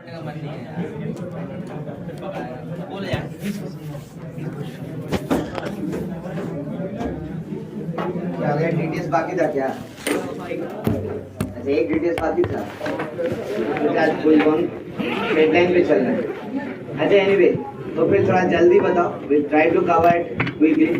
बैठने का मन नहीं है यार। बोल यार। क्या गया डीटीएस बाकी था क्या? अच्छा एक डीटीएस बाकी था। आज फुल ऑन डेडलाइन पे चल रहा है। अच्छा एनीवे तो फिर थोड़ा जल्दी बताओ। Will try to cover it quickly.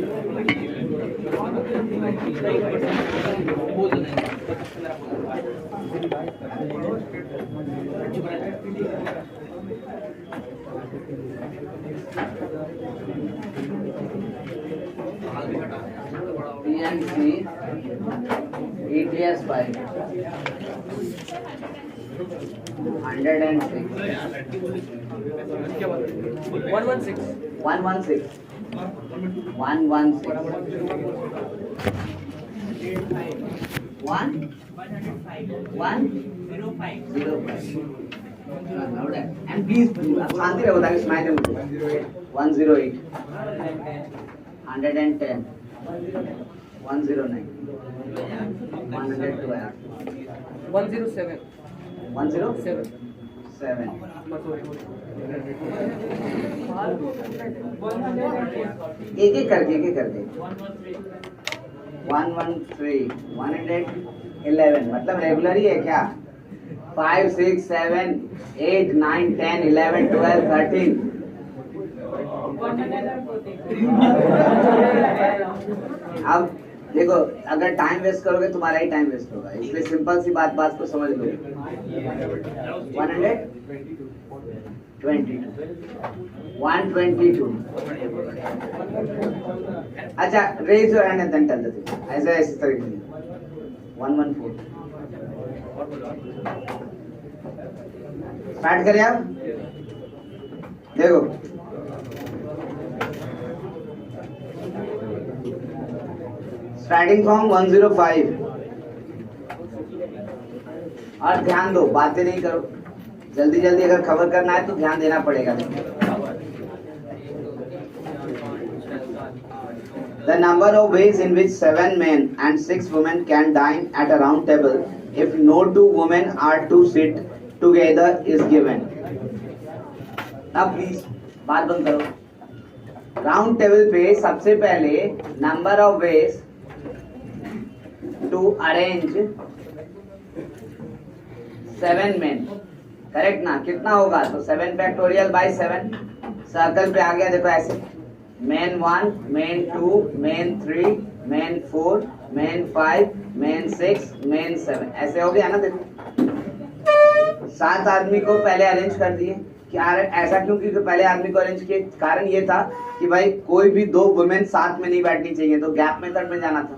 PNC ETS 5 106 116 116 and please आप शांति रहो ताकि सुनाई दे मुझे। 108 110 109 112 107 107 एक एक करके 113 111 मतलब रेगुलर ही है क्या? 5 6 7 8 9 10 11 12 13 अब देखो अगर टाइम वेस्ट करोगे तुम्हारा ही टाइम वेस्ट होगा, इसलिए सिंपल सी बात को समझ लो। 122 अच्छा raise your hand and then tell the thing. ऐसे इस तरीके से 114 स्टार्ट करें आप। देखो स्टार्टिंग फ्रॉम 105 और ध्यान दो, बातें नहीं करो, जल्दी जल्दी अगर कवर करना है तो ध्यान देना पड़ेगा। The number of ways in which 7 men and 6 women can dine at a round table if no 2 women are to sit together is given. Now please बात बंद करो। राउंड टेबल पे सबसे पहले number of ways to arrange 7 men, correct ना? कितना होगा? तो 7 फैक्टोरियल बाय 7 सर्कल पे आ गया। देखो ऐसे main 1 main 2 main 3 main 4 main 5 main 6 main 7 ऐसे हो गया ना। देखो 7 आदमी को पहले अरेंज कर दिए। क्या ऐसा क्यों? क्योंकि पहले आदमी को अरेंज किए, कारण ये था कि भाई कोई भी 2 वुमेन साथ में नहीं बैठनी चाहिए, तो गैप मेथड में जाना था।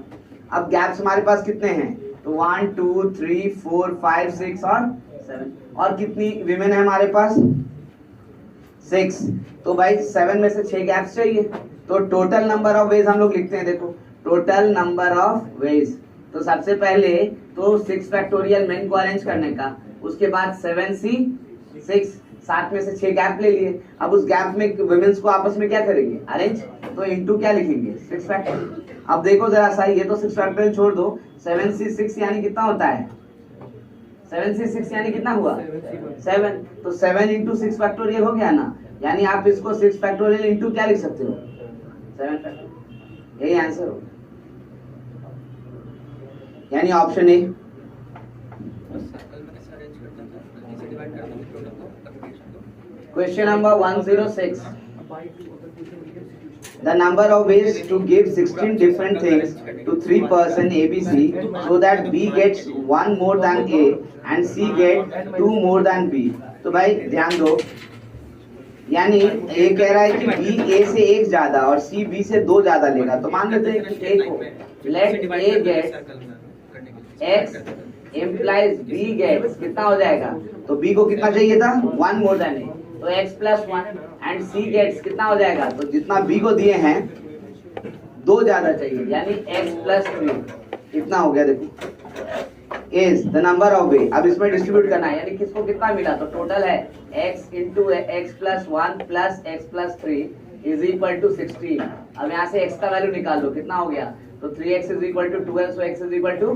अब गैप्स हमारे पास कितने हैं? तो 1 2 3 4 5 6 और 7 और कितनी विमेन है हमारे पास? 6। तो भाई 7 में से 6 गैप्स चाहिए, तो टोटल नंबर ऑफ वेज हम लोग लिखते हैं। देखो टोटल नंबर ऑफ वेज, तो सबसे पहले तो 6 फैक्टोरियल मेन को अरेंज करने का, उसके बाद 7C 6 7 में से 6 गैप ले लिए। अब उस गैप में वुमेन्स को आपस में क्या करेंगे? अरेंज। तो इनटू क्या लिखेंगे? 6 फैक्टोरियल। अब देखो जरा सा, ये तो 6 फैक्टोरियल छोड़ दो, 7C 6 यानी कितना होता है? 7C 6 यानी कितना हुआ? 7। तो 7 इंटू 6 फैक्टोरियल हो गया ना, यानी आप इसको 6 फैक्टोरियल इंटू क्या लिख सकते हो? 7 फैक्टोरियल। यही आंसर हो, यानी option A. Question number 106. The number of ways to give 16 different things to 3 person ABC so that B gets 1 more than A and C get 2 more than B. तो भाई ध्यान दो, यानी A कह रहा है कि B A से 1 ज्यादा और C B से 2 ज्यादा लेगा। तो मान लेते हैं कि A को let A get X implies B gets कितना हो जाएगा? तो B को कितना चाहिए था? 1 more than A, तो x plus 1 and C gets कितना हो जाएगा? तो जितना B को दिए हैं 2 ज्यादा चाहिए, यानी x plus 3 कितना हो गया? देखो is the number of way। अब इसमें डिस्ट्रीब्यूट करना है, यानी किसको कितना मिला? तो टोटल है x into x plus 1 plus x plus 3 is equal to 16। अब यहाँ से x का वैल्यू निकाल लो, कितना हो गया? तो 3x is equal to 12, so x is equal to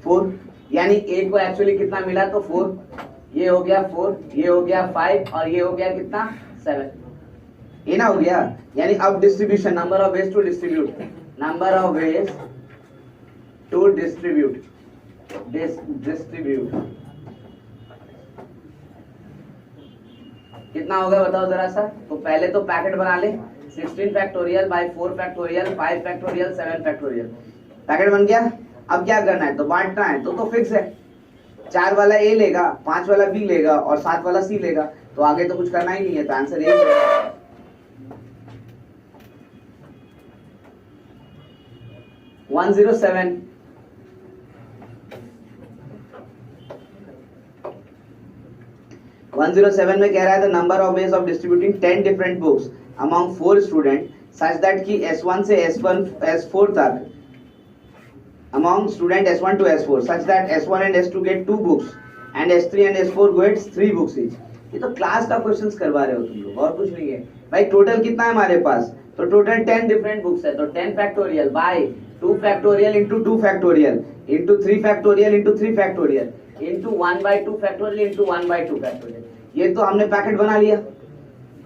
4, यानी a को एक्चुअली कितना मिला? तो 4, ये हो गया 4, ये हो गया 5 और ये हो गया कितना 7, ये ना हो गया। यानी अब distribution, number of ways to distribute, number of ways to distribute कितना होगा बताओ जरा सा। तो पहले तो पैकेट बना ले, 16 factorial by 4 factorial 5 factorial 7 factorial, packet बन गया। अब क्या करना है, तो बांटना है, तो फिक्स है, 4 वाला ए लेगा, 5 वाला बी लेगा और 7 वाला सी लेगा, तो आगे तो कुछ करना ही नहीं है, तो आंसर यही है। 107 107 में कह रहा है the number of ways of distributing 10 different books among 4 student such that कि S1 से S4 तक among student S1 to S4 such that S1 and S2 get 2 books and S3 and S4 gets 3 books each। ये तो class का questions करवा रहे हो तुम लोग, और कुछ नहीं है भाई। टोटल कितना है हमारे पास, तो टोटल 10 डिफरेंट बुक्स है, तो 10 factorial by 2 factorial into 2 factorial into 3 factorial into 3 factorial into 1/2 factorial into 1/2 factorial. ये तो हमने पैकेट बना लिया,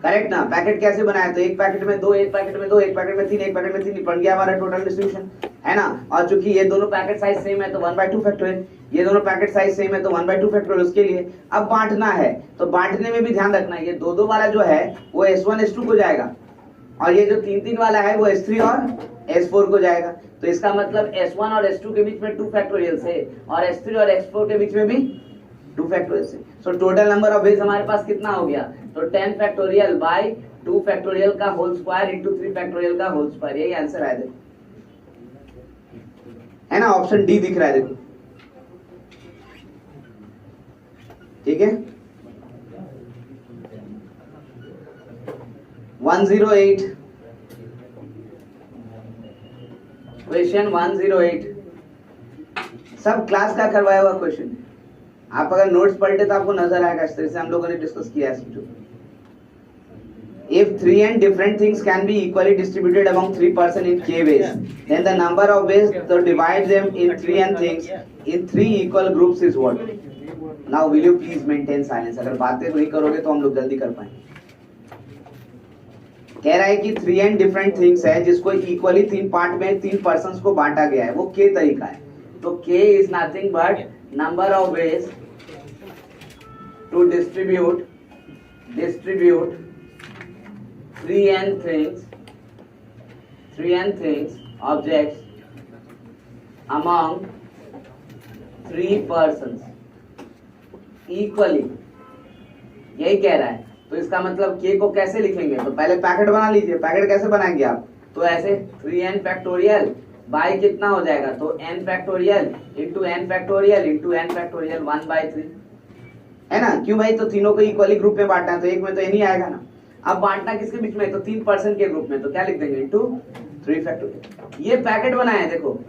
करेक्ट ना। पैकेट कैसे बनाया, तो एक पैकेट में 2, एक पैकेट में 2, एक पैकेट में 3, एक पैकेट में 3 बन गया हमारा टोटल डिस्ट्रीब्यूशन, है ना। और चूंकि ये दोनों पैकेट साइज सेम है तो 1/2 फैक्टोरियल, ये दोनों पैकेट साइज सेम है तो 1/2 फैक्टोरियल। उसके लिए अब बांटना है, तो बांटने में भी ध्यान रखना है, ये 2-2 वाला जो है वो S1 S2 को जाएगा और ये जो 3-3 वाला है वो S3 और S4 को जाएगा। तो इसका मतलब S1 और S2 के बीच में 2 फैक्टोरियल से और S3 और S4 के बीच में भी 2 फैक्टोरियल से। So total number of veg हमारे पास कितना हो गया, तो 10 फैक्टोरियल बाय 2 फैक्टोरियल का होल स्क्वायर इंटू 3 फैक्टोरियल का होल स्क्वायर, यही आंसर है, देखो है ना। ऑप्शन डी दिख रहा है, देखो ठीक है। 108 क्वेश्चन 108 सब क्लास का करवाया हुआ क्वेश्चन है। आप अगर नोट्स पढ़ते तो आपको नजर आएगा, इस तरह से हम लोगों ने डिस्कस किया है समझो। If 3 and different things can be equally distributed among 3 person in k ways, then the number of ways to divide them in 3 and things in 3 equal groups is what? Now will you please maintain silence? अगर बातें नहीं करोगे तो हम लोग जल्दी कर पाएंगे। कह रहा है कि 3 and different things है जिसको इक्वली 3 पार्ट में 3 पर्सन्स को बांटा गया है, वो k तरीका है। तो k is nothing but number of ways to distribute 3 and things objects among 3 persons equally, यही कह रहा है। तो इसका मतलब k को कैसे लिखेंगे, तो पहले पैकेट बना लीजिए। पैकेट कैसे बनाएंगे आप, तो ऐसे 3n फैक्टोरियल बाय कितना हो जाएगा, तो n factorial into n factorial into n factorial 1/3, है ना। क्यों भाई, तो तीनों को इक्वली ग्रुप में बांटना है, तो एक में तो नहीं आएगा ना। अब बांटना किसके बीच में, तो 3 पर्सन के ग्रुप में, तो क्या लिख देंगे, इंटू 3 फैक्टोरियल। ये पैकेट बनाए देखो,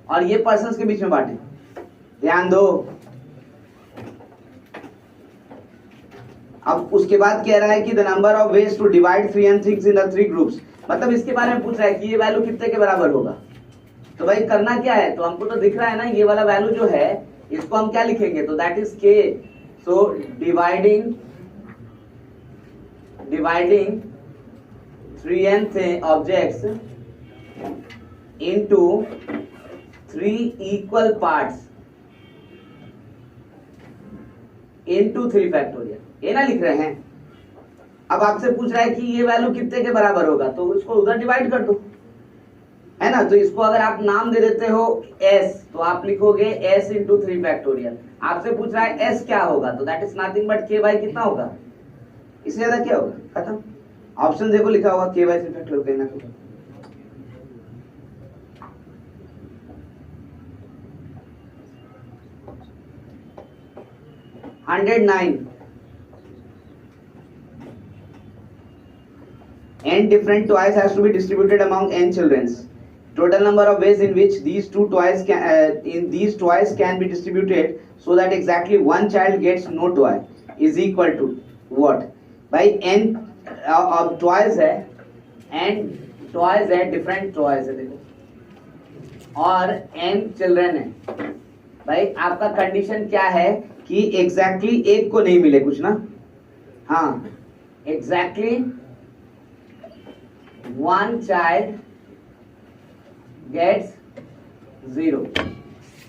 और ये पर्सन के बीच में बांटे, ध्यान दो। अब उसके बाद कह रहा है कि the number of ways to divide 3 and things in the 3 groups, मतलब इसके बारे में पूछ रहा है कि ये वैल्यू कितने के बराबर होगा। तो भाई करना क्या है, तो हमको तो दिख रहा है ना ये वाला वैल्यू जो है इसको हम क्या लिखेंगे, तो that is k। So dividing 3n objects into 3 equal parts into 3 factorial, ये ना लिख रहे हैं। अब आपसे पूछ रहा है कि ये वैल्यू कितने के बराबर होगा, तो इसको उधर डिवाइड कर दो, है ना। तो इसको अगर आप नाम दे देते हो s, तो आप लिखोगे s इंटू 3 फैक्टोरियल। आपसे पूछ रहा है s क्या होगा, तो that is nothing but k by कितना होगा, इससे ज्यादा क्या होगा, खत्म। ऑप्शन देखो लिखा होगा k बाई 3 फैक्टोरियल, कहीं ना कहीं। n different toys has to be distributed among n children. Total number of ways in which these toys can be distributed so that exactly one child gets no toy is equal to what? भाई n toys है, n toys है, different toys है देखो, और n children है। भाई आपका condition क्या है कि एग्जैक्टली एक को नहीं मिले कुछ ना, हाँ एग्जैक्टली वन चाइल्ड गेट्स 0।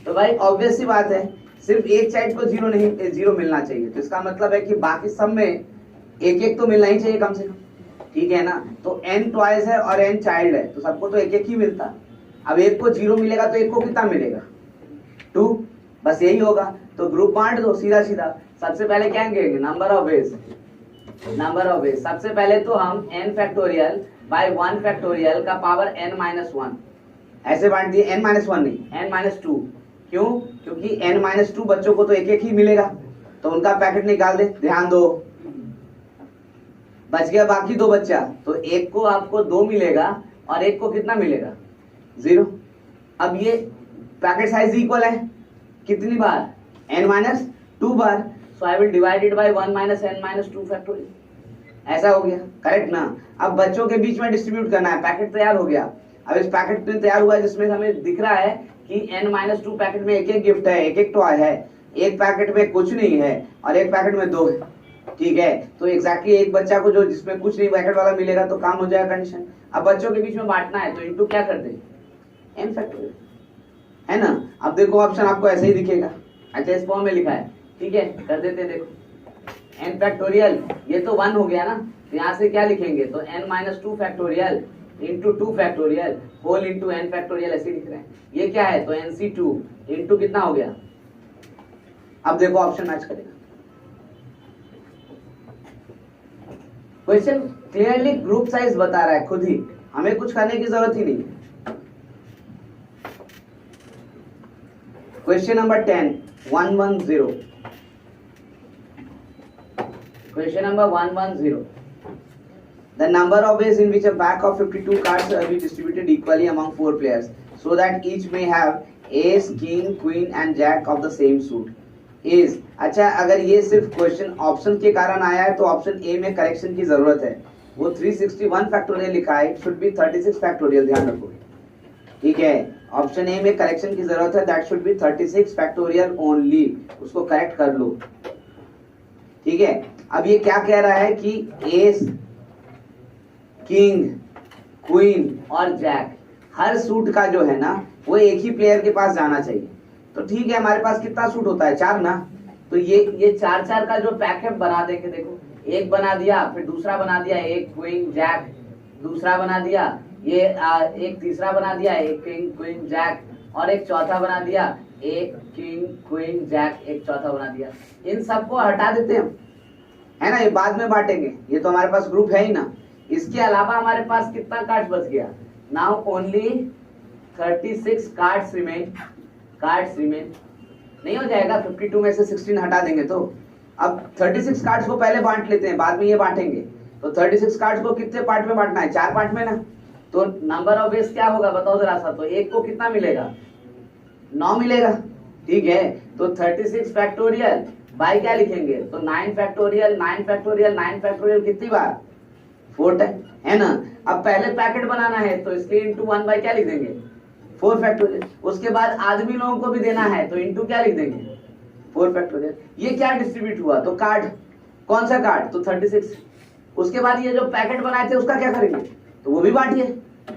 तो भाई ऑब्वियस सी बात है, सिर्फ एक चाइल्ड को 0 मिलना चाहिए, तो इसका मतलब है कि बाकी सब में एक एक तो मिलना ही चाहिए कम से कम, ठीक है ना। तो n ट्वाइस है और n चाइल्ड है, तो सबको तो एक एक ही मिलता। अब एक को 0 मिलेगा तो एक को कितना मिलेगा 2, बस यही होगा। तो ग्रुप बांट दो सीधा सीधा। सबसे पहले क्या करेंगे, नंबर ऑफ वेज, सबसे पहले तो हम n फैक्टोरियल बाय 1 फैक्टोरियल का पावर n-1 ऐसे बांट दिए, n-1 नहीं n-2। क्यों? क्योंकि n-2 बच्चों को तो एक एक ही मिलेगा, तो उनका पैकेट निकाल दे। ध्यान दो, बच गया बाकी 2 बच्चा, तो एक को आपको 2 मिलेगा और एक को कितना मिलेगा 0। अब ये पैकेट साइज इक्वल है कितनी बार, n-2 bar, so I will divide it bye 1 - n-2 factorial. ऐसा हो गया, करेक्ट ना। अब बच्चों के बीच में डिस्ट्रीब्यूट करना है, पैकेट तैयार हो गया। अब इस पैकेट में तैयार हुआ है जिसमें हमें दिख रहा है कि n-2 पैकेट में एक एक गिफ्ट है, एक एक टॉय है, एक पैकेट में कुछ नहीं है और एक पैकेट में 2 है, ठीक है। तो एग्जैक्टली एक बच्चा को जो जिसमें कुछ नहीं पैकेट वाला मिलेगा तो काम हो जाएगा कंडीशन। अब बच्चों के बीच में बांटना है तो इनटू क्या कर दे, n फैक्टोरियल, है ना। अब देखो ऑप्शन आपको ऐसे ही दिखेगा, अच्छा इस फॉर्म में लिखा है, ठीक है, कर देते हैं। देखो n फैक्टोरियल, ये तो 1 हो गया ना, तो यहाँ से क्या लिखेंगे, तो n-2 factorial into 2 factorial whole into n factorial, ऐसे लिख रहे हैं। ये क्या है, तो nc2 इंटू कितना हो गया। अब देखो ऑप्शन मैच करेगा। क्वेश्चन क्लियरली ग्रुप साइज बता रहा है खुद ही, हमें कुछ करने की जरूरत ही नहीं। Question number 10 110, question number 110, the number of ways in which a pack of 52 cards will be distributed equally among 4 players so that each may have ace, king, queen and jack of the same suit is। अच्छा, अगर ये सिर्फ question option के कारण आया है तो option A में करेक्शन की जरूरत है। वो 361 फैक्टोरियल लिखा है, शुड बी 36 फैक्टोरियल, ध्यान रखो, ठीक है। ऑप्शन ए में करेक्शन की जरूरत है, that should be 36 factorial only, उसको करेक्ट कर लो, ठीक है। अब ये क्या कह रहा है कि एस, किंग, क्वीन और जैक हर सूट का जो है ना वो एक ही प्लेयर के पास जाना चाहिए। तो ठीक है, हमारे पास कितना सूट होता है, 4 ना, तो ये 4 का जो पैक है बना देंगे। देखो एक बना दिया, फिर दूसरा बना दिया, एक क्वीन जैक, दूसरा बना दिया, ये एक तीसरा बना दिया, एक किंग क्वीन जैक और एक चौथा बना दिया, एक किंग क्वीन जैक, एक चौथा बना दिया। इन सबको हटा देते हैं, है ना, ये बाद में बांटेंगे, ये तो हमारे पास ग्रुप है ही ना। इसके अलावा हमारे पास कितना कार्ड बच गया, नाउ ओनली 36 कार्ड्स रिमेन। नहीं हो जाएगा, 52 में से 16 हटा देंगे तो अब 36 कार्ड्स को पहले बांट लेते हैं, बाद में ये बांटेंगे। तो 36 कार्ड्स को कितने पार्ट में बांटना है, 4 पार्ट में ना। तो नंबर ऑफ वेज क्या होगा बताओ जरा सा, तो एक को कितना मिलेगा, 9 मिलेगा, ठीक है। तो 36 फैक्टोरियल बाय क्या लिखेंगे, तो 9 फैक्टोरियल 9 फैक्टोरियल 9 फैक्टोरियल कितनी बार, 4 टाइम, है ना। अब पहले पैकेट बनाना है तो इसलिए इंटू 1 बाय क्या लिख देंगे, 4 फैक्टोरियल। उसके बाद आदमी लोगों को भी देना है तो इंटू क्या लिख देंगे, 4 फैक्टोरियल। ये क्या डिस्ट्रीब्यूट हुआ, तो कार्ड, कौन सा कार्ड, तो 36। उसके बाद ये जो पैकेट बनाए थे उसका क्या करेंगे, तो वो भी बांटिए।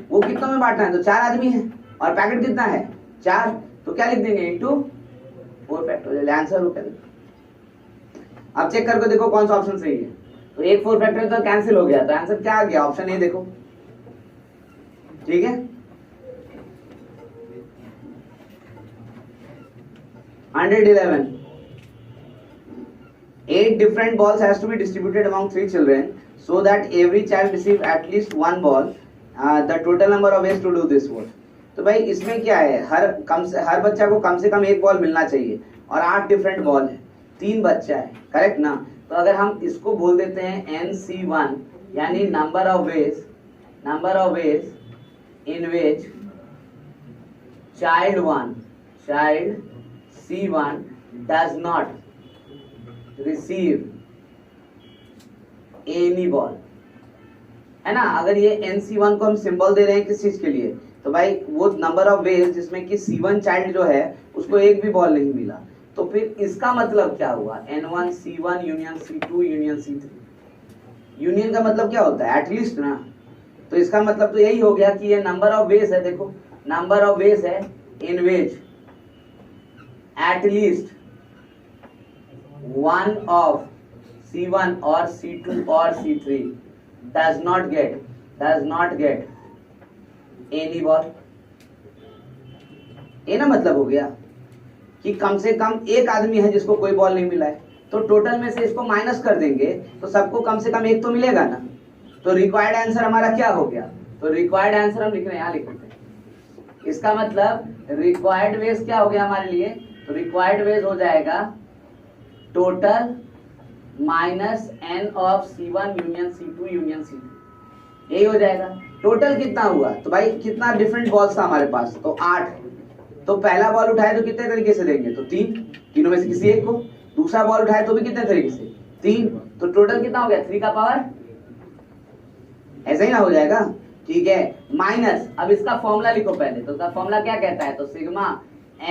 वो कितनों में बांटना है, तो 4 आदमी है और पैकेट कितना है 4, तो क्या लिख देंगे, इंटू 4 फैक्टोरियल। आंसर हो क्या, अब चेक करके देखो कौन सा ऑप्शन सही है। तो एक 4 फैक्टोरियल तो कैंसिल हो गया, तो आंसर क्या आ गया, ऑप्शन ए देखो, ठीक है। 111, 8 different balls has to be distributed among 3 children so that every child receive at least 1 ball. The total number of ways to do this what? तो भाई इसमें क्या है, हर बच्चा को कम से कम 1 बॉल मिलना चाहिए और 8 डिफरेंट बॉल है, 3 बच्चा है, करेक्ट ना। तो अगर हम इसको बोल देते हैं NC1 यानी number of ways in which child C1 does not receive any ball, है ना। अगर ये NC1 को हम सिंबल दे रहे हैं किस चीज के लिए, तो भाई वो नंबर ऑफ वेज जिसमें कि C1 चाइल्ड जो है उसको एक भी बॉल नहीं मिला, तो फिर इसका मतलब क्या हुआ, N1 C1 union C2 union C3। Union का मतलब क्या होता है, एटलीस्ट ना। तो इसका मतलब तो यही हो गया कि ये नंबर ऑफ वेज है, देखो नंबर ऑफ वेज है in ways at least one of C1 और C2 और C3 does not get any ball। ये ना मतलब हो गया कि कम से कम एक आदमी है जिसको कोई बॉल नहीं मिला है, तो टोटल में से इसको माइनस कर देंगे तो सबको कम से कम एक तो मिलेगा ना। तो रिक्वायर्ड आंसर हमारा क्या हो गया, तो रिक्वायर्ड आंसर हम लिख रहे हैं, यहाँ लिख रहे हैं। इसका मतलब रिक्वायर्ड वेज क्या हो गया हमारे लिए, तो रिक्वायर्ड वेज हो जाएगा total minus n of C1 union C2 union C3, यही हो जाएगा। टोटल कितना हुआ, तो भाई कितना डिफरेंट बॉल्स था हमारे पास, तो 8। तो पहला बॉल उठाए तो कितने तरीके से देंगे, तो 3, तीनों में से किसी एक को। दूसरा बॉल उठाए तो भी कितने तरीके से, 3। तो टोटल कितना हो गया, 3 का पावर, ऐसा ही ना हो जाएगा, ठीक है। माइनस, अब इसका फॉर्मूला लिखो पहले, तो इसका फॉर्मूला क्या कहता है, तो sigma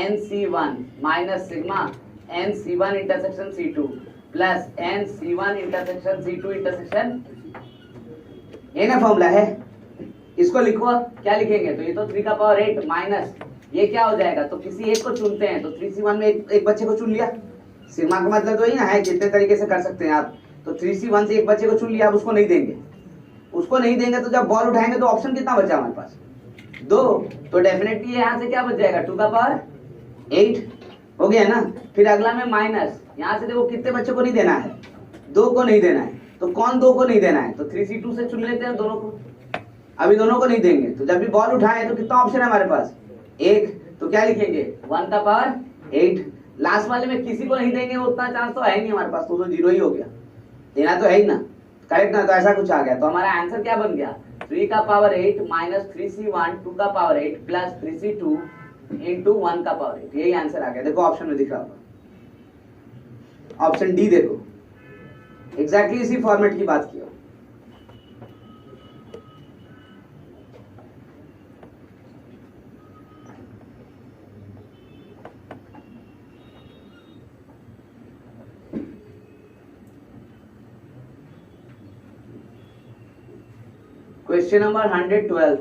NC1 minus sigma NC1 intersection C2 plus NC1 intersection C2 intersection, ये ना फॉर्मूला है। इसको लिखो, क्या लिखेंगे, तो ये तो 3 का पावर 8 माइनस ये क्या हो जाएगा, तो किसी एक को चुनते हैं, तो 3C1 में एक बच्चे को चुन लिया। सिग्मा का मतलब तो यही ना है, कितने तरीके से कर सकते हैं आप। तो 3C1 से एक बच्चे को चुन लिया, आप उसको नहीं देंगे, उसको नहीं देंगे तो जब बॉल उठाएंगे तो ऑप्शन कितना बचा हमारे पास, 2। तो डेफिनेटली यहाँ से क्या बच जाएगा, 2 का पावर 8 हो गया ना। फिर अगला में माइनस, यहाँ से देखो कितने बच्चों को नहीं देना है, 2 को नहीं देना है। तो कौन 2 को नहीं देना है, तो 3C2 से चुन लेते हैं दोनों को। अभी दोनों को नहीं देंगे, तो जब भी बॉल उठाए तो कितना ऑप्शन है हमारे पास, 1। तो क्या लिखेंगे, 1 का पावर 8। लास्ट वाले में किसी को नहीं देंगे, उतना चांस तो है नहीं हमारे पास, तो 0 ही हो गया, देना तो है ही ना, करेक्ट ना। तो ऐसा कुछ आ गया, तो हमारा आंसर क्या बन गया, 3 का पावर 8 माइनस 3C1 2 का पावर 8 प्लस 3C2 इंटू 1 का पावर 8, यही आंसर आ गया। देखो ऑप्शन में दिख रहा होगा, ऑप्शन डी देखो, एग्जैक्टली इसी फॉर्मेट की बात की। क्वेश्चन नंबर 112,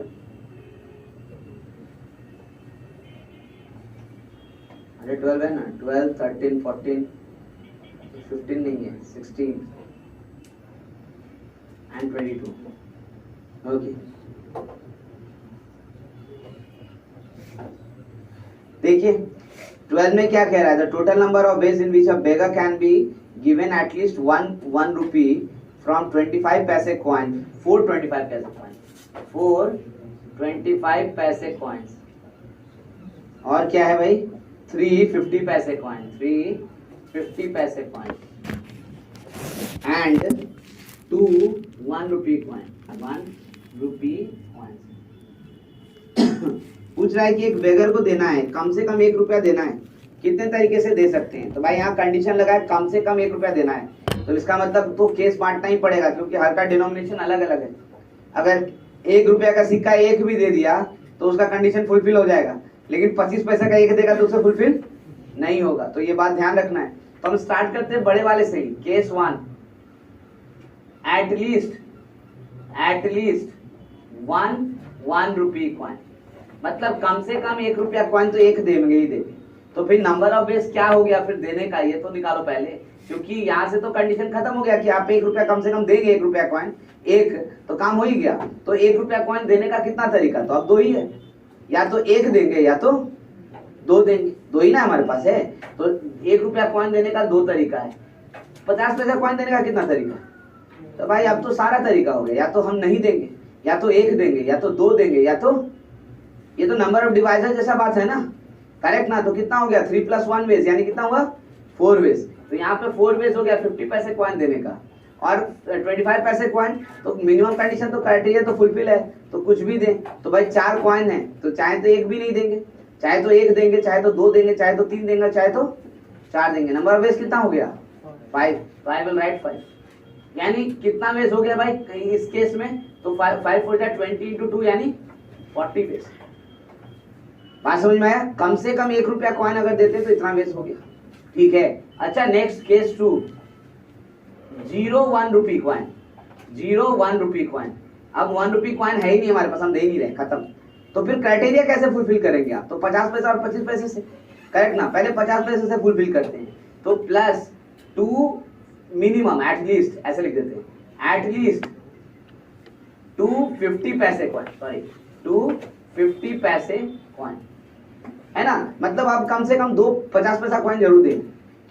112 है ना, 12 13 14 15 नहीं है, 16 and 22। ओके, देखिए 12 में क्या कह रहा है, the total number of ways in which a beggar can be given at least 1 rupee from 25 पैसे कॉइन, 4 25 पैसे कॉइन, 4 25 पैसे कॉइन्स, और क्या है भाई 3 50 पैसे कॉइन, 3 50 पैसे coin, and 2 1 rupee coin, 1 rupee coin. पूछ रहा है कि एक बेगर को देना है, कम से कम 1 रुपया देना है, कितने तरीके से दे सकते हैं। तो भाई यहाँ कंडीशन लगा है कम से कम 1 रुपया देना है, तो इसका मतलब तो केस बांटना ही पड़ेगा, क्योंकि हर का डिनोमिनेशन अलग अलग है। अगर 1 रुपया का सिक्का 1 भी दे दिया तो उसका कंडीशन फुलफिल हो जाएगा, लेकिन 25 पैसे का 1 देगा तो उसे फुलफिल नहीं होगा। तो ये बात ध्यान रखना है। तो हम स्टार्ट करते हैं बड़े वाले से ही, केस 1, एटलीस्ट 1 रुपी कॉइन, मतलब कम से कम 1 रुपया कॉइन तो 1 देंगे ही देंगे। तो फिर नंबर ऑफ वेज क्या हो गया फिर देने का, ये तो निकालो पहले, क्योंकि यहाँ से तो कंडीशन खत्म हो गया कि आप 1 रुपया कम से कम देंगे, 1 रुपया कॉइन, 1 तो काम हो ही गया। तो 1 रुपया कॉइन देने का कितना तरीका, तो अब 2 ही है, या तो 1 देंगे या तो 2 देंगे, 2 ही ना हमारे पास है। तो 1 रुपया कॉइन देने का 2 तरीका है, 50 पैसा कॉइन देने का कितना तरीका, तो भाई अब तो सारा तरीका हो गया, या तो हम नहीं देंगे, या तो 1 देंगे, या तो 2 देंगे, या तो ये तो नंबर ऑफ डिवाइजर जैसा बात है ना, करेक्ट ना। तो कितना हो गया 3 + 1 वेज, यानी कितना हुआ 4 वेज। तो यहाँ पे 4 वेज हो गया 50 पैसे कॉइन देने का, और 25 पैसे कॉइन, तो मिनिमम कंडीशन तो क्राइटेरिया तो फुलफिल है, तो कुछ भी दें। तो भाई 4 कॉइन है, तो चाहे तो 1 भी नहीं देंगे, चाहे तो 1 देंगे, चाहे तो 2 देंगे, चाहे तो 3 देंगे, चाहे तो 4 देंगे। नंबर ऑफ वेज कितना हो गया 5, तो आई विल राइट 5, यानी कितना वेज हो गया भाई इस केस में, तो 5 हो जाए 20 × 2 यानी 40 वेज। बात समझ में आया, कम से कम 1 रुपया कॉइन अगर देते तो इतना वेज हो गया, ठीक है। अच्छा next case 2, 0 1 rupee coin, 0 1 rupee coin. अब 1 रुपी कॉइन है ही नहीं हमारे पास, हम दे ही नहीं रहे, खत्म। तो फिर क्राइटेरिया कैसे फुलफिल करेंगे आप? तो 50 पैसा और 25 पैसे से, करेक्ट ना? पहले 50 पैसे से फुलफिल करते हैं, तो प्लस 2 मिनिमम एटलीस्ट, ऐसे लिख देते हैं, एटलीस्ट 250 पैसे कॉइन, सॉरी 250 पैसे कॉइन, है ना? मतलब आप कम से कम 2 50 पैसा कॉइन जरूर दें,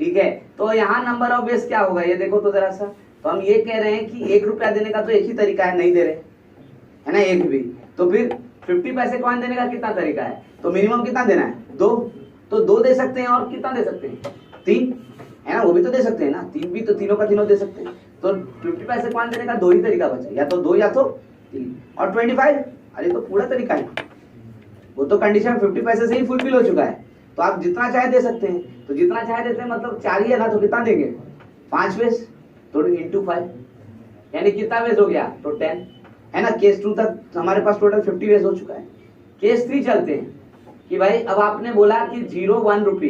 ठीक है। तो यहाँ नंबर ऑफ वेज क्या होगा ये देखो तो जरा सा। तो हम ये कह रहे हैं कि 1 रुपया देने का तो एक ही तरीका है, नहीं दे रहे, है ना, एक भी। तो फिर 50 पैसे कॉइन देने का कितना तरीका है? तो मिनिमम कितना देना है? 2। तो 2 दे सकते हैं, और कितना दे सकते हैं? 3, है ना, वो भी तो दे सकते हैं ना, 3 भी, तो तीनों का तीनों दे सकते हैं। तो 50 पैसे कॉइन देने का 2 ही तरीका बचा, या तो 2 या तो 3। और 25, अरे तो पूरा तरीका है, वो तो कंडीशन 50 पैसे से ही फुलफिल हो चुका है। तो आप जितना चाहे दे सकते हैं, तो जितना चाहे देते हैं, मतलब 4 ही है ना, तो कितना देंगे? 5 वेज, तो इंटू 5, यानी कितना वेज हो गया? तो 10, है ना। केस 2 तक हमारे पास टोटल 50 वेज हो चुका है। केस 3 चलते हैं कि भाई अब आपने बोला कि 0 1 रुपी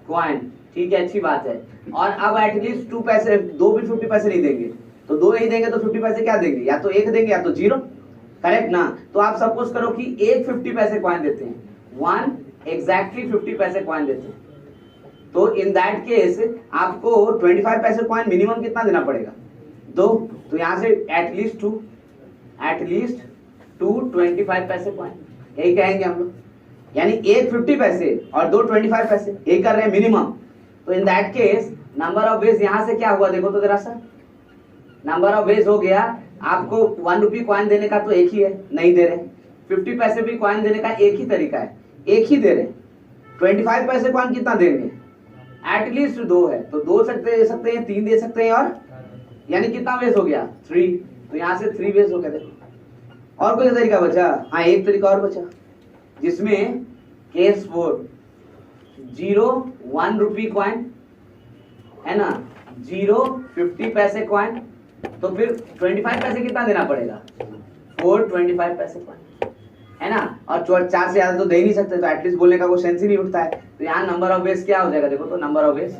कॉइन, ठीक है, अच्छी बात है। और अब एटलीस्ट 2 पैसे, 2 भी 50 पैसे नहीं देंगे, तो 2 नहीं देंगे तो 50 पैसे क्या देंगे? या तो 1 देंगे या तो 0, करेक्ट ना। तो आप सपोज करो कि एक 50 पैसे कॉइन देते हैं, 1 एग्जैक्टली 50 पैसे कॉइन देते हैं, तो इन दैट केस आपको 25 पैसे कॉइन मिनिमम कितना देना पड़ेगा? 2। तो यहां से एटलीस्ट 2 25 पैसे कॉइन, यही कहेंगे हम लोग। यानी एक 50 पैसे और 2 25 पैसे, यही कर रहे हैं मिनिमम। तो in that case number of veg यहां से क्या हुआ देखो तो जरा सा, नंबर ऑफ वेज हो गया, आपको 1 रुपी कॉइन देने का तो एक ही है, नहीं दे रहे। 50 पैसे भी कॉइन देने का एक ही तरीका है, एक ही दे रहे। 25 पैसे कॉइन कितना देंगे? एटलीस्ट 2 है, तो 2 दे सकते हैं, 3 दे सकते हैं, और यानी कितना वेज हो गया? 3। तो यहाँ से 3 वेज हो गया। देखो और कोई तरीका बचा? हाँ, एक तरीका और बचा, जिसमें केस 4, 0 1 रुपी कॉइन, है ना, 0 50 पैसे कॉइन, तो फिर 25 पैसे कितना देना पड़ेगा? 4 25 पैसे कॉइन, है ना। और 4 से ज्यादा तो दे ही नहीं सकते, तो एटलीस्ट बोलने का कोई सेंस ही नहीं उठता है। तो यहाँ नंबर ऑफ वेज क्या हो जाएगा देखो तो, नंबर ऑफ वेज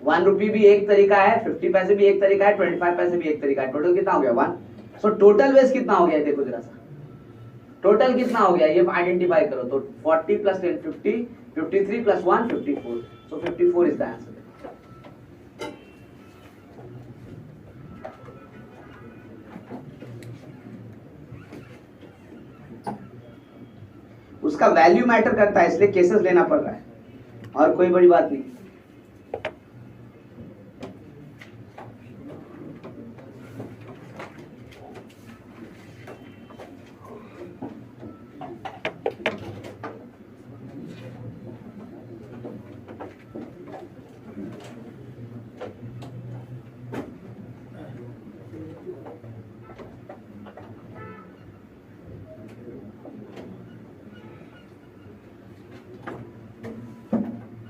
1 रुपी भी एक तरीका है, 50 पैसे भी एक तरीका है, 25 पैसे भी एक तरीका है, टोटल कितना हो गया? 1। सो टोटल वेज कितना हो गया देखो जरा सा, टोटल कितना हो गया ये आइडेंटिफाई करो। तो 40 plus 10 50, 53 plus 1 54, so 54 is the answer. उसका वैल्यू मैटर करता है, इसलिए केसेस लेना पड़ रहा है, और कोई बड़ी बात नहीं। है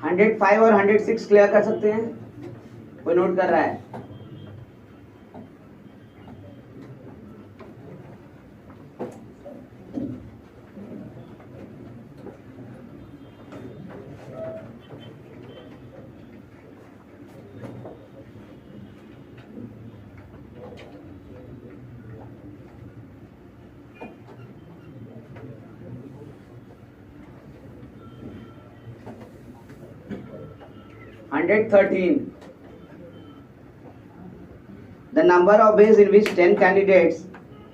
105 और 106 क्लियर कर सकते हैं? कोई नोट कर रहा है? Hundred 13. The number of ways in which 10 candidates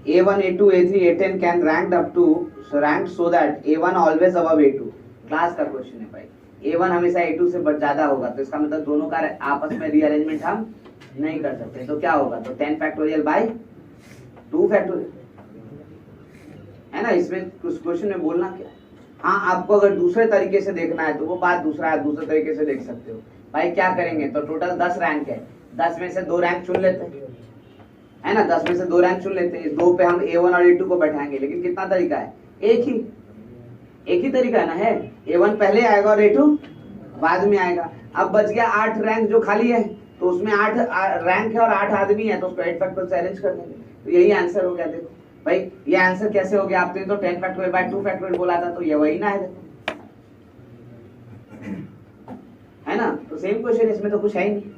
A1, A2, A3, A10 can ranked up to so that A1 always above A2. Class का क्वेश्चन है भाई। A1 हमेशा A2 से ज्यादा होगा, तो इसका मतलब दोनों का आपस में रीअरेंजमेंट हम नहीं कर सकते। तो क्या होगा? तो 10 फैक्टोरियल बाय 2 फैक्टोरियल, है ना। इसमें कुछ क्वेश्चन में बोलना क्या? हाँ, आपको अगर दूसरे तरीके से देखना है तो वो बात दूसरा है, दूसरे तरीके से देख सकते हो। भाई क्या करेंगे? तो टोटल 10 रैंक है, 10 में से 2 रैंक चुन लेते हैं, है ना। 10 में से 2 रैंक चुन लेते हैं, इस 2 पे हम A1 और A2 को बैठाएंगे। लेकिन कितना तरीका है? एक ही तरीका है ना, है। A1 पहले आएगा और A2 बाद में आएगा। अब बच गया 8 रैंक जो खाली है, तो उसमें 8 रैंक है और 8 आदमी है, तो उसको 8 फैक्टोरियल से अरेंज कर देंगे। तो यही आंसर हो गया। देखो भाई ये आंसर कैसे हो गया? आपने तो 10 फैक्टोरियल बाय 2 फैक्टोरियल बोला था, तो ये वही ना है, है ना। सेम क्वेश्चन, इसमें तो कुछ है ही नहीं।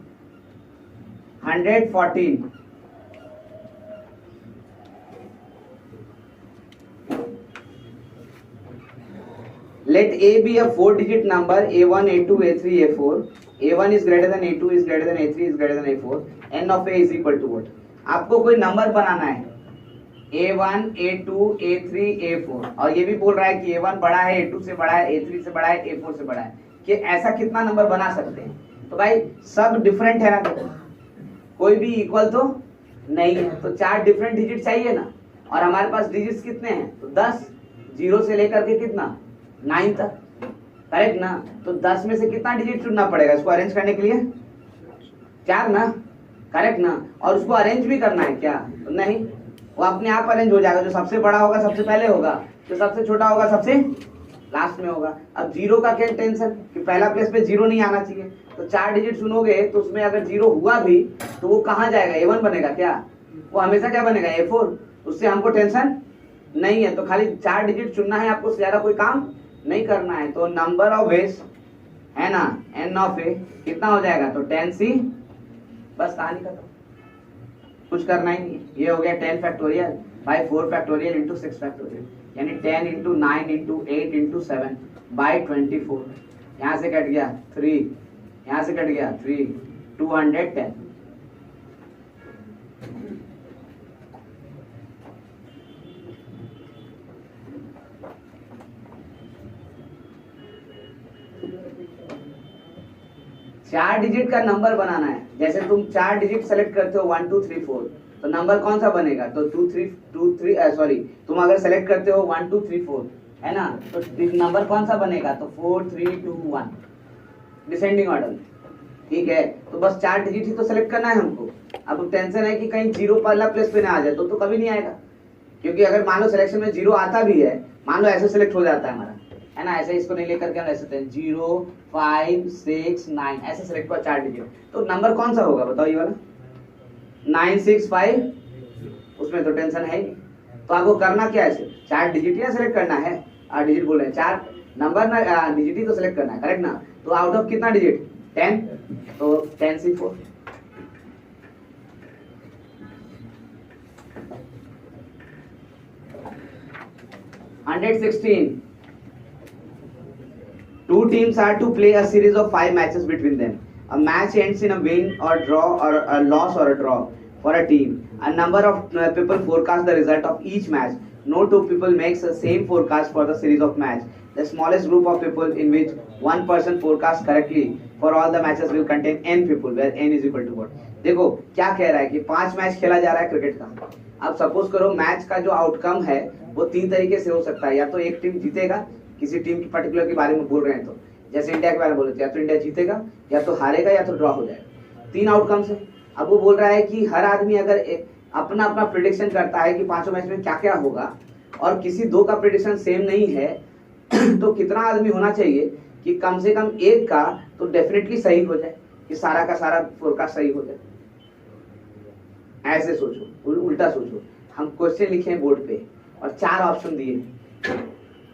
114 let a be a 4-digit number a1 a2 a3 a4, a1 is greater than a2 is greater than a3 is greater than a4, n of a is equal to what? आपको कोई number बनाना है a1 a2 a3 a4 और ये भी बोल रहा है कि a1 बड़ा है, a2 से बड़ा है, a3 से बड़ा है, a4 से बड़ा है, कि ऐसा कितना नंबर बना सकते हैं? तो भाई सब डिफरेंट है ना, देखो कोई भी इक्वल तो नहीं है, तो 4 डिफरेंट डिजिट चाहिए ना, और हमारे पास डिजिट्स कितने हैं? तो 10, 0 से लेकर के कितना 9 तक, करेक्ट ना? तो 10 में से कितना डिजिट चुनना पड़ेगा इसको अरेंज करने के लिए? 4 ना, करेक्ट ना? और उसको अरेंज भी करना है क्या? तो नहीं, वो अपने आप अरेंज हो जाएगा, जो सबसे बड़ा होगा सबसे पहले होगा, जो सबसे छोटा होगा सबसे लास्ट में होगा। अब 0 का क्या टेंशन कि पहला प्लेस पे 0 नहीं आना चाहिए, तो 4 डिजिट चुनोगे तो उसमें अगर 0 हुआ भी तो वो कहाँ जाएगा? A1 बनेगा क्या? वो हमेशा क्या बनेगा? A4। उससे हमको टेंशन नहीं है, तो खाली 4 डिजिट चुनना है आपको, ज्यादा कोई काम नहीं करना है। तो नंबर ऑफ वेज है ना, n ऑफ a कितना हो जाएगा? तो 10c, बस कहानी खत्म, कुछ करना ही नहीं। ये हो गया 10 factorial by 4 factorial into 6 factorial, यानी 10 इंटू 9 इंटू 8 इंटू 7 बाई 24। यहाँ से कट गया 3, यहाँ से कट गया 3, 210। चार डिजिट का नंबर बनाना है, जैसे तुम 4 डिजिट सेलेक्ट करते हो 1 2 3 4, तो नंबर कौन सा बनेगा? तो 2 3 सॉरी, तुम अगर सेलेक्ट करते हो 1 2 3 4 है ना, तो नंबर कौन सा बनेगा? तो 4 3 2 1 डिसेंडिंग ऑर्डर, ठीक है? तो बस 4 डिजिट ही तो सेलेक्ट करना है हमको। अब टेंशन है कि कहीं 0 पहला प्लेस पे ना आ जाए, तो कभी नहीं आएगा, क्योंकि अगर मान लो सिलेक्शन में 0 आता भी है, मान लो ऐसे सिलेक्ट हो जाता है हमारा, है ना, ऐसे इसको नहीं लेकर के हम ऐसे 0 5 6 9 ऐसे सिलेक्ट हुआ 4 डिजिट, तो नंबर कौन सा होगा बताओ? ये वाला 9 6 5, उसमें तो टेंशन है ही नहीं। तो आपको करना क्या है? 4 डिजिट ही सिलेक्ट करना है, 8 डिजिट बोल रहे हैं, 4 नंबर ना डिजिट ही तो सिलेक्ट करना है, करेक्ट ना? तो आउट ऑफ कितना डिजिट? 10, तो 10c4। Two teams are to play a series of 5 matches between them. A match ends in a win or draw or a loss or a draw for a team. A number of people forecast the result of each match. No two people makes the same forecast for the series of match. The smallest group of people in which one person forecasts correctly for all the matches will contain n people, where n is equal to what? देखो क्या कह रहा है कि 5 match खेला जा रहा है क्रिकेट का। अब सपोज करो मैच का जो आउटकम है वो 3 तरीके से हो सकता है, या तो एक टीम जीतेगा, किसी टीम की पर्टिकुलर के बारे में बोल रहे हैं तो जैसे इंडिया के बारे में बोले तो या तो इंडिया जीतेगा, या तो हारेगा, या तो ड्रॉ हो जाएगा, 3 आउटकम्स है। अब वो बोल रहा है कि हर आदमी अगर अपना अपना प्रिडिक्शन करता है कि 5 मैच में क्या क्या होगा, और किसी 2 का प्रिडिक्शन सेम नहीं है तो कितना आदमी होना चाहिए कि कम से कम एक का तो डेफिनेटली सही हो जाए, कि सारा का सारा फोरकास्ट सही हो जाए। ऐसे सोचो, उल्टा सोचो। हम क्वेश्चन लिखे हैं बोर्ड पे और 4 ऑप्शन दिए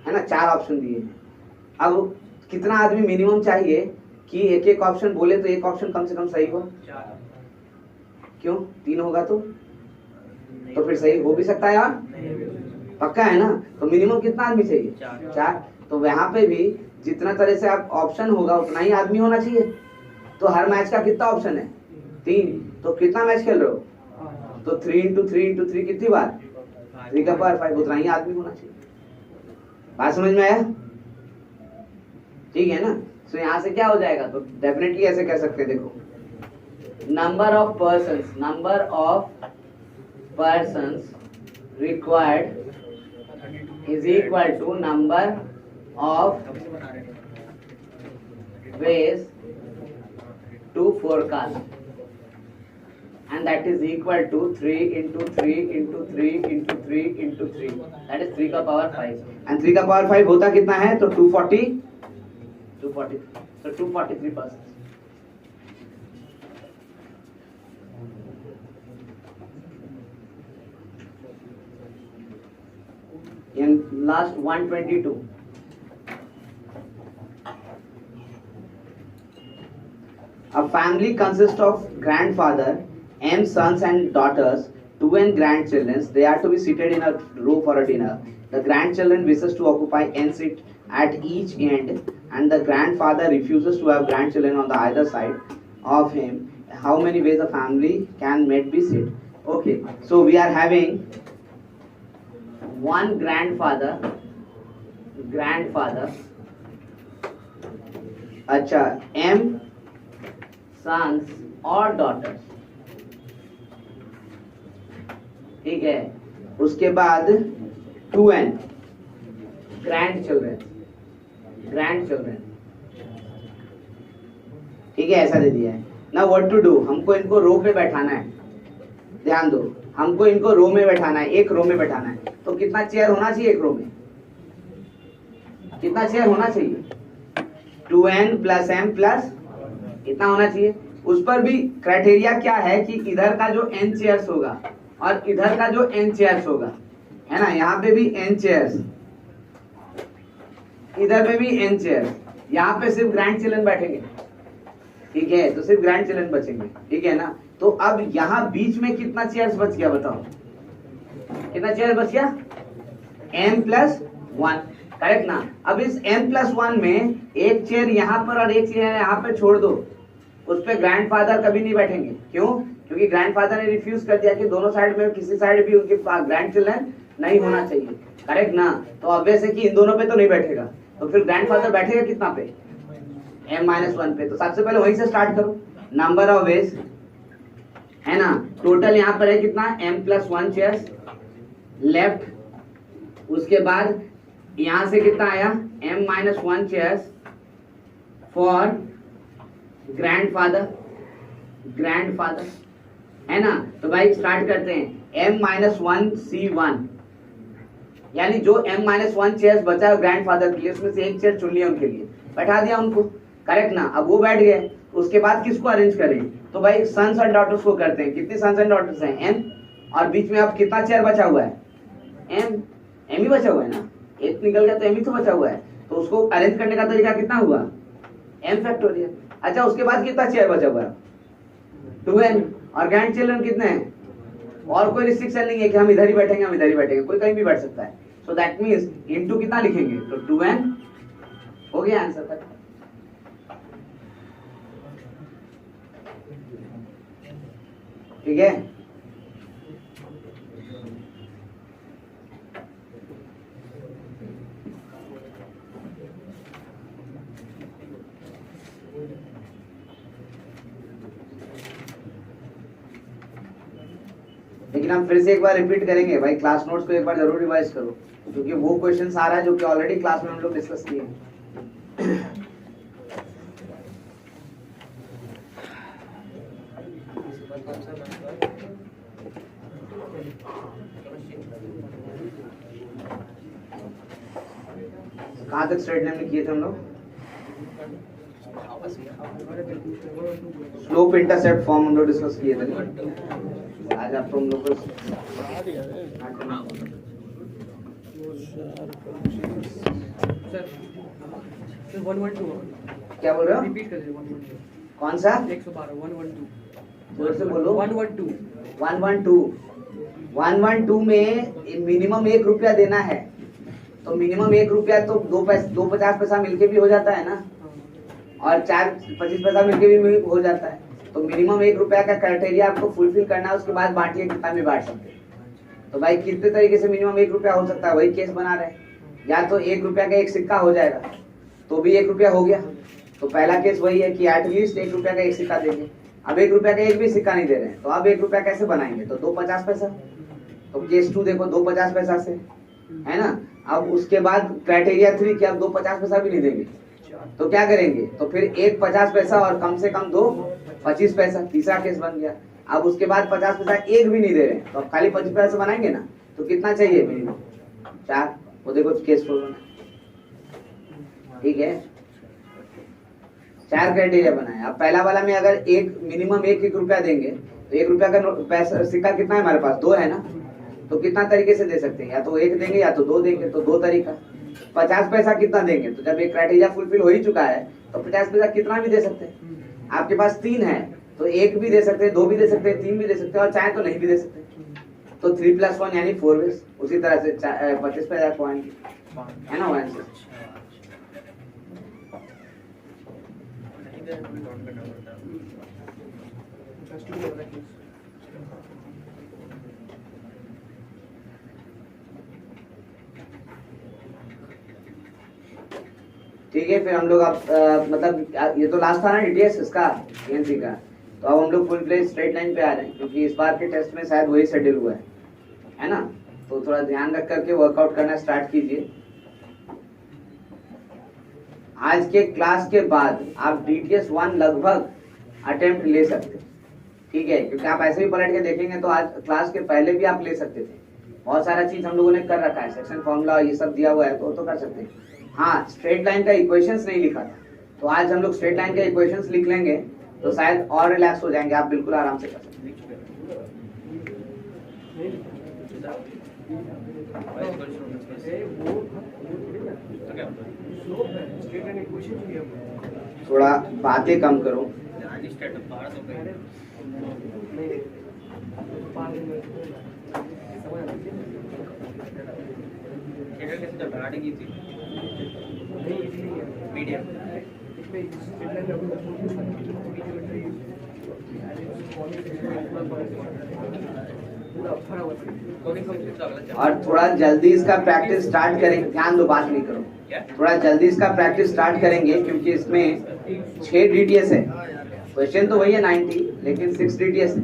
है ना, 4 ऑप्शन दिए। अब कितना आदमी मिनिमम चाहिए कि एक एक ऑप्शन बोले तो एक ऑप्शन कम से कम सही हो? 4। क्यों? 3 होगा तो फिर सही हो भी सकता है यार, पक्का है ना? तो मिनिमम कितना आदमी चाहिए? 4। तो वहां पे भी जितना तरह से आप ऑप्शन होगा उतना ही आदमी होना चाहिए। तो हर मैच का कितना ऑप्शन है? 3। तो कितना मैच खेल रहे हो? तो 3 इंटू 3 कितनी बार? 3 का पावर 5, उतना ही आदमी होना चाहिए। बात समझ में आया? ठीक है ना? तो यहाँ से क्या हो जाएगा? तो डेफिनेटली ऐसे कह सकते हैं, देखो number of persons required is equal to number of ways to forecast, and that is equal to 3 into 3 into 3 into 3 into 3, that is 3 का पावर 5, and 3 का पावर 5 होता कितना है? तो 240, so 243%। in last 122 A family consists of grandfather, m sons and daughters, 2n grandchildren. They are to be seated in a row for a dinner. The grandchildren wishes to occupy n seat at each end, and the grandfather refuses to have grandchildren on the either side of him. How many ways a family can made be sit? Okay, so we are having one grandfather. अच्छा, m sons और daughters, ठीक है. उसके बाद 2n grandchildren, ठीक है, ऐसा दे दिया है. Now what to do? हमको इनको रो पे बैठाना है. ध्यान दो, हमको इनको रो में बैठाना है, एक रो में बैठाना है. तो कितना चेयर होना चाहिए एक रो में? कितना चेयर होना चाहिए? 2n प्लस m प्लस इतना होना चाहिए. उस पर भी क्राइटेरिया क्या है कि इधर का जो n चेयर्स होगा और इधर का जो n चेयर्स होगा, है ना, यहाँ पे भी n चेयर्स, इधर पे भी n चेयर्स, यहाँ पे सिर्फ ग्रैंड चिल्ड्रन बैठेंगे, ठीक है, तो सिर्फ ग्रैंड चिल्ड्रन बचेंगे, ठीक है ना. तो अब यहाँ बीच में कितना चेयर्स बच गया बताओ? कितना चेयर बच गया? m प्लस 1, करेक्ट ना. अब इस m प्लस 1 में एक चेयर यहाँ पर और एक चेयर यहाँ पे छोड़ दो, उस पे ग्रैंडफादर कभी नहीं बैठेंगे. क्यों? क्योंकि ग्रैंडफादर ने रिफ्यूज कर दिया कि दोनों साइड में किसी साइड भी उनके ग्रैंड चिल्ड्रन नहीं होना चाहिए, करेक्ट ना. तो ऑब्वियस है कि इन दोनों पे तो नहीं बैठेगा, तो फिर ग्रैंडफादर बैठेगा कितना पे? m-1 पे. तो सबसे पहले वहीं से स्टार्ट करो. नंबर ऑफ वेज, है ना, टोटल यहाँ पर है कितना? m plus 1 chairs left. उसके बाद यहाँ से कितना आया? m-1 चेयर्स फॉर ग्रैंडफादर, है ना. तो भाई स्टार्ट करते हैं. m-1 c1, यानी जो m-1 चेयर्स बचा है ग्रैंडफादर के लिए, उसमें से एक चेयर चुन लिया उनके लिए, बैठा दिया उनको, करेक्ट ना. अब वो बैठ गए. उसके बाद किसको अरेंज करें? तो भाई सन्स एंड डॉटर्स को करते हैं. कितने सन्स एंड डॉटर्स हैं? m. और बीच में अब कितना चेयर बचा हुआ है? m ही बचा हुआ है ना. एक निकल गया तो m ही तो बचा हुआ है. तो उसको अरेंज करने का तरीका कितना हुआ? m factorial. अच्छा, उसके बाद कितना चेयर बचा हुआ है? 2n. और ग्रैंड चिल्ड्रन कितने हैं? और कोई रिस्ट्रिक्शन नहीं है कि हम इधर ही बैठेंगे, हम इधर ही बैठेंगे, कोई कहीं भी बैठ सकता है. सो दैट मींस इनटू कितना लिखेंगे? तो 2n हो गया आंसर तक. ठीक है. लेकिन हम फिर से एक बार रिपीट करेंगे भाई, क्लास नोट्स को एक बार जरूर रिवाइज करो, क्योंकि वो क्वेश्चन आ रहा है जो कि ऑलरेडी क्लास में हम लोग डिस्कस किए हैं. कहाँ तक स्ट्रेट लाइन में किए थे हम लोग? स्लोप इंटरसेप्ट फॉर्म हम लोग डिस्कस किए थे. आज आपको हम लोग को सर 112 क्या बोल रहे हो? रिपीट कर दीजिए. 112 कौन सा? 112 112. जोर से बोलो. 112 112 में मिनिमम 1 रुपया देना है. तो मिनिमम 1 रुपया तो 2.50 पैसा मिलके भी हो जाता है ना, और 4.25 पैसा मिलके भी हो जाता है. तो मिनिमम 1 रुपया का क्राइटेरिया आपको फुलफिल करना है. उसके बाद बांटिए, कितना भी बांट सकते हैं. तो भाई कितने तरीके से मिनिमम 1 रुपया हो सकता है, वही केस बना रहे हैं. या तो 1 रुपया का एक सिक्का हो जाएगा तो भी 1 रुपया हो गया. तो पहला केस वही है कि एटलीस्ट 1 रुपया का एक सिक्का देंगे. अब 1 रुपया का एक भी सिक्का नहीं दे रहे हैं, तो अब 1 रुपया कैसे बनाएंगे? तो 2.50 पैसा. तो केस 2 देखो, 2.50 पैसा से, है ना. अब उसके बाद क्राइटेरिया 3 कि अब 2.50 पैसा भी नहीं देंगे, तो क्या करेंगे? तो फिर 1.50 पैसा और कम से कम 2.25 पैसा. तीसरा केस बन गया. अब उसके बाद 50 पैसा एक भी नहीं दे रहे, तो अब खाली 25 पैसा बनाएंगे ना. तो कितना चाहिए मिनिमम? 4. वो देखो केस 4. ठीक है, 4 क्राइटेरिया बनाए. अब पहला वाला में अगर एक मिनिमम 1 रुपया देंगे, तो 1 रुपया का पैसा सिक्का कितना है हमारे पास? 2 है ना. तो कितना तरीके से दे सकते हैं? या तो 1 देंगे या तो 2 देंगे. तो 2 तरीका. 50 पैसा कितना देंगे? तो जब एक क्राइटेरिया फुलफिल हो ही चुका है तो 50 पैसा कितना भी दे सकते हैं. आपके पास 3 है तो 1 भी दे सकते हैं, 2 भी दे सकते हैं, 3 भी दे सकते हैं और चाहे तो नहीं भी दे सकते। तो 3 + 1 यानी 4 वेज। उसी तरह से 25 पे पॉइंट है ना आंसर। ठीक है, फिर हम लोग अब मतलब ये तो लास्ट था ना डीटीएस इसका एनसी का, तो अब हम लोग फुल प्लेन स्ट्रेट लाइन पे आ रहे हैं क्योंकि इस बार के टेस्ट में शायद वही शेड्यूल हुआ है ना। तो थोड़ा ध्यान रख करके वर्कआउट करना स्टार्ट कीजिए। आज के क्लास के बाद आप डीटीएस 1 लगभग अटेम्प्ट ले सकते, ठीक है, क्योंकि आप ऐसे ही पलट के देखेंगे तो आज क्लास के पहले भी आप ले सकते थे। बहुत सारा चीज हम लोगों ने कर रखा है, सेक्शन फॉर्मूला ये सब दिया हुआ है तो कर सकते हैं। हाँ, स्ट्रेट लाइन का इक्वेशंस नहीं लिखा था, तो आज हम लोग स्ट्रेट लाइन के इक्वेशंस लिख लेंगे तो शायद और रिलैक्स हो जाएंगे, आप बिल्कुल आराम से कर सकते हैं। थोड़ा बातें कम करो। और थोड़ा जल्दी इसका प्रैक्टिस स्टार्ट करेंगे, ध्यान दो, बात नहीं करो, थोड़ा जल्दी इसका प्रैक्टिस स्टार्ट करेंगे क्योंकि इसमें 6 डीटीएस है। क्वेश्चन तो वही है 90 लेकिन 6 डीटीएस है,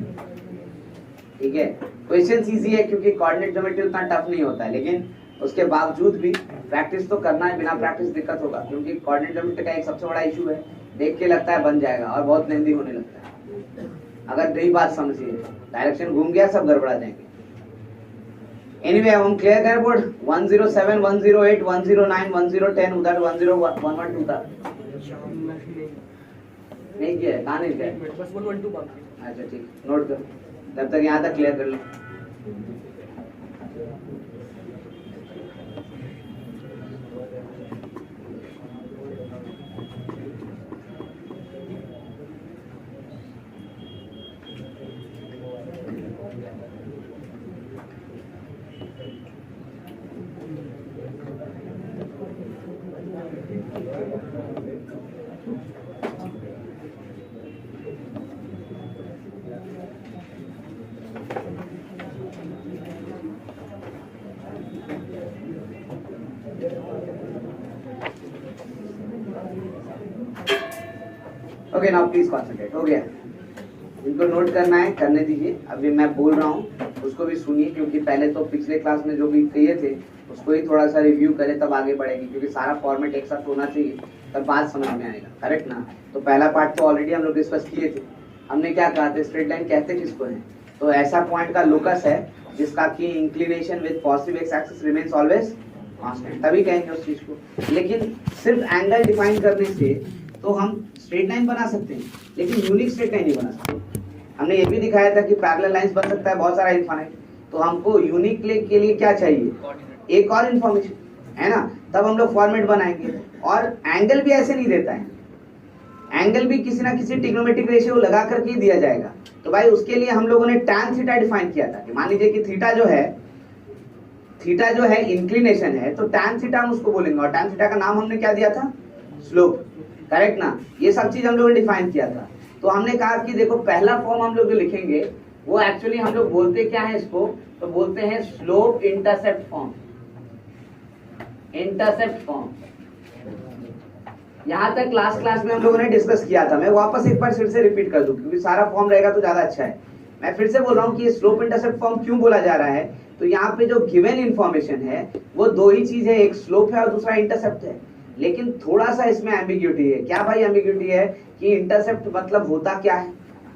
ठीक है। क्वेश्चन इजी है क्योंकि कोऑर्डिनेट ज्योमेट्री उतना टफ नहीं होता है, लेकिन उसके बावजूद भी प्रैक्टिस तो करना है, बिना प्रैक्टिस दिक्कत होगा क्योंकि कोऑर्डिनेट ज्योमेट्री का एक सबसे बड़ा इशू है, देख के लगता है बन जाएगा और बहुत लेंदी होने लगता है। अगर नहीं बात समझिए, डायरेक्शन घूम गया सब गड़बड़ा जाएंगे। एनीवे हम क्लियर कर बोर्ड 107 108 109 1010 उधर 10112 था नहीं किया है, कहाँ नहीं किया है? बस 112 बाकी। अच्छा ठीक, नोट कर, तब तक यहाँ तक क्लियर कर लो। Okay now please concentrate. हो गया, इनको नोट करना है, करने दीजिए। अभी मैं बोल रहा हूँ उसको भी सुनिए क्योंकि पहले तो पिछले क्लास में जो भी किए थे उसको ही थोड़ा सा रिव्यू करें तब आगे बढ़ेगी, क्योंकि सारा फॉर्मेट एक साथ होना चाहिए तब बात समझ में आएगा, करेक्ट ना। तो पहला पार्ट तो ऑलरेडी हम लोग डिस्कस किए थे। हमने क्या कहा था, स्ट्रेट लाइन कहते किसको है, तो ऐसा पॉइंट का लोकस है जिसका की inclination with positive x axis remains always constant, तभी कहेंगे उस चीज को। लेकिन सिर्फ एंगल डिफाइन करने से तो हम स्ट्रेट लाइन बना सकते हैं लेकिन यूनिक स्ट्रेट लाइन नहीं बना सकते। हमने ये भी दिखाया था कि पैरेलल लाइंस बन सकता है बहुत सारा इनफाइनाइट, तो हमको यूनिक के लिए क्या चाहिए, एक और इन्फॉर्मेशन, है ना, तब हम लोग फॉर्मेट बनाएंगे। और एंगल भी ऐसे नहीं देता है, एंगल भी किसी ना किसी ट्रिग्नोमेट्रिक रेशियो लगा करके दिया जाएगा। तो भाई उसके लिए हम लोगों ने tan थीटा डिफाइन किया था कि मान लीजिए कि थीटा जो है इंक्लिनेशन है, तो tan थीटा हम उसको बोलेंगे और tan थीटा का नाम हमने क्या दिया था, स्लोप, करेक्ट ना। ये सब चीज हम लोगों ने डिफाइन किया था। तो हमने कहा कि देखो पहला फॉर्म हम लोग जो लिखेंगे वो एक्चुअली हम लोग बोलते क्या है इसको, तो बोलते हैं slope intercept form. Intercept form यहाँ तक लास्ट क्लास में हम लोगों ने डिस्कस किया था। मैं वापस एक बार फिर से रिपीट कर दूं क्योंकि सारा फॉर्म रहेगा तो ज्यादा अच्छा है। मैं फिर से बोल रहा हूँ कि स्लोप इंटरसेप्ट फॉर्म क्यों बोला जा रहा है, तो यहाँ पे जो गिवन इंफॉर्मेशन है वो दो ही चीज है, एक स्लोप है और दूसरा इंटरसेप्ट है। लेकिन थोड़ा सा इसमें एम्बिग्यूटी है। क्या भाई एम्बिग्यूटी है कि इंटरसेप्ट मतलब होता क्या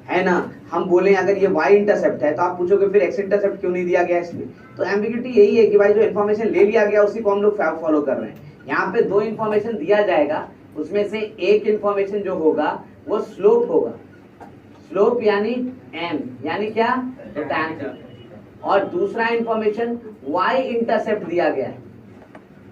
है ना। हम बोले अगर ये y इंटरसेप्ट है तो आप पूछोगे फिर x इंटरसेप्ट क्यों नहीं दिया गया इसमें, तो एम्बिग्यूटी यही है कि भाई जो इन्फॉर्मेशन ले लिया गया उसी को हम लोग फॉलो कर रहे हैं। यहाँ पे दो इन्फॉर्मेशन दिया जाएगा, उसमें से एक इन्फॉर्मेशन जो होगा वो स्लोप होगा, स्लोप यानी m यानी क्या, तो tan, और दूसरा इन्फॉर्मेशन y इंटरसेप्ट दिया गया है,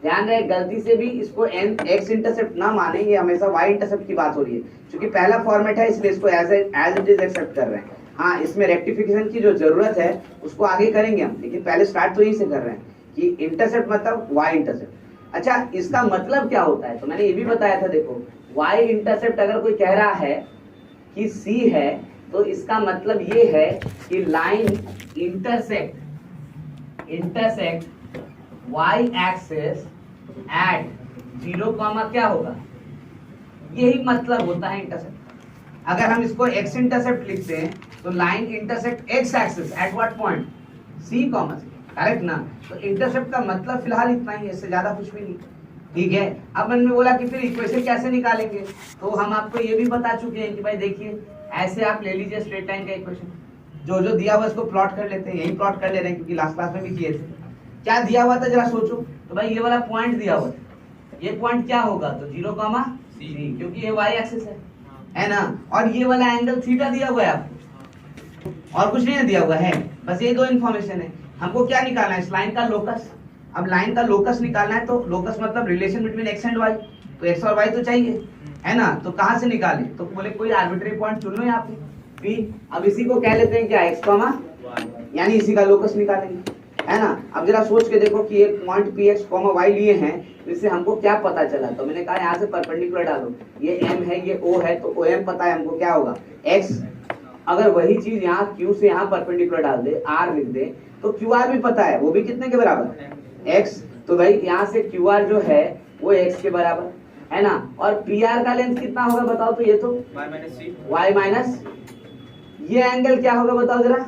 ध्यान रहे गलती से भी इसको एक्स इंटरसेप्ट ना माने, ये हमेशा वाई इंटरसेप्ट की बात हो रही है, क्योंकि पहला फॉर्मेट है इसलिए इसको एज इट इज एक्सेप्ट कर रहे हैं। हाँ, इसमें रेक्टिफिकेशन की जो जरूरत है उसको आगे करेंगे हम, लेकिन पहले स्टार्ट तो यहीं से कर रहे हैं कि इंटरसेप्ट मतलब वाई इंटरसेप्ट। अच्छा, इसका मतलब क्या होता है? तो मैंने ये भी बताया था, देखो वाई इंटरसेप्ट अगर कोई कह रहा है कि सी है, तो इसका मतलब ये है कि line intersect y axis at 0, क्या होगा, यही मतलब होता है इंटरसेप्ट। अगर हम इसको x इंटरसेप्ट लिखते हैं तो line intersect x axis at what point, c, correct ना? तो इंटरसेप्ट का मतलब फिलहाल इतना ही है, इससे ज्यादा कुछ भी नहीं। ठीक है, अब मैंने बोला कि फिर इक्वेशन कैसे निकालेंगे, तो हम आपको ये भी बता चुके हैं कि भाई देखिए ऐसे आप ले लीजिए स्ट्रेट लाइन का इक्वेशन, जो जो दिया हुआ उसको प्लॉट कर लेते हैं, यही प्लॉट कर ले रहे हैं क्योंकि लास्ट क्लास में भी किए थे। क्या दिया हुआ था जरा सोचो, तो भाई ये वाला पॉइंट दिया हुआ था, ये पॉइंट क्या होगा, तो 0, c, क्योंकि ये y एक्सिस है ना? और ये वाला एंगल थीटा दिया हुआ है आपको, और कुछ नहीं दिया हुआ है, बस ये दो इन्फॉर्मेशन है। हमको क्या निकालना है, इस लाइन का लोकस। अब लाइन का लोकस निकालना है, तो लोकस मतलब relation between x and y, तो x और y तो चाहिए, है ना? तो कहां से निकालें, तो बोले कोई आर्बिट्री पॉइंट चुन लो यहाँ पे P। अब इसी को कह लेते हैं क्या, x, यानी इसी का लोकस निकालेंगे, है ना? अब जरा सोच के देखो कि एक point P x comma y लिए हैं, तो इससे हमको क्या पता चला, तो मैंने कहा यहाँ से परपेंडिकुलर डालो, ये m है ये o है, तो o m पता है हमको, क्या होगा x। अगर वही चीज यहाँ q से यहाँ परपेंडिकुलर डाल दे, r लिख दे, तो qr भी पता है, वो भी कितने के बराबर, x। तो भाई यहाँ से qr जो है वो x के बराबर है ना? और pr का लेंथ कितना होगा बताओ, तो ये तो y माइनस, ये एंगल क्या होगा बताओ जरा।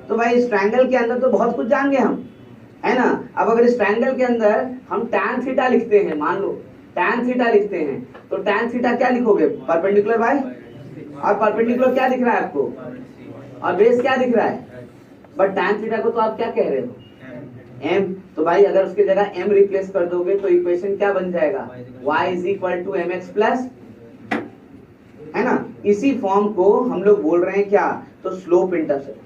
तो भाई इस ट्रायंगल के अंदर तो बहुत कुछ जान गए हम, है ना? अब अगर इस ट्रायंगल के अंदर हम tan थीटा लिखते हैं, मान लो tan थीटा लिखते हैं, तो tan थीटा क्या लिखोगे, परपेंडिकुलर y, और परपेंडिकुलर क्या दिख रहा है आपको, और बेस क्या दिख रहा है, बट tan थीटा को तो आप क्या कह रहे हो, m। तो भाई अगर उसके जगह m रिप्लेस कर दोगे तो इक्वेशन क्या बन जाएगा, y is equal to mx plus, है ना? इसी फॉर्म को हम लोग बोल रहे हैं क्या, तो स्लोप इंटरसेप्ट,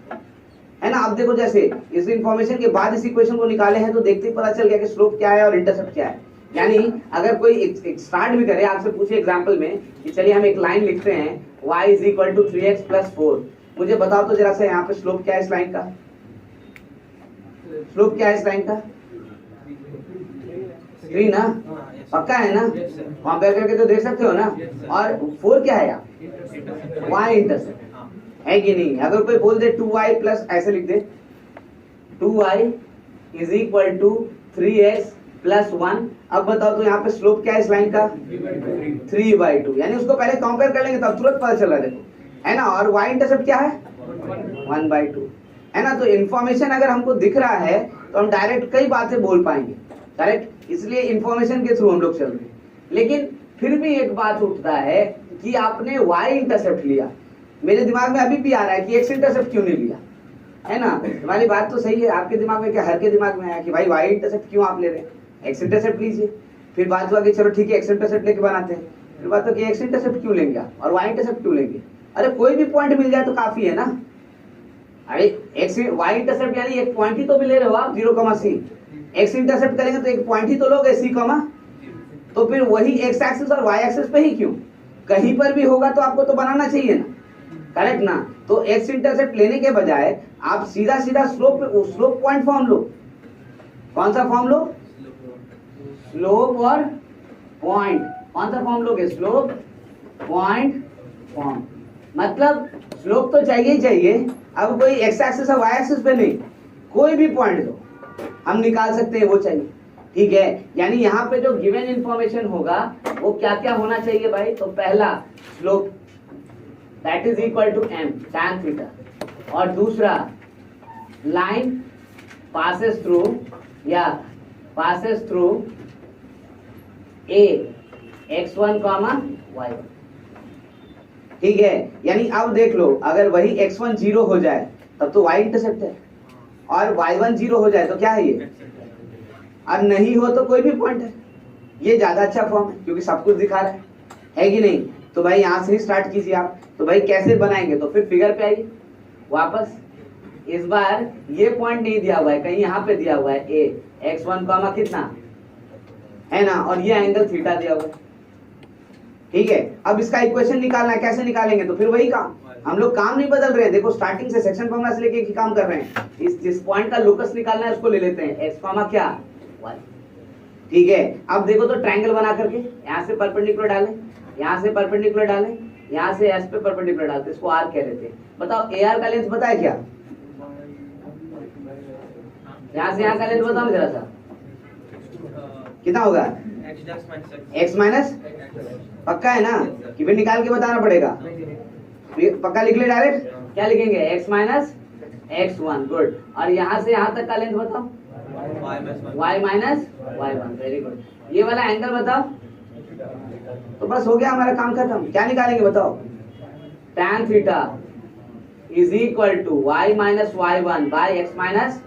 है ना? अब देखो जैसे इस इंफॉर्मेशन के बाद इस इक्वेशन को निकाले हैं, तो देखते ही पता चल गया कि स्लोप क्या है और इंटरसेप्ट क्या है। यानी अगर कोई एक स्टार्ट भी करे, आपसे पूछे एग्जांपल में कि चलिए हम एक लाइन लिखते हैं y is equal to 3x plus 4, मुझे बताओ तो जरा से यहाँ पे स्लोप क्या है इस लाइन का, स्लोप क्या है इस लाइन का, 3 ना, पक्का है ना? कंपेयर करके तो देख सकते हो ना। और 4 क्या है यार, y इंटरसेप्ट है कि नहीं? अगर कोई बोल दे 2y प्लस, ऐसे लिख दे 2y is equal to 3x plus 1, अब बताओ तो यहाँ पे स्लोप क्या है इस लाइन का, 3/2, यानी उसको पहले कंपेयर कर लेंगे तब तुरंत पता चल रहा है, देखो, है ना? और y इंटरसेप्ट क्या है, 1/2, है ना? तो इन्फॉर्मेशन अगर हमको दिख रहा है तो हम डायरेक्ट कई बातें बोल पाएंगे, करेक्ट? इसलिए इन्फॉर्मेशन के थ्रू हम लोग चल रहे हैं। लेकिन फिर भी एक बात उठता है कि आपने y इंटरसेप्ट लिया, मेरे दिमाग में अभी भी आ रहा है कि x इंटरसेप्ट क्यों नहीं लिया, है ना? तुम्हारी बात तो सही है, आपके दिमाग में क्या, हर के दिमाग में आया कि भाई y इंटरसेप्ट क्यों आप ले रहे हैं, x इंटरसेप्ट लीजिए। फिर बात हुआ कि चलो ठीक है x इंटरसेप्ट लेके बनाते हैं, फिर बात हुआ कि x इंटरसेप्ट क्यों लेंगे आप और y इंटरसेप्ट क्यों लेंगे, अरे कोई भी पॉइंट मिल जाए तो काफी है ना। अरे y इंटरसेप्ट यानी एक पॉइंट ही तो मिले रहे हो आप, 0, c। x इंटरसेप्ट करेंगे तो एक पॉइंट ही तो लोगे, c, तो फिर वही x एक्सिस और y एक्सिस पे ही क्यों, कहीं पर भी होगा तो आपको तो बनाना चाहिए ना, करेक्ट ना? तो x इंटरसेप्ट लेने के बजाय आप सीधा सीधा स्लोप पॉइंट फॉर्म लो। कौन सा फॉर्म लो, स्लोप और पॉइंट, कौन सा फॉर्म लोगे, स्लोप पॉइंट फॉर्म। मतलब स्लोप तो चाहिए ही चाहिए, अब कोई x एक्सिस और y एक्सिस पे नहीं, कोई भी पॉइंट दो हम निकाल सकते हैं, वो चाहिए, ठीक है? यानी यहाँ पे जो गिवन इंफॉर्मेशन होगा वो क्या क्या होना चाहिए भाई, तो पहला slope that is equal to m tan theta, और दूसरा line passes through a x1, y1, ठीक है? यानी अब देख लो, अगर वही x1 0 हो जाए तब तो y इंटरसेप्ट है, और y1 0 हो जाए तो क्या है ये, और नहीं हो तो कोई भी पॉइंट है। ये ज्यादा अच्छा फॉर्म है क्योंकि सब कुछ दिखा रहा है कि नहीं? तो भाई यहाँ से ही स्टार्ट कीजिए आप। तो भाई कैसे बनाएंगे, तो फिर फिगर पे आइए वापस। इस बार ये पॉइंट नहीं दिया हुआ है, कहीं यहाँ पे दिया हुआ है a x1, कितना है ना, और ये एंगल थीटा दिया हुआ है, ठीक है। अब इसका इक्वेशन निकालना है, कैसे निकालेंगे, तो फिर वही काम, हम लोग काम नहीं बदल रहे हैं, देखो स्टार्टिंग से सेक्शन फॉर्मूला से लेके एक ही काम कर रहे हैं। इस जिस पॉइंट का लोकस निकालना है उसको ले लेते हैं, एक्स कॉमा क्या, वाई, ठीक है। अब देखो तो ट्रायंगल बना करके यहाँ से परपेंडिकुलर डालें, यहाँ से परपेंडिकुलर डालें, यहाँ से एस पे परपेंडिकुलर डालते, इसको आर कह लेते हैं। बताओ ए आर का लेंथ पता है क्या, यहाँ से यहाँ का लेंथ बताओ जरा सा, कितना होगा, एक्स माइनस, पक्का है ना, कि फिर निकाल के बताना पड़ेगा, पक्का लिख ले डायरेक्ट, क्या लिखेंगे, x minus x one, good. और यहाँ से यहाँ तक का लेंथ बताओ, y minus y one, very good. ये वाला एंगल बताओ, तो बस हो गया हमारा काम खत्म। क्या निकालेंगे बताओ, tan theta is equal to y minus y one by x minus,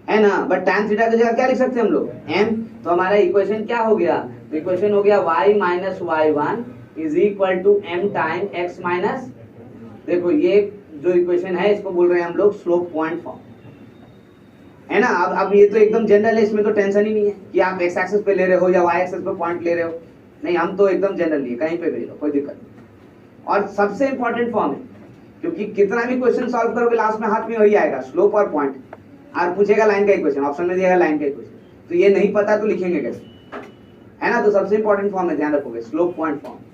है ना, बट tan थीटा की जगह क्या लिख सकते हैं हम लोग, m, तो हमारा इक्वेशन क्या हो गया, इक्वेशन हो गया y minus y one is equal to m time x minus, देखो ये जो इक्वेशन है इसको बोल रहे हैं हम लोग स्लोप पॉइंट फॉर्म, है ना। अब ये तो एकदम जनरल है, इसमें तो टेंशन ही नहीं है कि आप एक्स एक्सिस पे ले रहे हो या वाई एक्सिस पे पॉइंट ले रहे हो, नहीं, हम तो एकदम जनरल है, कहीं पे भी लो कोई दिक्कत नहीं। और सबसे इंपॉर्टेंट फॉर्म है, क्योंकि कितना भी क्वेश्चन सॉल्व करोगे लास्ट में हाथ में वही आएगा, स्लोप और पॉइंट। और पूछेगा लाइन का इक्वेशन, ऑप्शन में दिएगा लाइन का इक्वेशन, तो ये नहीं पता तो लिखेंगे कैसे, है ना। तो सबसे इंपॉर्टेंट फॉर्म है, ध्यान रखोगे, स्लोप पॉइंट फॉर्म।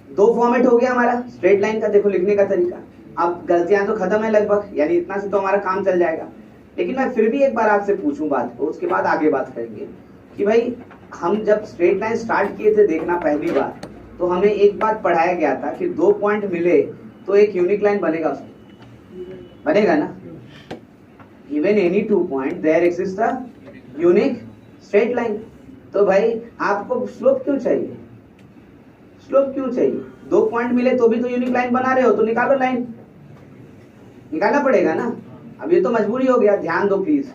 दो फॉर्मेट हो गया हमारा स्ट्रेट लाइन का, देखो लिखने का तरीका। अब गलतियां तो खत्म है लगभग, यानी इतना से तो हमारा काम चल जाएगा। लेकिन मैं फिर भी एक बार आपसे पूछूं बात को, उसके बाद आगे बात करेंगे कि भाई हम जब स्ट्रेट लाइन स्टार्ट किए थे देखना पहली बार, तो हमें एक बात पढ़ाया गया था कि दो पॉइंट मिले तो एक यूनिक लाइन बनेगा, उसमें बनेगा ना, even any two point there exist a unique straight line. तो भाई आपको स्लोप क्यों चाहिए, स्लोप क्यों चाहिए, दो पॉइंट मिले तो भी तो यूनिक लाइन बना रहे हो, तो निकालो लाइन, निकालना पड़ेगा ना। अब ये तो मजबूरी हो गया, ध्यान दो प्लीज,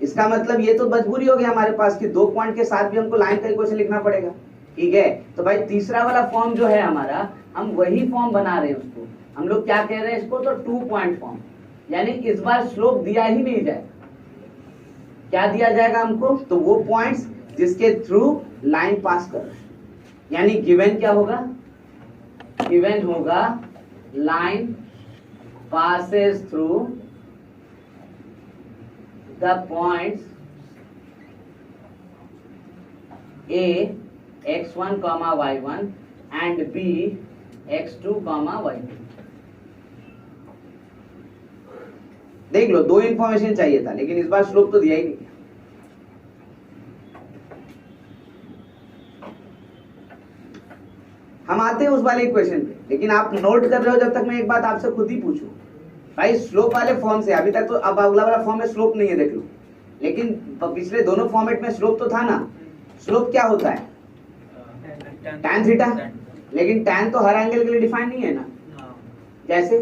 इसका मतलब ये तो मजबूरी हो गया हमारे पास कि दो पॉइंट के साथ भी हमको लाइन का इक्वेशन लिखना पड़ेगा, ठीक है। तो भाई तीसरा वाला फॉर्म जो है हमारा, हम वही फॉर्म बना रहे हैं, उसको हम लोग क्या कह रहे हैं, इसको तो टू पॉइंट फॉर्म, यानी इस बार स्लोप दिया ही नहीं जाएगा। क्या दिया जाएगा हमको, तो वो पॉइंट्स जिसके थ्रू लाइन पास कर रहे हैं, यानी गिवन क्या होगा, गिवन होगा line passes through the points A x1 comma y1 and B x2 comma y2। देख लो, दो इंफॉर्मेशन चाहिए था, लेकिन इस बार स्लोप तो दिया ही नहीं। हम आते हैं उस वाले इक्वेशन पे, लेकिन आप नोट कर रहे हो जब तक मैं एक बात आपसे खुद ही पूछूं, भाई स्लोप वाले फॉर्म से अभी तक तो, अब अगला वाला फॉर्म में स्लोप नहीं है देख लो, लेकिन पिछले दोनों फॉर्मेट में स्लोप तो था ना। स्लोप क्या होता है, tan थीटा, लेकिन tan तो हर एंगल के लिए डिफाइन नहीं है ना, जैसे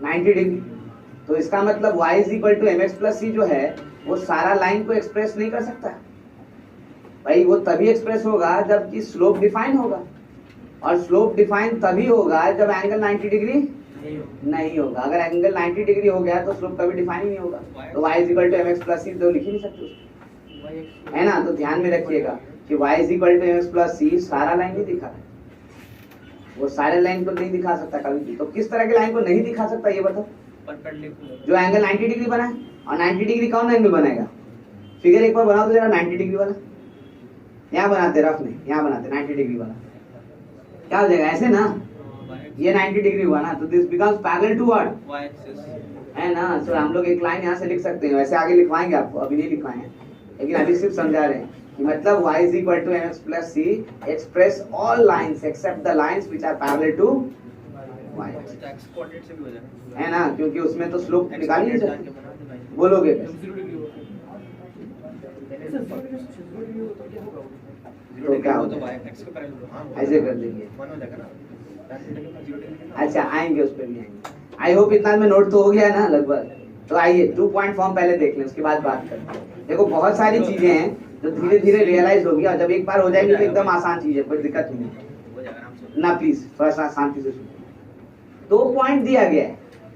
90 डिग्री। तो इसका मतलब y is equal to mx plus c जो है वो सारा लाइन को एक्सप्रेस नहीं कर सकता भाई, वो तभी एक्सप्रेस होगा जबकि स्लोप डिफाइन होगा, और स्लोप डिफाइन तभी होगा जब एंगल 90 डिग्री नहीं होगा। अगर एंगल 90 डिग्री हो गया तो स्लोप कभी डिफाइन ही नहीं होगा, तो y is equal to mx plus c तो लिख ही नहीं सकते उसको, है ना। तो ध्यान में रखिएगा कि y is equal to mx plus c सारा लाइन नहीं दिखा है, वो सारे लाइन को नहीं दिखा सकता कभी भी। तो किस तरह की लाइन को नहीं दिखा सकता ये बताओ, जो एंगल 90 डिग्री बना है, और 90 डिग्री कौन एंगल बनाएगा, फिगर एक बार बनाओ तो जरा 90 डिग्री वाला, यहाँ बनाते रफ में, यहाँ बनाते 90 डिग्री वाला, क्या हो जाएगा ऐसे ना, ये 90 डिग्री हुआ ना, तो this becomes parallel to what, y axis, है ना। तो हम लोग एक लाइन यहाँ से लिख सकते हैं, वैसे आगे लिखवाएंगे आपको, अभी नहीं लिखवाएंगे, लेकिन अभी सिर्फ समझा रहे हैं कि मतलब y is equal to mx plus c express all lines except the lines which are parallel to y, है ना, क्योंकि उसमें तो स्लोप निकाल ही नहीं सकते। बोलोगे तो क्या होगा, ऐसे कर देंगे, अच्छा आएंगे उस पर भी आएंगे। आई होप इतना में नोट तो हो गया ना लगभग। तो आइए 2 पॉइंट फॉर्म पहले देख लें, उसके बाद बात करते हैं। देखो बहुत सारी चीजें हैं जो धीरे धीरे रियलाइज होगी और जब एक बार हो जाएगी तो एकदम आसान चीज है, कोई दिक्कत नहीं है ना। प्लीज थोड़ा सा शांति से सुनो। 2 पॉइंट दिया गया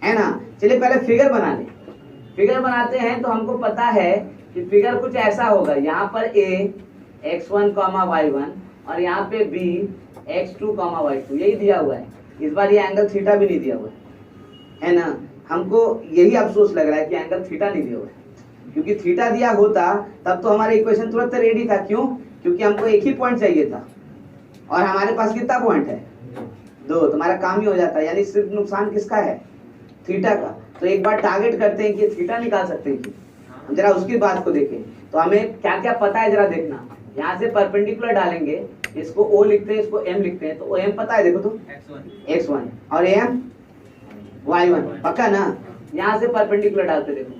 है ना। चलिए पहले फिगर बना ले। फिगर बनाते हैं तो हमको पता है कि फिगर कुछ ऐसा होगा, यहाँ पर a x1, y1 और यहाँ पे b x2, y2 यही दिया हुआ है। इस बार ये एंगल थीटा भी नहीं दिया हुआ है ना। हमको यही अफसोस लग रहा है कि एंगल थीटा नहीं दिया हुआ है, क्योंकि थीटा दिया होता तब तो हमारा इक्वेशन तुरंत रेडी था। क्यों? क्योंकि हमको एक ही पॉइंट चाहिए था और हमारे पास कितना पॉइंट है? 2। तुम्हारा काम ही हो जाता है। यानी सिर्फ नुकसान किसका है? थीटा का। तो एक बार टारगेट करते हैं कि थीटा निकाल सकते हैं कि हम जरा उसकी बात को देखें। तो हमें क्या क्या पता है जरा देखना। यहाँ से परपेंडिकुलर डालेंगे, इसको O लिखते हैं, इसको M लिखते हैं। तो OM पता है, देखो तो x1 और AM y1 पक्का ना। यहाँ से परपेंडिकुलर डालते देखो,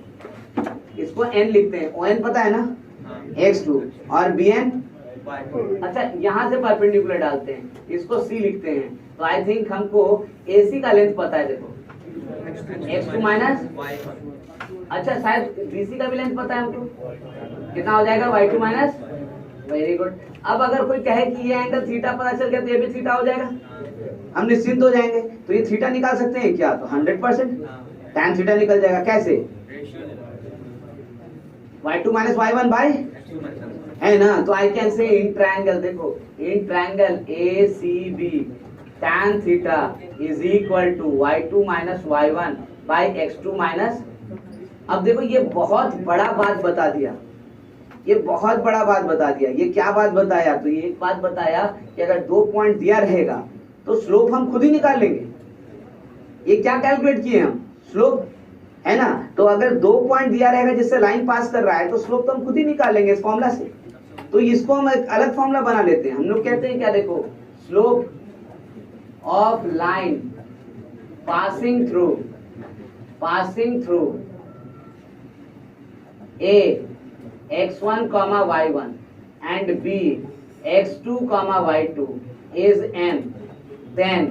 इसको n लिखते हैं, ON पता है ना x2 और BN। अच्छा यहाँ से परपेंडिकुलर डालते हैं, इसको C लिखते हैं। तो आई थिंक हमको AC का लेंथ पता है, देखो x2 माइनस। अच्छा शायद BC का भी लेंथ पता है हमको, कितना हो जाएगा? y2 minus. Very good. अब अगर कोई कहे कि ये एंगल थीटा पता चल गया तो ये भी थीटा हो जाएगा, हम निश्चिंत हो जाएंगे। तो ये थीटा निकाल सकते हैं क्या? तो 100% tan थीटा निकल जाएगा। कैसे? y2 माइनस y1 बाय, है ना। तो I can say in triangle, देखो in triangle ACB tan theta is equal to y2 minus y1 by x2 minus. अब देखो ये बहुत बड़ा बात बता दिया, ये बहुत बड़ा बात बता दिया। ये क्या बात बताया? तो ये एक बात बताया कि अगर 2 पॉइंट दिया रहेगा तो स्लोप हम खुद ही निकाल लेंगे। ये क्या कैलकुलेट किए हम? स्लोप, है ना। तो अगर 2 पॉइंट दिया रहेगा जिससे लाइन पास कर रहा है तो स्लोप तो हम खुद ही निकाल लेंगे इस फॉर्मूला से। तो इसको हम एक अलग फॉर्मूला बना लेते हैं। हम लोग कहते हैं क्या, देखो slope of line passing through A x1, y1 and b x2, y2 is m, then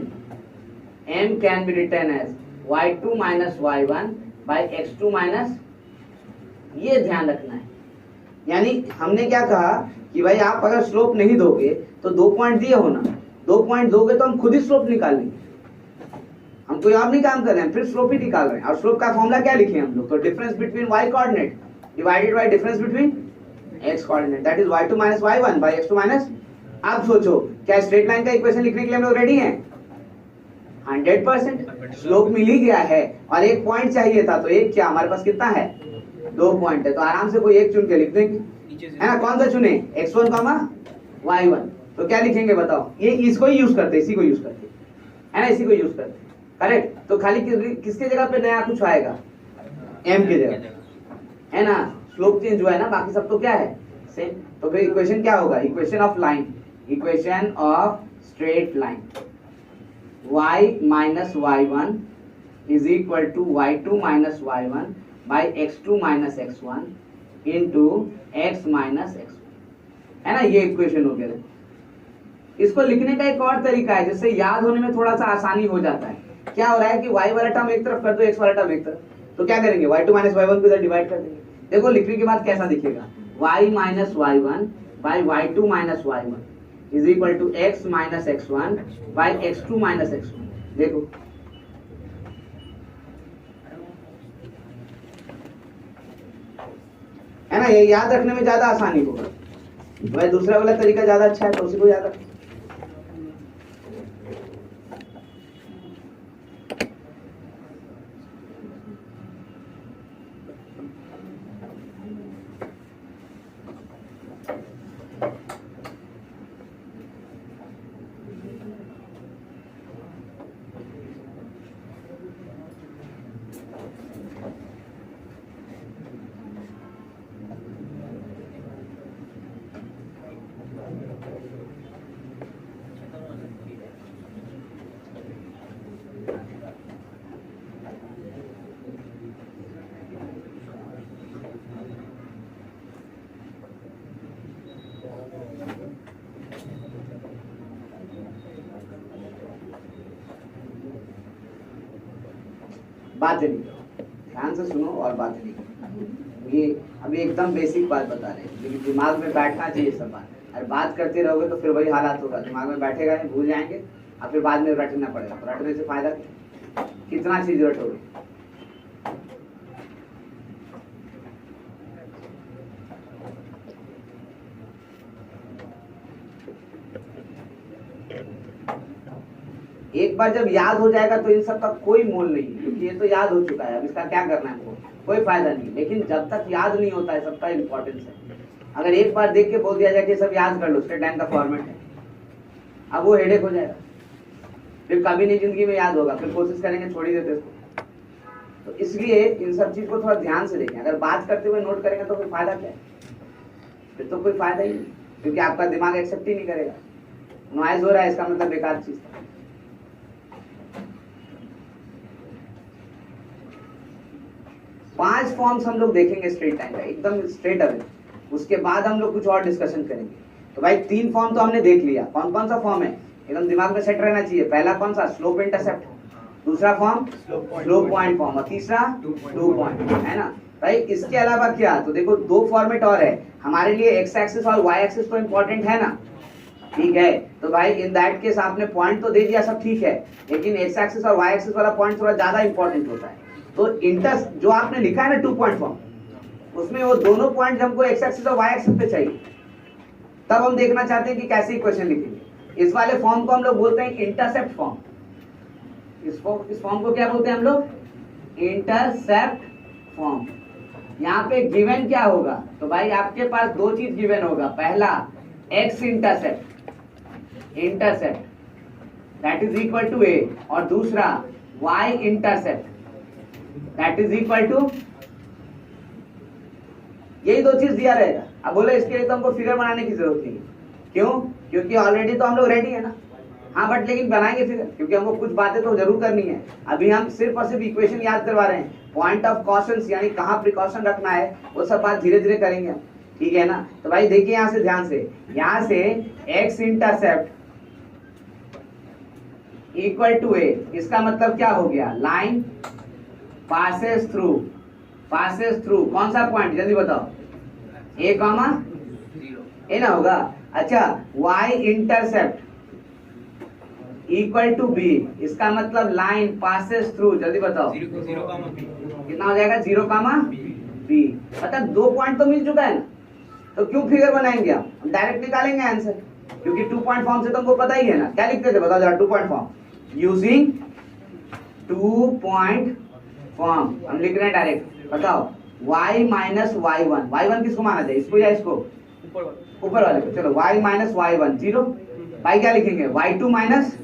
m can be written as y2 minus y1 by x2 minus। ये ध्यान रखना है। यानी हमने क्या कहा कि भाई आप अगर स्लोप नहीं दोगे तो 2 पॉइंट दिए हो ना, 2 पॉइंट दोगे तो हम खुद ही स्लोप निकाल लेंगे। हम कोई और नहीं काम कर रहे हैं, फिर स्लोप ही निकाल रहे हैं। और स्लोप का फॉर्मूला क्या लिखे हम लोग? तो difference between y coordinate divided by difference between x coordinate, that is y2 minus y1 by x2 minus। अब सोचो क्या स्ट्रेट लाइन का इक्वेशन लिखने के लिए हम लोग रेडी हैं? 100%। स्लोप मिल ही गया है और एक पॉइंट चाहिए था, तो एक क्या हमारे पास कितना है? 2 पॉइंट है। तो आराम से कोई एक चुन के लिख देंगे, है ना। कौन सा चुने? x1, y1। तो क्या लिखेंगे बताओ? ये इसको ही यूज करते, इसी को यूज करते, है ना, इसी को यूज करते। करेक्ट। तो खाली किसके जगह पे नया कुछ आएगा? m के जगह, है ना। स्लोप चेंज हुआ है ना, बाकी सब तो क्या है? सेम। तो फिर इक्वेशन क्या होगा? Equation of line, equation of straight line y minus y1 is equal to y2 minus y1 by x2 minus x1 into x minus x1, है ना। ये इक्वेशन हो गया। इसको लिखने का एक और तरीका है जिससे याद होने में थोड़ा सा आसानी हो जाता है। क्या हो रहा है कि y वाला टर्म एक तरफ कर दो, x वाला टर्म एक तरफ। तो क्या करेंगे? y2 माइनस y1 को इधर डिवाइड कर देंगे। देखो लिखने के बाद कैसा दिखेगा? y minus y1 by y2 minus y1 is equal to x minus x1 by x2 minus x1। देखो है ना, ये याद रखने में ज्यादा आसानी होगा। वह दूसरा वाला तरीका ज्यादा अच्छा है, तो उसी को याद रखें। बात लिखो, ध्यान से सुनो और बात लिखो। ये अभी एकदम बेसिक बात बता रहे हैं, लेकिन दिमाग में बैठना चाहिए सब बात। अगर बात करते रहोगे तो फिर वही हालात होगा, दिमाग में बैठेगा नहीं, भूल जाएंगे और फिर बाद में रटना पड़ेगा। तो रटने से फायदा कितना चीज रटोगे। एक बार जब याद हो जाएगा तो इन सब का कोई मोल नहीं है, क्योंकि ये तो याद हो चुका है, अब इसका क्या करना है हमको, कोई फायदा नहीं। लेकिन जब तक याद नहीं होता है सबका इंपॉर्टेंस है। अगर एक बार देख के बोल दिया जाए कि सब याद कर लो, स्टेट लाइन का फॉर्मेट है, अब वो हेडेक हो जाएगा, फिर कभी नहीं जिंदगी में याद होगा, फिर कोशिश करेंगे छोड़ ही देते इसको। तो इसलिए इन सब चीज को थोड़ा ध्यान से देखें। अगर बात करते हुए नोट करेंगे तो फिर फायदा क्या है, फिर तो कोई फायदा ही नहीं, क्योंकि आपका दिमाग एक्सेप्ट ही नहीं करेगा। नॉइज हो रहा है इसका मतलब बेकार चीज। 5 फॉर्म्स हम लोग देखेंगे स्ट्रेट लाइन का, एकदम स्ट्रेट अवे। उसके बाद हम लोग कुछ और डिस्कशन करेंगे। तो भाई 3 फॉर्म तो हमने देख लिया। कौन कौन सा फॉर्म है, एकदम दिमाग में सेट रहना चाहिए। पहला कौन सा, स्लोप इंटरसेप्ट। दूसरा फॉर्म स्लोप पॉइंट फॉर्म, और तीसरा 2 पॉइंट, है ना भाई। इसके अलावा क्या, तो देखो 2 फॉर्मेट और है हमारे लिए, एक्स एक्सिस और वाई एक्सिस तो इंपॉर्टेंट है ना, ठीक है। तो भाई इन दैट केस आपने पॉइंट तो दे दिया, सब ठीक है, लेकिन एक्स एक्सिस और वाई एक्सिस वाला पॉइंट थोड़ा ज्यादा इंपॉर्टेंट होता है। तो इंटर जो आपने लिखा है ना 2 पॉइंट फॉर्म, उसमें वो दोनों पॉइंट हमको एक्स एक्सिस और वाई एक्सिस पे चाहिए। तब हम देखना चाहते हैं कि कैसे इक्वेशन लिखेंगे। इस वाले फॉर्म को हम लोग बोलते हैं इंटरसेप्ट फॉर्म। इस फॉर्म को क्या बोलते हैं हम लोग, इंटरसेप्ट फॉर्म। यहाँ पे गिवन क्या होगा, तो भाई आपके पास 2 चीज गिवन होगा। पहला X intercept that is equal to A, और दूसरा Y intercept that is equal to, यही 2 चीज दिया रहेगा। अब बोले इसके लिए तो हमको फिगर बनाने की जरूरत नहीं है, क्यों, क्योंकि ऑलरेडी तो हम लोग रेडी है ना। हाँ बट लेकिन बनाएंगे फिगर, क्योंकि हमको कुछ बातें तो जरूर करनी है। अभी हम सिर्फ और सिर्फ इक्वेशन याद करवा रहे हैं। पॉइंट ऑफ कॉशंस यानी कहाँ प्रिकॉशन रखना है, वो सब बात धीरे धीरे करेंगे हम, ठीक है ना। तो भाई देखिए यहाँ से ध्यान से, यहाँ से एक्स इंटरसेप्ट इक्वल टू ए, इसका मतलब क्या हो गया, लाइन पासेस थ्रू कौन सा पॉइंट, जल्दी बताओ, ए कॉमा ए ना होगा। अच्छा, y intercept equal to b, इसका मतलब लाइन पासेस थ्रू, जल्दी बताओ, 0, B। कितना हो जाएगा, 0, बी। मतलब 2 पॉइंट तो मिल चुका है ना, तो क्यों फिगर बनाएंगे हम डायरेक्ट निकालेंगे आंसर, क्योंकि 2 पॉइंट फॉर्म से तो हमको पता ही है ना। क्या लिखते थे बताओ जरा, 2 point form, using 2 point form हम लिख रहे हैं डायरेक्ट। बताओ y माइनस y1, y1 किसको माना जाए, इसको या इसको, ऊपर वाले को। चलो y माइनस y1 0, भाई क्या लिखेंगे, y2 माइनस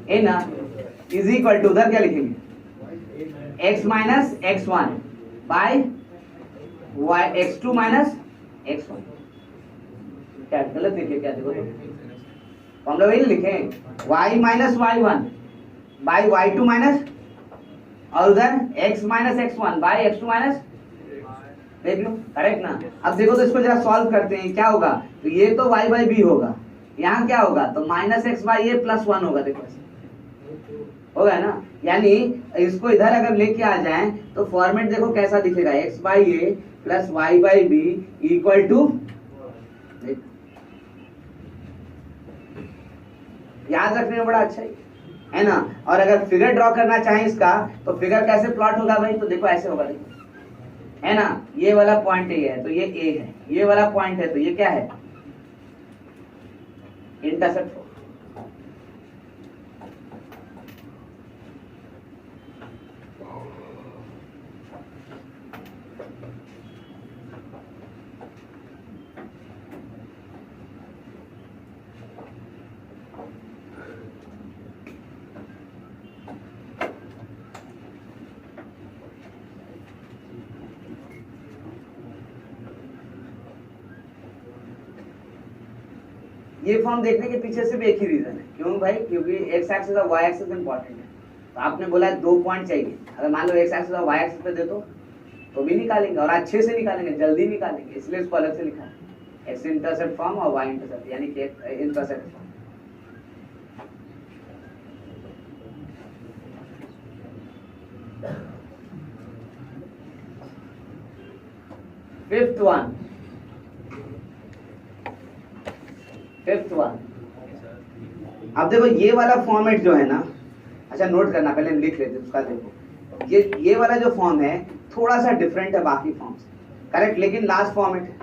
ए ना, इज इक्वल टू, उधर क्या लिखेंगे, x minus x1 by y, x2 minus x1। क्या गलत लिखे, क्या देखो तो हम लोग वही लिखे, y minus y1 bye y2 minus, और उधर x minus x1 bye x2 minus, देख लो करेक्ट ना। अब देखो तो इसको जरा सॉल्व करते हैं, क्या होगा, तो ये तो y बाई बी होगा, यहाँ क्या होगा, तो minus x by a plus 1 होगा, देखो होगा ना। यानी इसको इधर अगर लेके आ जाए तो फॉर्मेट देखो कैसा दिखेगा, x by a plus y by b equal to, याद रखने में बड़ा अच्छा है ना। और अगर फिगर ड्रॉ करना चाहें इसका, तो फिगर कैसे प्लॉट होगा भाई, तो देखो ऐसे होगा, देखो है ना, ये वाला पॉइंट ए है तो ये ए है, ये वाला पॉइंट है तो ये क्या है, इंटरसेप्ट। ये फॉर्म देखने के पीछे सिर्फ एक ही रीजन है, क्यों भाई, क्योंकि एक्स एक्सिस और वाई एक्सिस इंपॉर्टेंट है। तो आपने बोला 2 पॉइंट चाहिए, अगर मान लो एक्स एक्सिस और वाई एक्सिस पे दे दो तो भी निकालेंगे, और अच्छे से निकालेंगे, जल्दी निकालेंगे, इसलिए इसको अलग से लिखा है, एक्स इंटरसेप्ट फॉर्म और वाई इंटरसेप्ट, यानी कि इंटरसेप्ट फॉर्म। Fifth one. अब देखो ये वाला फॉर्मेट जो है ना, अच्छा नोट करना, पहले हम लिख लेते हैं उसका। देखो ये वाला जो फॉर्म है थोड़ा सा डिफरेंट है बाकी फॉर्म से, करेक्ट, लेकिन लास्ट फॉर्मेट है,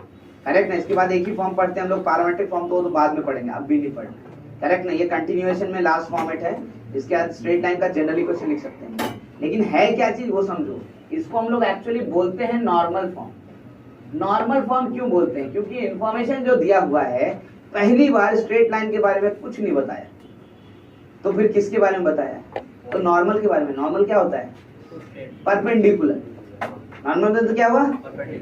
करेक्ट ना। इसके बाद एक ही फॉर्म पढ़ते हैं हम लोग, पैरामेट्रिक फॉर्म तो बाद में पढ़ेंगे, अब भी नहीं पढ़ना, करेक्ट ना। ये कंटिन्यूएशन में लास्ट फॉर्मेट है, इसके बाद स्ट्रेट लाइन का जनरली क्वेश्चन लिख सकते हैं, लेकिन है क्या चीज वो समझो। इसको हम लोग एक्चुअली बोलते हैं नॉर्मल फॉर्म। नॉर्मल फॉर्म क्यों बोलते हैं? क्योंकि इंफॉर्मेशन जो दिया हुआ है, पहली बार स्ट्रेट लाइन के बारे में कुछ नहीं बताया, तो फिर किसके बारे में बताया? तो नॉर्मल के बारे में। नॉर्मल क्या होता है? परपेंडिकुलर। नॉर्मल तो क्या हुआ?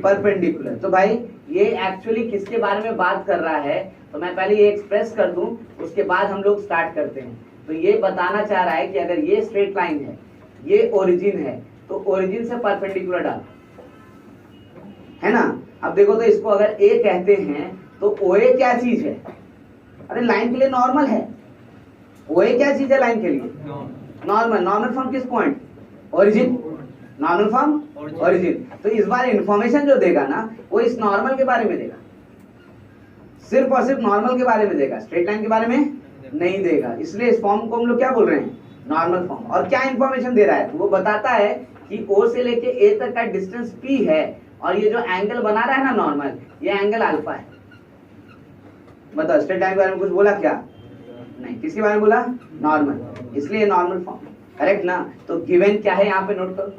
परपेंडिकुलर। तो भाई ये एक्चुअली किसके बारे में बात कर रहा है? तो मैं पहले ये एक्सप्रेस कर दूं, उसके बाद हम लोग स्टार्ट करते हैं। तो ये बताना चाह रहा है कि अगर ये स्ट्रेट लाइन है, ये ओरिजिन है, तो ओरिजिन से परपेंडिकुलर डाल, है ना। अब देखो, तो इसको अगर ए कहते हैं तो ओए क्या चीज है? अरे लाइन के लिए नॉर्मल है। ओए क्या चीज है लाइन के लिए? नॉर्मल। नॉर्मल फ्रॉम किस point? Origin. Normal from origin. तो इस बार इंफॉर्मेशन जो देगा ना, वो इस नॉर्मल के बारे में देगा, सिर्फ और सिर्फ नॉर्मल के बारे में देगा, स्ट्रेट लाइन के बारे में नहीं देगा। इसलिए इस फॉर्म को हम लोग क्या बोल रहे हैं? Normal form. और क्या इंफॉर्मेशन दे रहा है? वो बताता है कि ओ से लेके ए तक का डिस्टेंस पी है, और ये जो एंगल बना रहा है ना नॉर्मल, ये एंगल अल्फा है। बताओ, स्ट्रेट लाइन के बारे में कुछ बोला क्या? नहीं। किसके बारे में बोला? नॉर्मल। इसलिए नॉर्मल फॉर्म, करेक्ट ना। तो गिवन क्या है यहाँ पे नोट करो।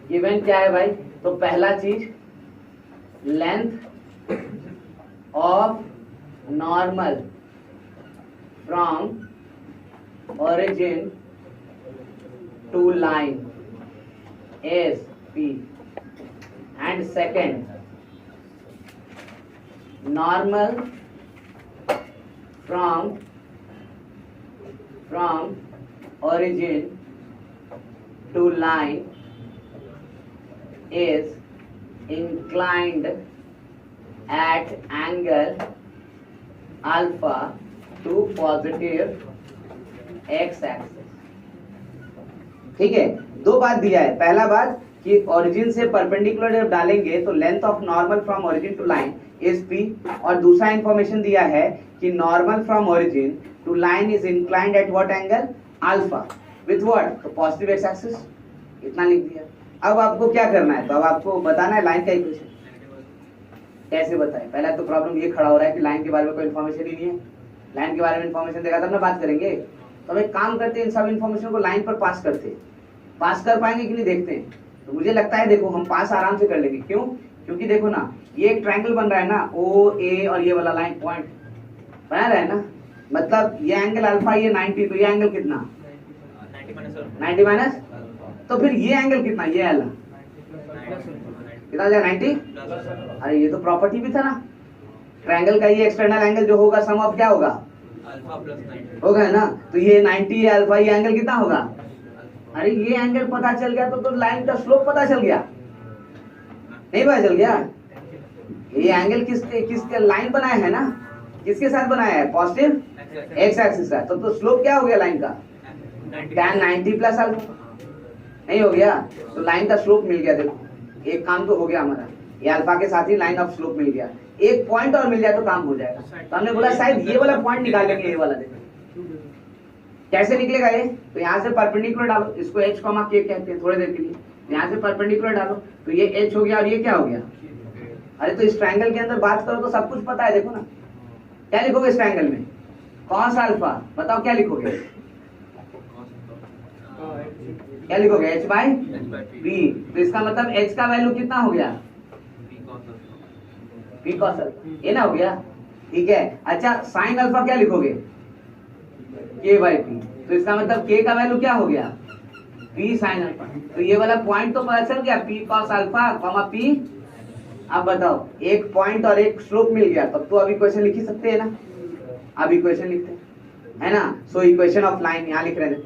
गिवन क्या है भाई? तो पहला चीज, length of normal from origin to line is P, and second, normal from origin to line is inclined at angle alpha to positive x axis. ठीक है, दो बात दिया है। पहला बात कि ओरिजिन से परपेंडिकुलर जब डालेंगे तो length of normal from origin to line is p, और दूसरा इंफॉर्मेशन दिया है कि normal from origin to line is inclined at what angle? Alpha, with what? तो पॉजिटिव एक्स एक्सिस। इतना लिख दिया। अब आपको क्या करना है? तो अब आपको बताना है लाइन का इक्वेशन। कैसे बताएं? पहला तो प्रॉब्लम ये खड़ा हो रहा है कि लाइन के बारे में कोई इन्फॉर्मेशन ही नहीं है। लाइन के बारे में इन्फॉर्मेशन देगा तब ना बात करेंगे। तो हम एक काम करते हैं, इन सब इन्फॉर्मेशन को लाइन पर पास करते हैं। पास कर पाएंगे कि नहीं देखते हैं। तो मुझे लगता है देखो हम पास आराम से कर लेंगे। क्यों? क्योंकि देखो ना, ये एक ट्रायंगल बन रहा है ना, ओ ए, और ये वाला लाइन पॉइंट बना रहा है ना, मतलब ये एंगल अल्फा, ये 90, तो ये एंगल कितना? 90 माइनस। तो फिर ये एंगल कितना? ये वाला कितना हो जाएगा? 90। अरे ये तो प्रॉपर्टी भी था ना, ट्रायंगल का ये एक्सटर्नल एंगल जो होगा, सम ऑफ क्या होगा? होगा ना। तो ये 90 है अल्फा, ये एंगल कितना होगा? अरे ये एंगल पता चल गया तो लाइन का स्लोप पता चल गया, नहीं पता चल गया? ये एंगल किसके लाइन बनाया है ना, किसके साथ बनाया है? पॉजिटिव एक्स एक्सिस का। तो स्लोप क्या हो गया लाइन का? tan 90 plus alpha. नहीं हो गया? तो लाइन का स्लोप मिल गया। देखो एक काम तो हो गया हमारा, ये अल्फा के साथ ही लाइन ऑफ स्लोप मिल गया। एक पॉइंट और मिल जाए तो काम हो जाएगा। तो हमने बोला शायद ये वाला पॉइंट निकाल लेंगे, ये वाला। देखो कैसे निकलेगा ये? तो यहाँ से परपेंडिकुलर डालो, इसको h, k कहते हैं थोड़ी देर के लिए। यहाँ से परपेंडिकुलर डालो तो ये h हो गया, और ये क्या हो गया? अरे तो इस ट्रायंगल के अंदर बात करो तो सब कुछ पता है। देखो ना, क्या लिखोगे इस ट्रायंगल में? Cos alpha. बताओ क्या लिखोगे? क्या लिखोगे? h by p। तो इसका मतलब h का वैल्यू कितना हो गया? p cos अल्फा, ये ना हो गया। ठीक है, अच्छा साइन अल्फा क्या लिखोगे? k by p। तो इसका मतलब k का वैल्यू क्या हो गया? p sine alpha. तो ये वाला पॉइंट तो पता चल गया, p cos alpha comma p। अब बताओ, एक पॉइंट और एक स्लोप मिल गया, तब तो अब इक्वेशन लिख ही सकते हैं ना। अब इक्वेशन लिखते हैं, है ना। सो इक्वेशन ऑफ लाइन यहाँ लिख रहे हैं।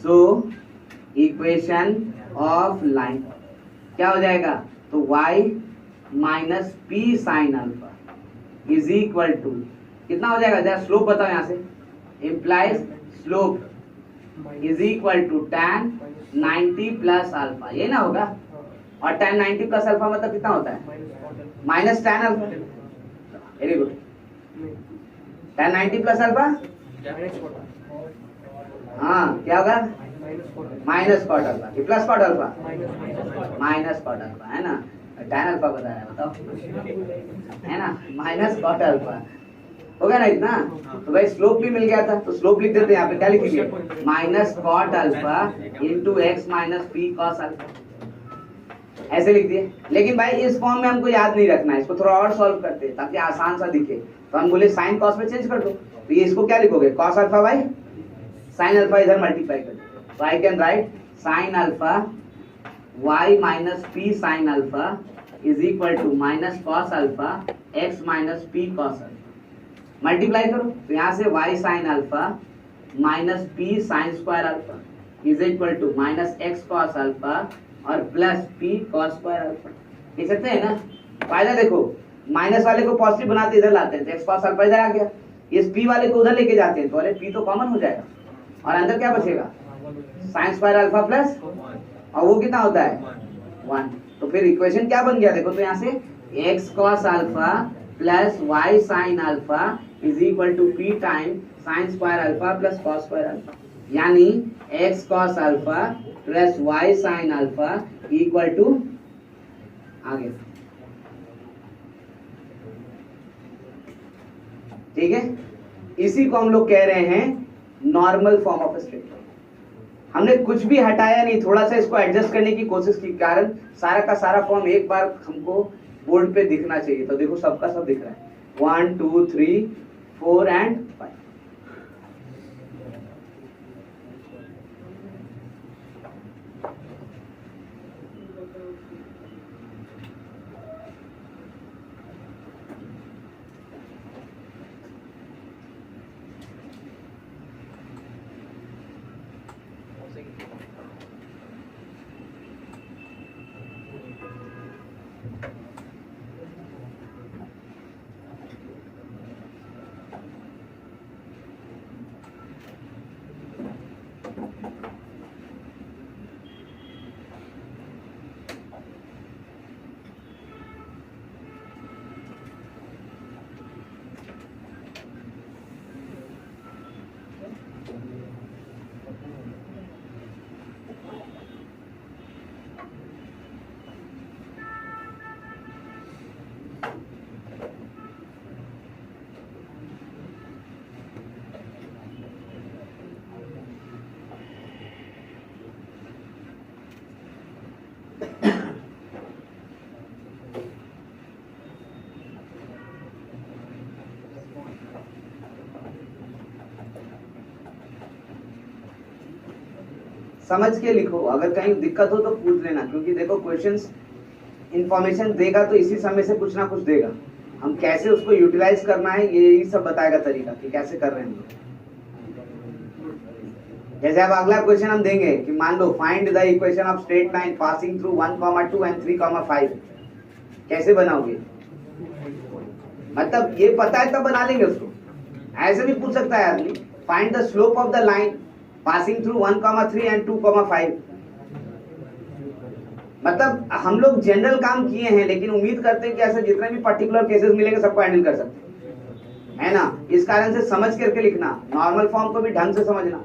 सो इक्वेशन ऑफ लाइन क्या हो जाएगा? तो y minus p sine alpha is equal to कितना हो जाएगा? जरा स्लोप बताओ यहाँ से। Implies slope is equal to tan 90 plus alpha, ये ना होगा? और tan 90 प्लस अल्फा मतलब कितना होता है? Minus tan alpha. Very good. tan 90 plus alpha, हाँ क्या होगा? माइनस कॉट अल्फा कि plus cot alpha? Minus cot alpha, है ना? tan अल्फा बताया, बताओ, है ना? माइनस कॉट अल्फा हो गया ना इतना? तो भाई स्लोप भी मिल गया था, तो स्लोप लिख देते हैं। यहाँ पे क्या लिखेंगे? Minus cot alpha into x minus P cos alpha, ऐसे लिख दिए। लेकिन भाई इस फॉर्म में हमको याद नहीं रखना है, इसको थोड़ा और सॉल्व करते हैं ताकि आसान सा दिखे। तो हम बोले साइन कॉस में चेंज कर दो, तो ये इसको क्या लिखोगे? Cos alpha by sine alpha, इधर मल्टीप्लाई कर दो। तो I can write sine alpha y minus P sine alpha is equal to minus cos alpha x minus P cos alpha. Multiply करो तो यहाँ से y sine alpha minus P sine square alpha is equal to minus X cos alpha और plus P cos square alpha. लिख सकते हैं ना? फायदा देखो, माइनस वाले को पॉजिटिव बनाते इधर लाते हैं तो एक्स कॉस अल्फा इधर आ गया, इस पी वाले को उधर लेके जाते हैं तो अरे पी तो कॉमन हो जाएगा और अंदर क्या बचेगा? साइन स्क्वायर अल्फा प्लस, और वो कितना होता है? 1। तो फिर इक्वेशन क्या बन गया देखो, तो यहाँ से X cos alpha plus Y sine alpha is equal to P time sine square alpha plus cos square alpha, यानी X cos alpha plus Y sine alpha equal to आगे, ठीक है? इसी को हम लोग कह रहे हैं normal form of straight line. हमने कुछ भी हटाया नहीं, थोड़ा सा इसको एडजस्ट करने की कोशिश की, कारण सारा का सारा फॉर्म एक बार हमको बोर्ड पे दिखना चाहिए। तो देखो सबका सब दिख रहा है, 1 2 3 4 एंड 5। समझ के लिखो, अगर कहीं दिक्कत हो तो पूछ लेना, क्योंकि देखो क्वेश्चंस इंफॉर्मेशन देगा तो इसी समय से कुछ ना कुछ देगा, हम कैसे उसको यूटिलाइज करना है यही सब बताएगा तरीका कि कैसे कर रहे हैं हम लोग। जैसे अब अगला क्वेश्चन हम देंगे कि मान लो find the equation of straight line passing through 1, 2 and 3, 5, कैसे बनाओगे? मतलब ये पता है तब बना लेंगे उसको। ऐसे भी पूछ सकता है आदमी, find the slope of the line passing through 1, 3 and 2, 5। मतलब हम लोग जनरल काम किए हैं, लेकिन उम्मीद करते हैं कि ऐसे जितने भी पर्टिकुलर केसेस मिलेंगे सबको हैंडल कर सकते हैं, है ना? इस कारण से समझ करके लिखना, नॉर्मल फॉर्म को भी ढंग से समझना।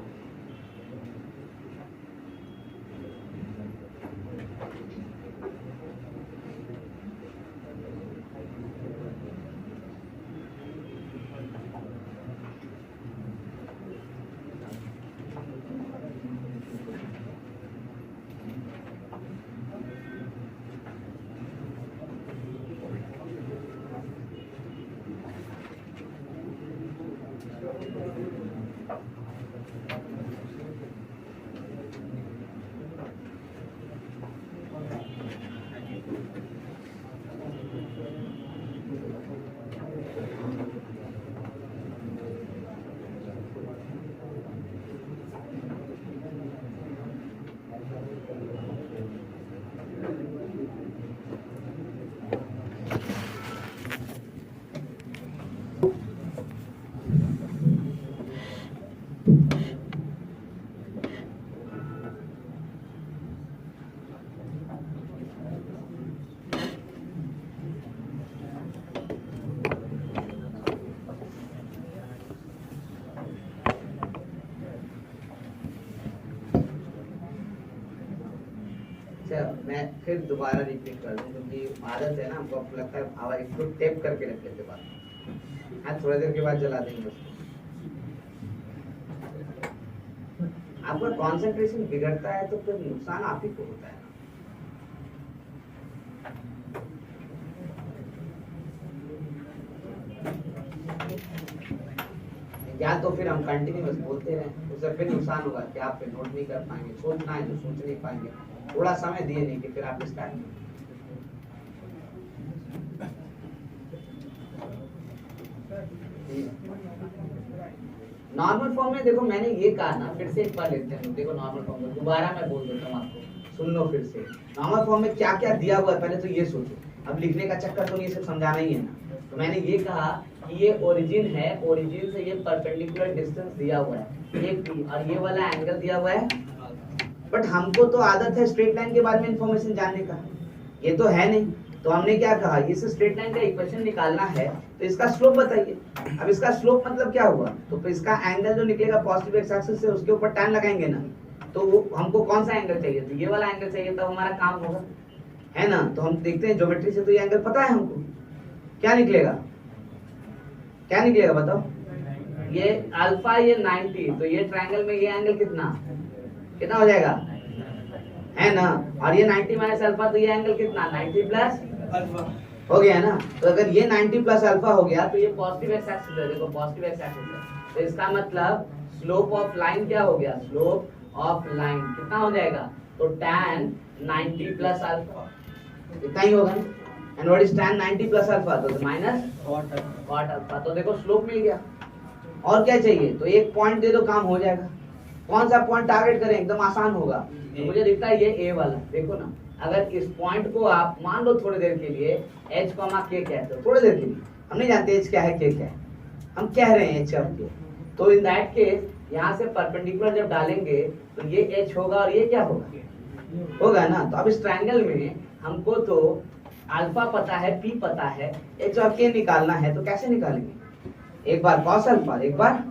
अच्छा मैं फिर दोबारा रिपीट कर दूं क्योंकि आदत है ना हमको, आपको लगता है आवाज इसको टेप करके रख लेते बात। हाँ थोड़ी देर के बाद जला देंगे उसको। आपका कंसंट्रेशन बिगड़ता है तो फिर नुकसान आप ही को होता है ना। या तो फिर हम कंटिन्यूअस बोलते रहें, उससे फिर नुकसान होगा कि आप फिर नोट नहीं कर पाएंगे, सोचना है जो सोच नहीं पाएंगे, थोड़ा समय दिए नहीं कि फिर आप स्टार्ट। नॉर्मल फॉर्म में देखो मैंने ये कहा ना, फिर से एक बार लेते हैं, देखो नॉर्मल फॉर्म में दोबारा मैं बोल देता हूँ आपको, सुन लो फिर से। नॉर्मल फॉर्म में क्या क्या दिया हुआ है पहले तो ये सोचो, अब लिखने का चक्कर तो नहीं, सिर्फ समझाना ही है ना। तो मैंने ये कहा कि ये ओरिजिन है, ओरिजिन से ये परपेंडिकुलर डिस्टेंस दिया हुआ है एक पी, और ये वाला एंगल दिया हुआ है। बट हमको तो आदत है स्ट्रेट लाइन के बारे में इंफॉर्मेशन जानने का, ये तो है नहीं। तो हमने क्या कहा, इस स्ट्रेट लाइन का इक्वेशन निकालना है तो इसका स्लोप बताइए। अब इसका स्लोप मतलब क्या हुआ, तो फिर इसका एंगल जो निकलेगा पॉजिटिव एक्स एक्सिस से उसके ऊपर tan लगाएंगे ना। तो हमको कौन सा एंगल चाहिए, तो ये वाला एंगल चाहिए, तब हमारा काम होगा, है ना। तो हम देखते हैं ज्योमेट्री से, तो ये एंगल पता है हमको, क्या निकलेगा, क्या निकलेगा बताओ। ये अल्फा, ये 90, तो ये ट्रायंगल में ये एंगल कितना कितना हो जाएगा, है ना। और ये 90 माइनस अल्फा, तो ये एंगल कितना 90 प्लस अल्फा हो गया ना। तो अगर ये 90 प्लस अल्फा हो गया तो ये पॉजिटिव एक्स एक्सिस है, देखो पॉजिटिव एक्स एक्सिस है, तो इसका मतलब स्लोप ऑफ लाइन क्या हो गया, स्लोप ऑफ लाइन कितना हो जाएगा, तो tan 90 प्लस अल्फा इतना ही होगा। And what is tan 90 plus alpha, तो माइनस कॉट कॉट अल्फा। तो देखो स्लोप मिल गया, और क्या चाहिए, तो एक पॉइंट दे दो काम हो जाएगा। कौन सा पॉइंट टारगेट करें, एकदम आसान होगा। तो मुझे दिखता है ये ए वाला, देखो ना, अगर इस पॉइंट को आप मान लो थोड़ी देर के लिए h, k कहते हो, थोड़ी देर के लिए, हम नहीं जानते h क्या है k क्या है, हम कह रहे हैं h अब k। तो इन दैट केस यहाँ से परपेंडिकुलर जब डालेंगे तो ये h होगा और ये क्या होगा ना। तो अब इस ट्रायंगल में हमको तो अल्फा पता है, p पता है, h और k निकालना है, तो कैसे निकालेंगे, एक बार cos अल्फा, एक बार,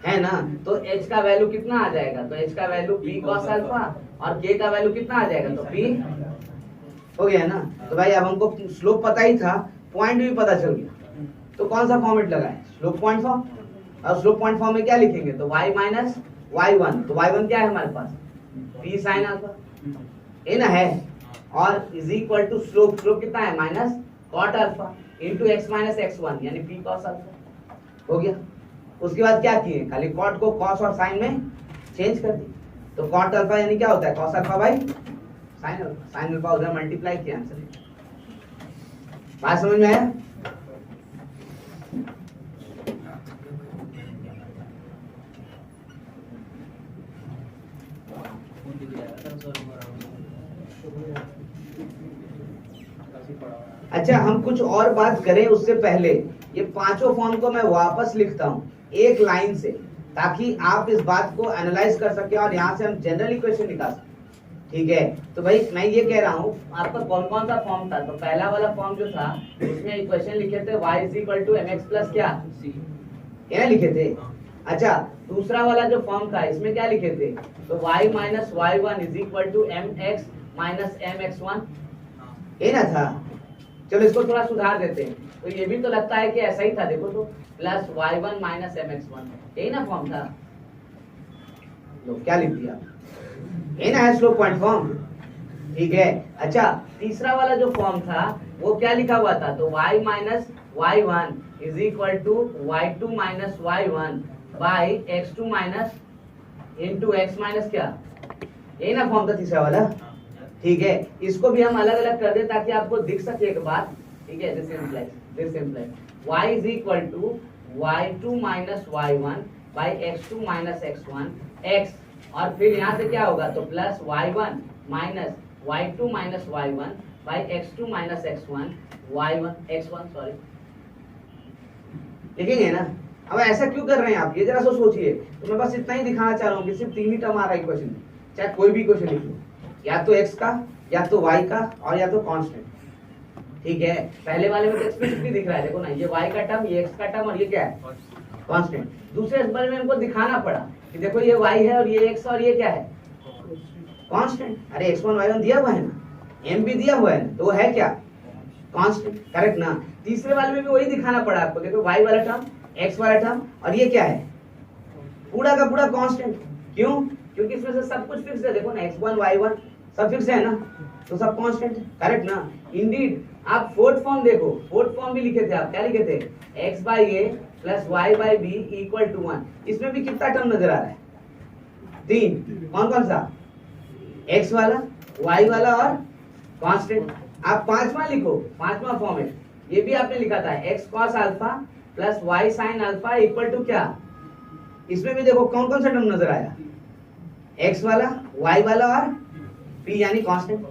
है ना। तो h का वैल्यू कितना आ जाएगा, तो h का वैल्यू p cos अल्फा, और k का वैल्यू कितना आ जाएगा, तो p हो गया ना। तो भाई अब हमको स्लोप पता ही था, पॉइंट भी पता चल गया, तो कौन सा फॉर्मेट लगाए, स्लोप पॉइंट फॉर्म। और स्लोप पॉइंट फॉर्म में क्या लिखेंगे, तो y माइनस y1, तो y1 क्या है हमारे पास, p sin अल्फा, ये ना है, और is equal to slope, slope कितना है minus cot alpha into x minus x1 यानी p cos अल्फा हो गया। उसके बाद क्या किए, खाली cot को cos और sin में चेंज कर दी, तो cot अल्फा यानी क्या होता है, cos alpha by sin alpha, sin alpha उधर मल्टीप्लाई किया आंसर। बात समझ में आया। अच्छा हम कुछ और बात करें उससे पहले ये पांचों फॉर्म को मैं वापस लिखता हूँ एक लाइन से, ताकि आप इस बात को एनालाइज कर सके और यहाँ से हम जनरल इक्वेशन निकाल सकें। ठीक है, तो भाई मैं ये कह रहा हूँ आपका कौन कौन सा फॉर्म था, तो पहला वाला फॉर्म जो था उसमें इक्वेशन लिखे थे y is equal to mx plus क्या, ये ना लिखे थे। अच्छा दूसरा वाला जो फॉर्म था इसमें क्या लिखे थे, तो y minus y1 is equal to mx minus mx1, ये ना था। चलो इसको थोड़ा सुधार देते हैं, तो ये भी तो लगता है कि ऐसा ही था, देखो तो प्लस y1 माइनस mx1, यही ना फॉर्म था। लो क्या लिख दिया, ये ना है स्लोप पॉइंट फॉर्म, ठीक है। अच्छा तीसरा वाला जो फॉर्म था वो क्या लिखा हुआ था, तो y minus y1 is equal to y2 minus y1 by x2 minus into x minus क्या, यही ना फॉर्म था तीसरा वाला। ठीक है, इसको भी हम अलग अलग कर दे ताकि आपको दिख सके एक बात। ठीक है, this implies y is equal to y2 minus y1 by x2 minus x1 x, और फिर यहाँ से क्या होगा, तो plus y1 minus y2 minus y1 by x2 minus x1 sorry, लिखेंगे ना। अब ऐसा क्यों कर रहे हैं आप, ये जरा सो सोचिए। तो मैं बस इतना ही दिखाना चाह रहा हूँ कि सिर्फ 3 ही टर्म आ रहा है इक्वेशन में, चाहे कोई भी इक्वेशन लिख लो, या तो x का, या तो y का, और या तो कांस्टेंट। ठीक है, पहले वाले में एक्सप्लिसिटली दिख रहा है, देखो ना, ये y का टर्म, ये x का टर्म, और ये क्या है कांस्टेंट। दूसरे बारे में हमको दिखाना पड़ा कि देखो ये y है और ये x और ये क्या है कांस्टेंट। अरे x1 y1 दिया हुआ है ना, m भी दिया हुआ है ना, तो वो है क्या, कांस्टेंट, करेक्ट ना। तीसरे वाले में भी वही दिखाना पड़ा आपको, देखो y वाला टर्म, x वाला टर्म, और ये क्या है, पूरा का पूरा कांस्टेंट। क्यों, क्योंकि इसमें से सब कुछ फिक्स है, देखो ना x1 y1 सब फिक्स है ना, तो सब कांस्टेंट है, करेक्ट ना। इंडीड आप फोर्थ फॉर्म देखो, फोर्थ फॉर्म भी लिखे थे आप, क्या लिखे थे, x by a plus y by b equal to 1। इसमें भी कितना टर्म नजर आ रहा है, 3, कौन कौन सा, x वाला, y वाला और कांस्टेंट। आप पांचवा लिखो, पांचवा फॉर्मेट, ये भी आपने लिखा था x cos alpha plus y sin alpha equal to क्या, इसमें भी देखो कौन कौन सा टर्म नजर आया, x वाला, y वाला और p यानी कांस्टेंट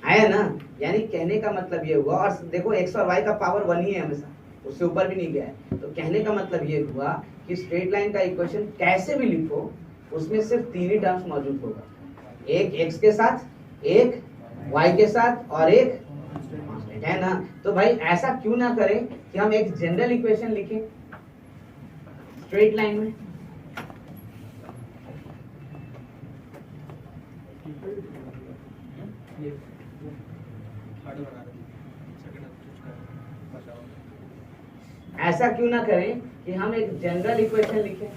आया ना। यानी कहने का मतलब ये हुआ, और देखो x और y का पावर 1 ही है हमेशा, उससे ऊपर भी नहीं गया है, तो कहने का मतलब ये हुआ कि स्ट्रेट लाइन का इक्वेशन कैसे भी लिखो उसमें सिर्फ 3 ही टर्म्स मौजूद होगा, एक x के साथ, एक y के साथ और एक कांस्टेंट, है ना। तो भाई ऐसा क्यों ना करें कि हम एक जनरल इक्वेशन लिखें स्ट्रेट लाइन में। ऐसा क्यों ना करें कि हम एक जनरल इक्वेशन लिखें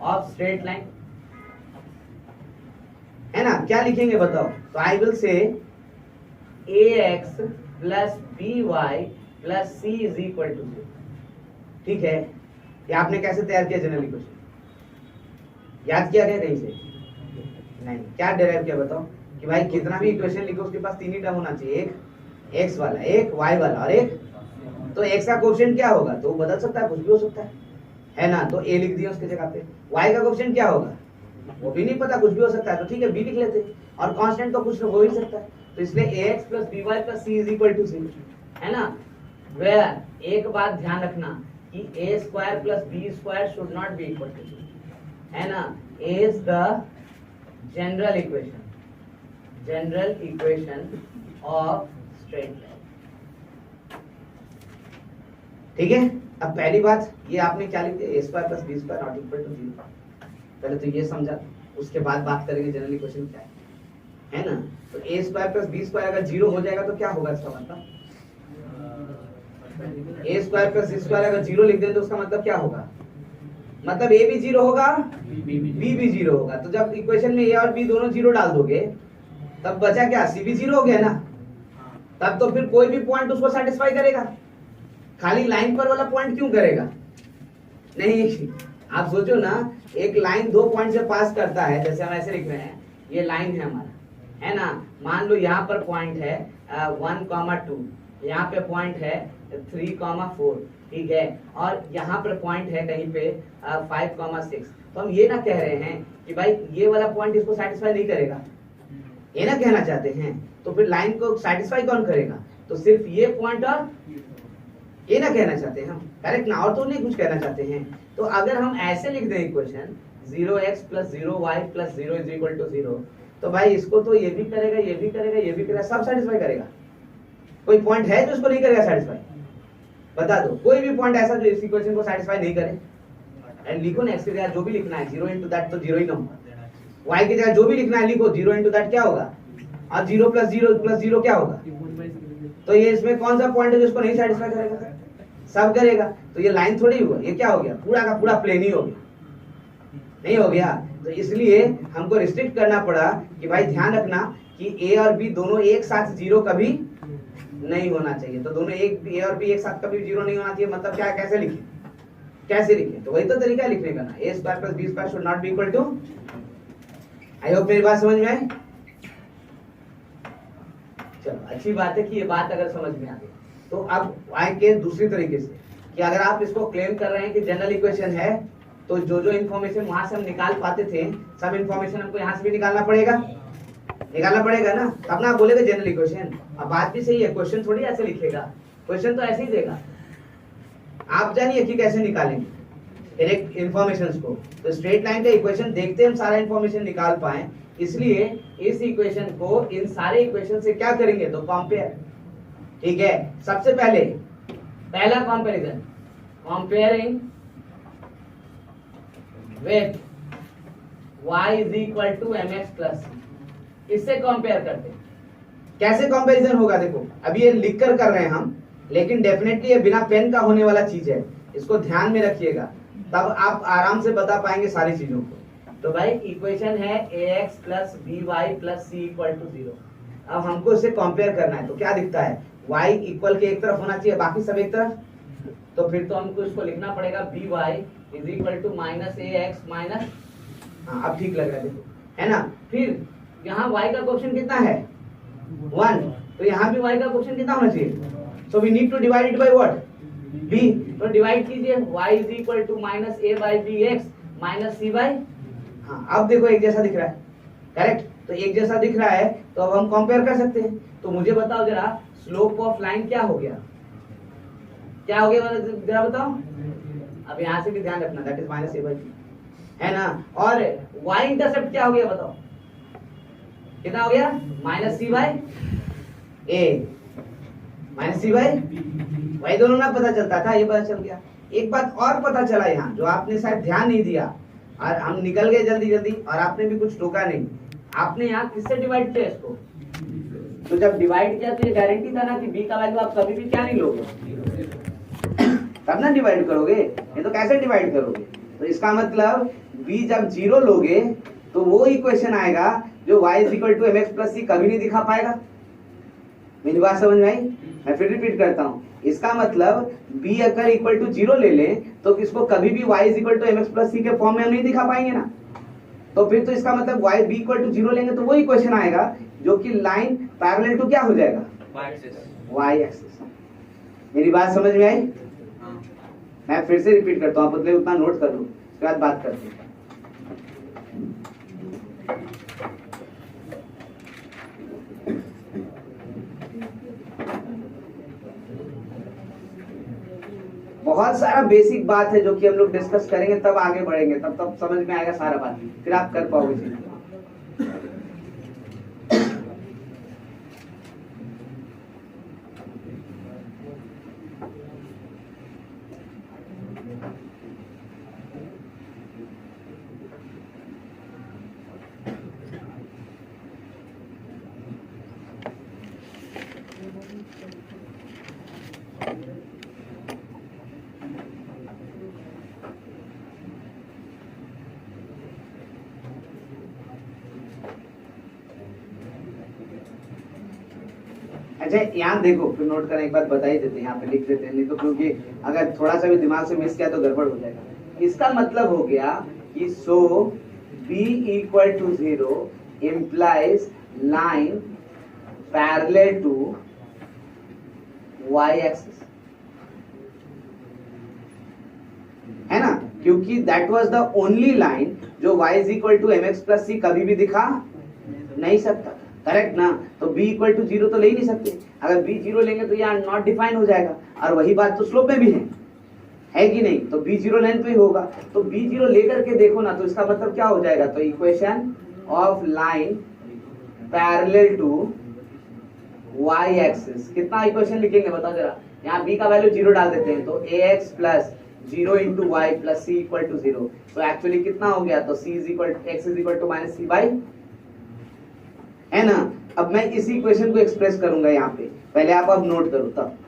ऑफ स्ट्रेट लाइन, है ना। क्या लिखेंगे बताओ, तो I will say ax plus by plus c is equal to 0, ठीक है। ये आपने कैसे तैयार किया जनरल इक्वेशन, याद किया गया कहीं से, नहीं, क्या डेराइव किया बताओ, कि भाई कितना भी इक्वेशन लिखो उसके पास 3 ही टर्म होना चाहिए, एक x वाला, एक y वाला और एक, तो x का कोएफिशिएंट क्या होगा, तो वो बदल सकता है, कुछ भी हो सकता है ना, तो a लिख दिया उसकी जगह पे। y का कोएफिशिएंट क्या होगा वो भी नहीं पता, कुछ भी हो सकता है, तो ठीक है b लिख लेते हैं, और कांस्टेंट तो कुछ हो ही सकता है, तो इसलिए ax plus by plus c is equal to 0, है ना। वेयर एक बात ध्यान रखना कि a square plus b square should not be equal to 0, है ना। a is the general equation of straight line, ठीक है। अब पहली बात ये आपने क्या लिख दिया, a square plus b square not equal to 0, पहले तो ये समझा, उसके बाद बात करेंगे जनरल इक्वेशन क्या है ना। तो a square plus b square अगर 0 हो जाएगा तो क्या होगा, इसका मतलब a square plus c square अगर 0 लिख दें तो उसका मतलब क्या होगा, मतलब a भी 0 होगा, b भी 0 होगा। तो जब इक्वेशन में a और b दोनों 0 डाल दोगे तब बचा क्या, c भी 0 हो गया ना। तब तो फिर कोई भी पॉइंट उसको सेटिस्फाई करेगा, खाली लाइन पर वाला पॉइंट क्यों करेगा, नहीं। आप सोचो ना, एक लाइन 2 पॉइंट से पास करता है, जैसे हम ऐसे लिख रहे हैं, ये लाइन है हमारा, है ना। मान लो यहाँ पर पॉइंट है 1,2, यहाँ पे पॉइंट है 3,4, ठीक है, और यहाँ पर पॉइंट है कहीं पे 5,6। तो हम ये ना कह रहे हैं कि भाई ये वाला पॉइंट इसको सेटिस्फाई नहीं करेगा, ये ना कहना चाहते हैं। तो फिर लाइन को सेटिस्फाई कौन करेगा, तो सिर्फ ये पॉइंट और ये ना कहना चाहते हैं हम, करेक्ट ना, और तो नहीं कुछ कहना चाहते हैं। तो अगर हम ऐसे लिख दें equation 0x plus 0y plus 0 is equal to 0, तो भाई इसको तो ये भी करेगा, ये भी करेगा, ये भी करेगा, सब सेटिस्फाई करेगा। कोई पॉइंट है जो इसको नहीं करेगा सेटिस्फाई, बता दो कोई भी पॉइंट ऐसा जो इस इक्वेशन को सेटिस्फाई नहीं करे। एंड लिखो ना, x की जगह जो भी लिखना है 0 into दैट तो 0 ही कम, y की जगह जो भी लिखना है लिखो 0 into दैट क्या होगा, और 0 प्लस 0 क्या होगा। तो ये इसमें कौन सा पॉइंट है जिसको नहीं सेटिस्फाई करेगा, सब करेगा। तो ये लाइन थोड़ी हुआ, ये क्या हो गया, पूरा का पूरा प्लेन ही हो गया, नहीं हो गया। तो इसलिए हमको रिस्ट्रिक्ट करना पड़ा कि भाई ध्यान रखना कि a और b दोनों एक साथ 0 कभी नहीं होना चाहिए। तो दोनों एक a और b एक साथ कभी 0 नहीं होना चाहिए, मतलब क्या, कैसे लिखें, कैसे लिखें, तो वही तो तरीका है लिखने का ना, a square plus b square should not be equal to. I hope मेरी बात समझ में आई। चलो अच्छी बात है कि ये बात अगर समझ में आ गई, तो अब आएंगे दूसरी तरीके से कि अगर आप इसको क्लेम कर रहे हैं कि जनरल इक्वेशन है, तो जो जो इन्फॉर्मेशन वहां से हम निकाल पाते थे सब इन्फॉर्मेशन हमको यहाँ से भी निकालना पड़ेगा ना, तब ना आप बोलेगा जनरल इक्वेशन। अब बात भी सही है, क्वेश्चन थोड़ी ऐसे लिखेगा, क्वेश्चन तो ऐसे ही देगा, आप जानिए कि कैसे निकालेंगे डायरेक्ट इन्फॉर्मेशन को। तो स्ट्रेट लाइन का इक्वेशन देखते हम सारा इन्फॉर्मेशन निकाल पाए, इसलिए इस इक्वेशन को इन सारे इक्वेशन से क्या करेंगे, तो कंपेयर, ठीक है। सबसे पहले पहला comparison, comparing with y is equal to m x plus, इससे कंपेयर करते हैं। कैसे कंपैरिजन होगा? देखो अभी ये लिख कर रहे हैं हम, लेकिन डेफिनेटली ये बिना पेन का होने वाला चीज है, इसको ध्यान में रखिएगा, तब आप आराम से बता पाएंगे सारी चीजों को। तो भाई इक्वेशन है ax plus by plus c equal to 0। अब हमको इसे कंपेयर करना है, तो क्या दिखता है? y इक्वल के एक तरफ होना चाहिए, बाकी सब एक तरफ। तो फिर तो हमको इसको लिखना पड़ेगा by is equal to minus ax minus, हाँ अब ठीक लग रहा है, देखो है ना। फिर यहाँ y का क्वेश्चन कितना है? 1, तो यहाँ भी y का क्वेश्चन कितना होना चाहिए? So we need to divide it by what? b। तो डिवाइड कीजिए, y is equal to minus a by b x minus c by, हाँ अब देखो एक जैसा दिख रहा है, करेक्ट। तो एक जैसा दिख रहा है तो अब हम कंपेयर कर सकते हैं। तो मुझे बताओ जरा स्लोप ऑफ लाइन क्या हो गया, क्या हो गया जरा बताओ। अब यहाँ से भी ध्यान रखना, that is minus a by b, है ना। और y इंटरसेप्ट क्या हो गया बताओ, कितना हो गया? Minus c by a minus C by वही, दोनों ना पता चलता था, ये पता चल गया। एक बात और पता चला यहाँ, जो आपने शायद ध्यान नहीं दिया, और हम निकल गए जल्दी जल्दी, और आपने भी कुछ टोका नहीं। आपने यहाँ किससे डिवाइड किया इसको? तो जब डिवाइड किया तो ये गारंटी था ना कि b का वैल्यू आप कभी भी क्या नहीं लोगे, तब ना डिवाइड करोगे, ये तो कैसे डिवाइड करोगे? तो इसका मतलब b जब 0 लोगे तो वो इक्वेशन आएगा जो y is equal to mx plus c कभी नहीं दिखा पाएगा। मेरी बात समझ में आई? मैं फिर रिपीट करता हूँ, इसका मतलब b अगर इक्वल टू 0 ले लें तो इसको कभी भी y is equal to mx plus c के फॉर्म में हम नहीं दिखा पाएंगे ना। तो फिर तो इसका मतलब y b इक्वल टू 0 लेंगे तो वो इक्वेशन आएगा जो कि लाइन पैरेलल टू क्या हो जाएगा? y axis. मेरी बात समझ में आई? मैं फिर से रिपीट करता हूँ, आप मतलब उतना नोट कर लो, उसके बाद बात करते हैं। बहुत सारा बेसिक बात है जो कि हम लोग डिस्कस करेंगे, तब आगे बढ़ेंगे, तब समझ में आएगा सारा बात, फिर आप कर पाओगे चीज़। अच्छा यहाँ देखो, फिर नोट करें, एक बात बता ही देते हैं, यहाँ पे लिख देते हैं, नहीं तो क्योंकि अगर थोड़ा सा भी दिमाग से मिस किया तो गड़बड़ हो जाएगा। इसका मतलब हो गया कि so b equal to 0 implies line parallel to y axis, है ना, क्योंकि that was the only line जो y is equal to mx plus c कभी भी दिखा नहीं सकता, करेक्ट ना। तो b इक्वल टू 0 तो ले ही नहीं सकते, अगर b 0 लेंगे तो यहाँ नॉट डिफाइन हो जाएगा, और वही बात तो स्लोप में भी है कि नहीं? तो b 0 लेंथ पे ही होगा, तो b 0 लेकर के देखो ना, तो इसका मतलब क्या हो जाएगा? तो equation of line parallel to y axis, कितना इक्वेशन लिखेंगे बताओ जरा। यहाँ b का वैल्यू 0 डाल देते हैं, तो ax plus 0 into y plus c equal to 0, तो एक्चुअली कितना हो गया? तो c is equal x is equal to minus c by, है ना। अब मैं इसी इक्वेशन को एक्सप्रेस करूंगा यहाँ पे, पहले आप अब नोट करो तब।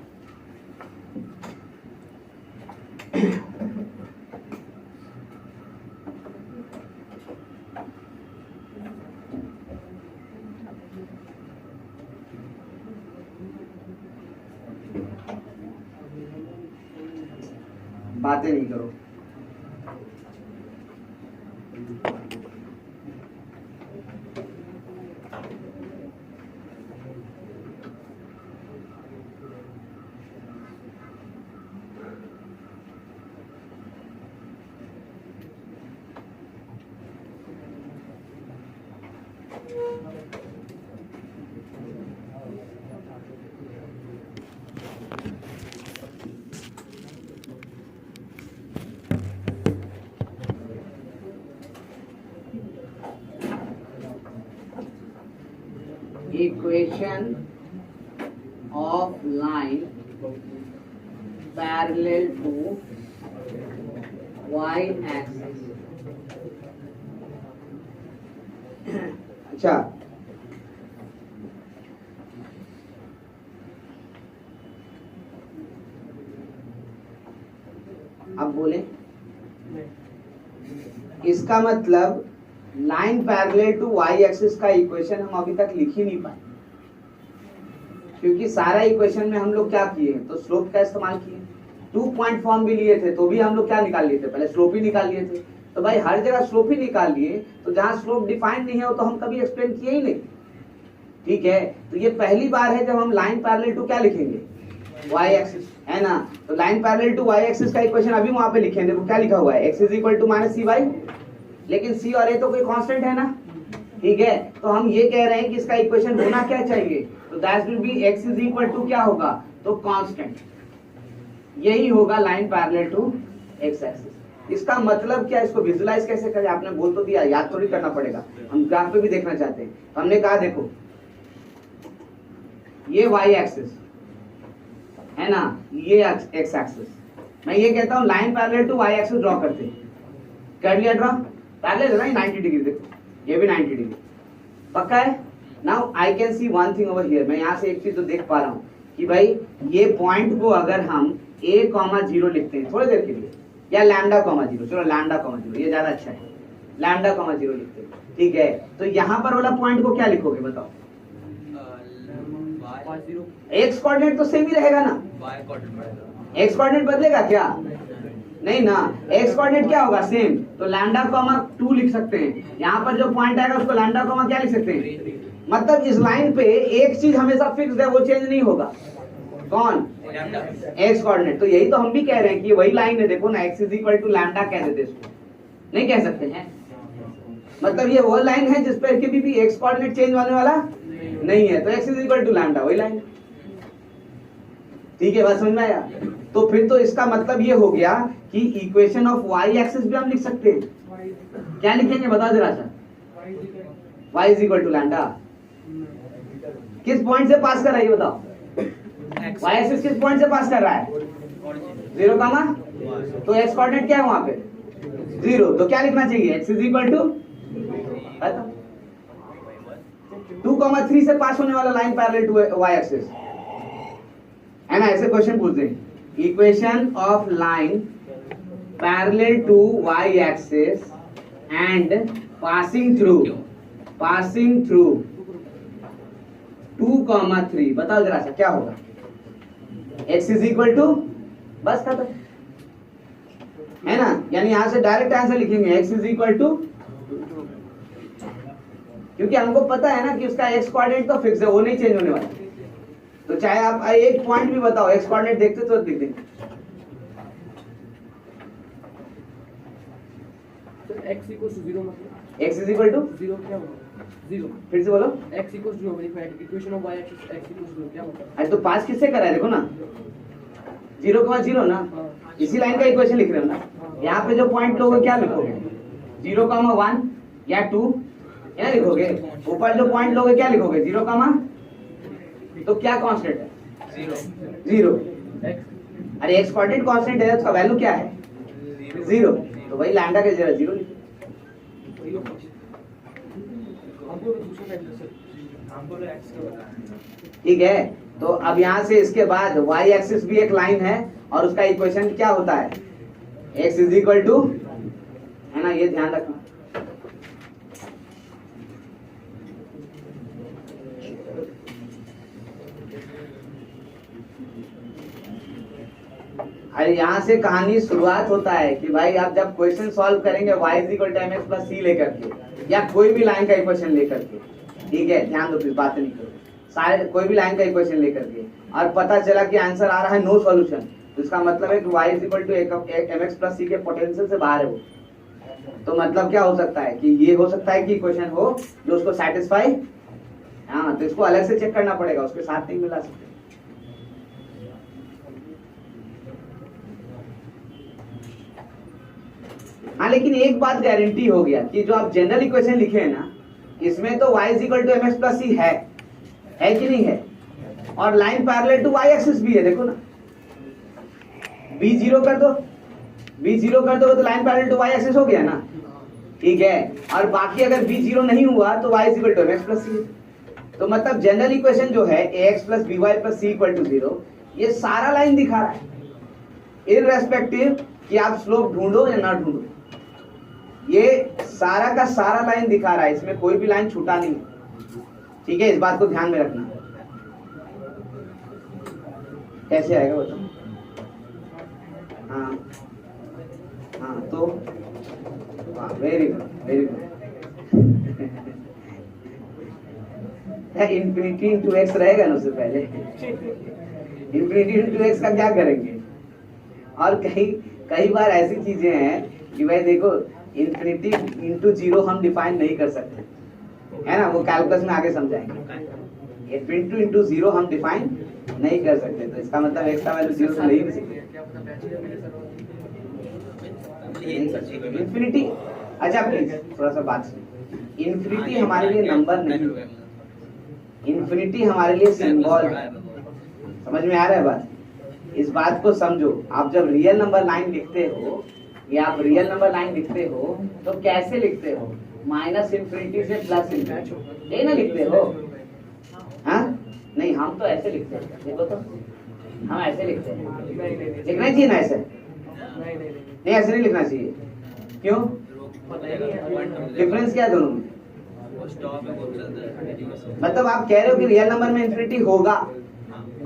बातें नहीं करो। Equation of line parallel to y axis अच्छा, अब बोले इसका मतलब line parallel to Y axis का इक्वेशन हम अभी तक लिख ही नहीं पाए, क्योंकि सारा इक्वेशन में हम लोग क्या किए, तो स्लोप का इस्तेमाल किए। 2 पॉइंट फॉर्म भी लिए थे तो भी हम लोग क्या निकाल लिए थे, पहले स्लोप ही निकाल लिए थे। तो भाई हर जगह स्लोप ही निकाल लिए, तो जहां स्लोप डिफाइंड नहीं है वो तो हम कभी एक्सप्लेन किए ही नहीं। ठीक है, तो ये पहली बार है जब हम लाइन पैरेलल टू क्या लिखेंगे, वाई एक्सिस, है ना। तो line parallel to Y axis का इक्वेशन अभी वहां पे लिखेंगे, देखो क्या लिखा हुआ है, x is equal to minus c y, लेकिन c और a तो कोई कांस्टेंट है ना। ठीक है, तो हम ये कह रहे हैं कि इसका इक्वेशन होना क्या चाहिए, तो that will be x is equal to क्या होगा, तो कांस्टेंट, यही होगा line parallel to x axis. इसका मतलब क्या, इसको विजुलाइज कैसे करें, आपने बोल तो दिया, याद थोड़ी करना पड़ेगा, हम ग्राफ पे भी देखना चाहते हैं। हमने कहा देखो ये y एक्सिस है ना, ये x एक्सिस, मैं ये कहता हूं line parallel to y axis draw करते हैं। कर लिया ड्रॉ, पैरेलल है ना, 90 डिग्री, देखो ये भी 90 डिग्री पक्का है। Now I can see one thing over here, मैं यहाँ से एक चीज तो देख पा रहा हूँ कि भाई ये पॉइंट को अगर हम a,0 लिखते हैं थोड़ी देर के लिए, या λ,0, चलो λ,0, ये ज्यादा अच्छा है, λ,0 लिखते हैं। ठीक है, तो यहाँ पर वाला पॉइंट को क्या लिखोगे बताओ, एक्स कोऑर्डिनेट तो सेम ही रहेगा ना, एक्स कोऑर्डिनेट बदलेगा क्या, नहीं ना, एक्स कोऑर्डिनेट क्या होगा, सेम, तो λ,2 लिख सकते हैं। यहाँ पर जो पॉइंट आएगा उसको λ, क्या लिख सकते हैं, मतलब इस लाइन पे एक चीज हमेशा फिक्स है, वो चेंज नहीं होगा, कौन, एक्स कोऑर्डिनेट। तो यही तो हम भी कह रहे हैं कि वही लाइन है, देखो ना, x is equal to lambda कह देते इसको, नहीं कह सकते हैं, मतलब ये वो लाइन है जिस पर कभी भी एक्स कोऑर्डिनेट चेंज होने वाला नहीं है, तो x is equal to lambda, वही लाइन। ठीक है, बात समझ में आया। तो फिर तो इसका मतलब ये हो गया कि इक्वेशन ऑफ y एक्सिस भी हम लिख सकते हैं, क्या लिखेंगे बताओ जरा सा, y is equal to lambda, किस पॉइंट से पास कर रहा है ये बताओ, y एक्सिस किस पॉइंट से पास कर रहा है, 0, तो x कोऑर्डिनेट क्या है वहां पे 0, तो क्या लिखना चाहिए, x इज इक्वल टू 2,3 से पास होने वाला line parallel to y axis, है ना। ऐसे क्वेश्चन पूछते हैं, equation of line parallel to y axis and passing through 2,3, बताओ जरा सा क्या होगा, x इज इक्वल टू, बस खत्म, है ना। यानी यहां से डायरेक्ट आंसर लिखेंगे x इज इक्वल टू, क्योंकि हमको पता है ना कि उसका x कोऑर्डिनेट तो फिक्स है, वो नहीं चेंज होने वाला। तो चाहे आप एक पॉइंट भी बताओ, x कोऑर्डिनेट देखते तो लिख देंगे, x इक्वल्स टू 0 मतलब x इज इक्वल टू 0 क्या होगा, 0, फिर से बोलो, x equals to 0, equation of y axis x equals to 0 क्या मतलब, अरे तो पास किससे करा है, देखो ना 0,0 ना, इसी लाइन का इक्वेशन लिख रहे हो ना। यहाँ पे जो पॉइंट लोगे क्या लिखोगे, 0,1 या 2 क्या लिखोगे, ऊपर जो पॉइंट लोगे क्या लिखोगे, 0, तो क्या कांस्टेंट है, 0, अरे एक्स कोऑर्डिनेट कांस्टेंट है, उसका वैल्यू क्या है 0, तो वही लैम्डा के जगह 0 लिखो। ठीक है, तो अब यहाँ से इसके बाद y एक्सिस भी एक लाइन है और उसका इक्वेशन क्या होता है, x इज इक्वल टू, है ना, ये ध्यान रखना। अरे यहाँ से कहानी शुरुआत होता है कि भाई आप जब क्वेश्चन सॉल्व करेंगे y is equal to mx plus c लेकर के, या कोई भी लाइन का इक्वेशन लेकर के, ठीक है, ध्यान दो, फिर बात नहीं करो, सारे कोई भी लाइन का इक्वेशन लेकर के, और पता चला कि आंसर आ रहा है नो सॉल्यूशन, तो इसका मतलब है कि y is equal to mx plus c के पोटेंशियल से बाहर है वो। तो मतलब क्या हो सकता है कि ये हो सकता है कि इक्वेशन हो जो उसको सेटिस्फाई, हाँ, तो इसको अलग से चेक करना पड़ेगा, उसके साथ नहीं मिला सकते। हाँ, लेकिन एक बात गारंटी हो गया कि जो आप जनरल इक्वेशन लिखे हैं ना, इसमें तो y is equal to mx plus c है कि नहीं है, और line parallel to y axis भी है, देखो ना, b 0 कर दो, b 0 कर दोगे तो line parallel to y axis हो गया ना। ठीक है, और बाकी अगर b 0 नहीं हुआ तो y equal to mx plus c। तो मतलब जनरल इक्वेशन जो है ax plus by plus c equal to 0, ये सारा लाइन दिखा रहा है, इररेस्पेक्टिव कि आप स्लोप ढूंढो या ना ढूंढो, ये सारा का सारा लाइन दिखा रहा है, इसमें कोई भी लाइन छूटा नहीं है। ठीक है, इस बात को ध्यान में रखना। कैसे आएगा बताओ? हाँ हाँ, तो very good very good. Infinity into x रहेगा ना उससे पहले, इंफिनिटी इंटू एक्स का क्या करेंगे? और कई बार ऐसी चीजें हैं कि भाई देखो इंफिनिटी इंटू 0 हम डिफाइन नहीं कर सकते, है ना, वो कैलकुलस में आगे समझाएंगे। इंफिनिटी इंटू 0 हम डिफाइन नहीं कर सकते, तो इसका मतलब एक्स का वैल्यू 0 से नहीं सकते। इंफिनिटी, अच्छा प्लीज थोड़ा सा बात सुनिए, इंफिनिटी हमारे लिए नंबर नहीं, इंफिनिटी हमारे लिए सिंबल है। समझ में आ रहा है बात? इस बात को समझो। आप जब रियल नंबर लाइन लिखते हो या आप रियल नंबर लाइन लिखते हो तो कैसे लिखते हो? माइनस इंफिनिटी से प्लस इंफिनिटी, ये ना लिखते हो? हाँ नहीं, हम तो ऐसे लिखते हैं, देखो तो हम ऐसे लिखते हैं। लिखना चाहिए ना ऐसे? नहीं, ऐसे नहीं लिखना चाहिए। क्यों? डिफरेंस क्या है दोनों में? मतलब आप कह रहे हो कि रियल नंबर में इंफिनिटी होगा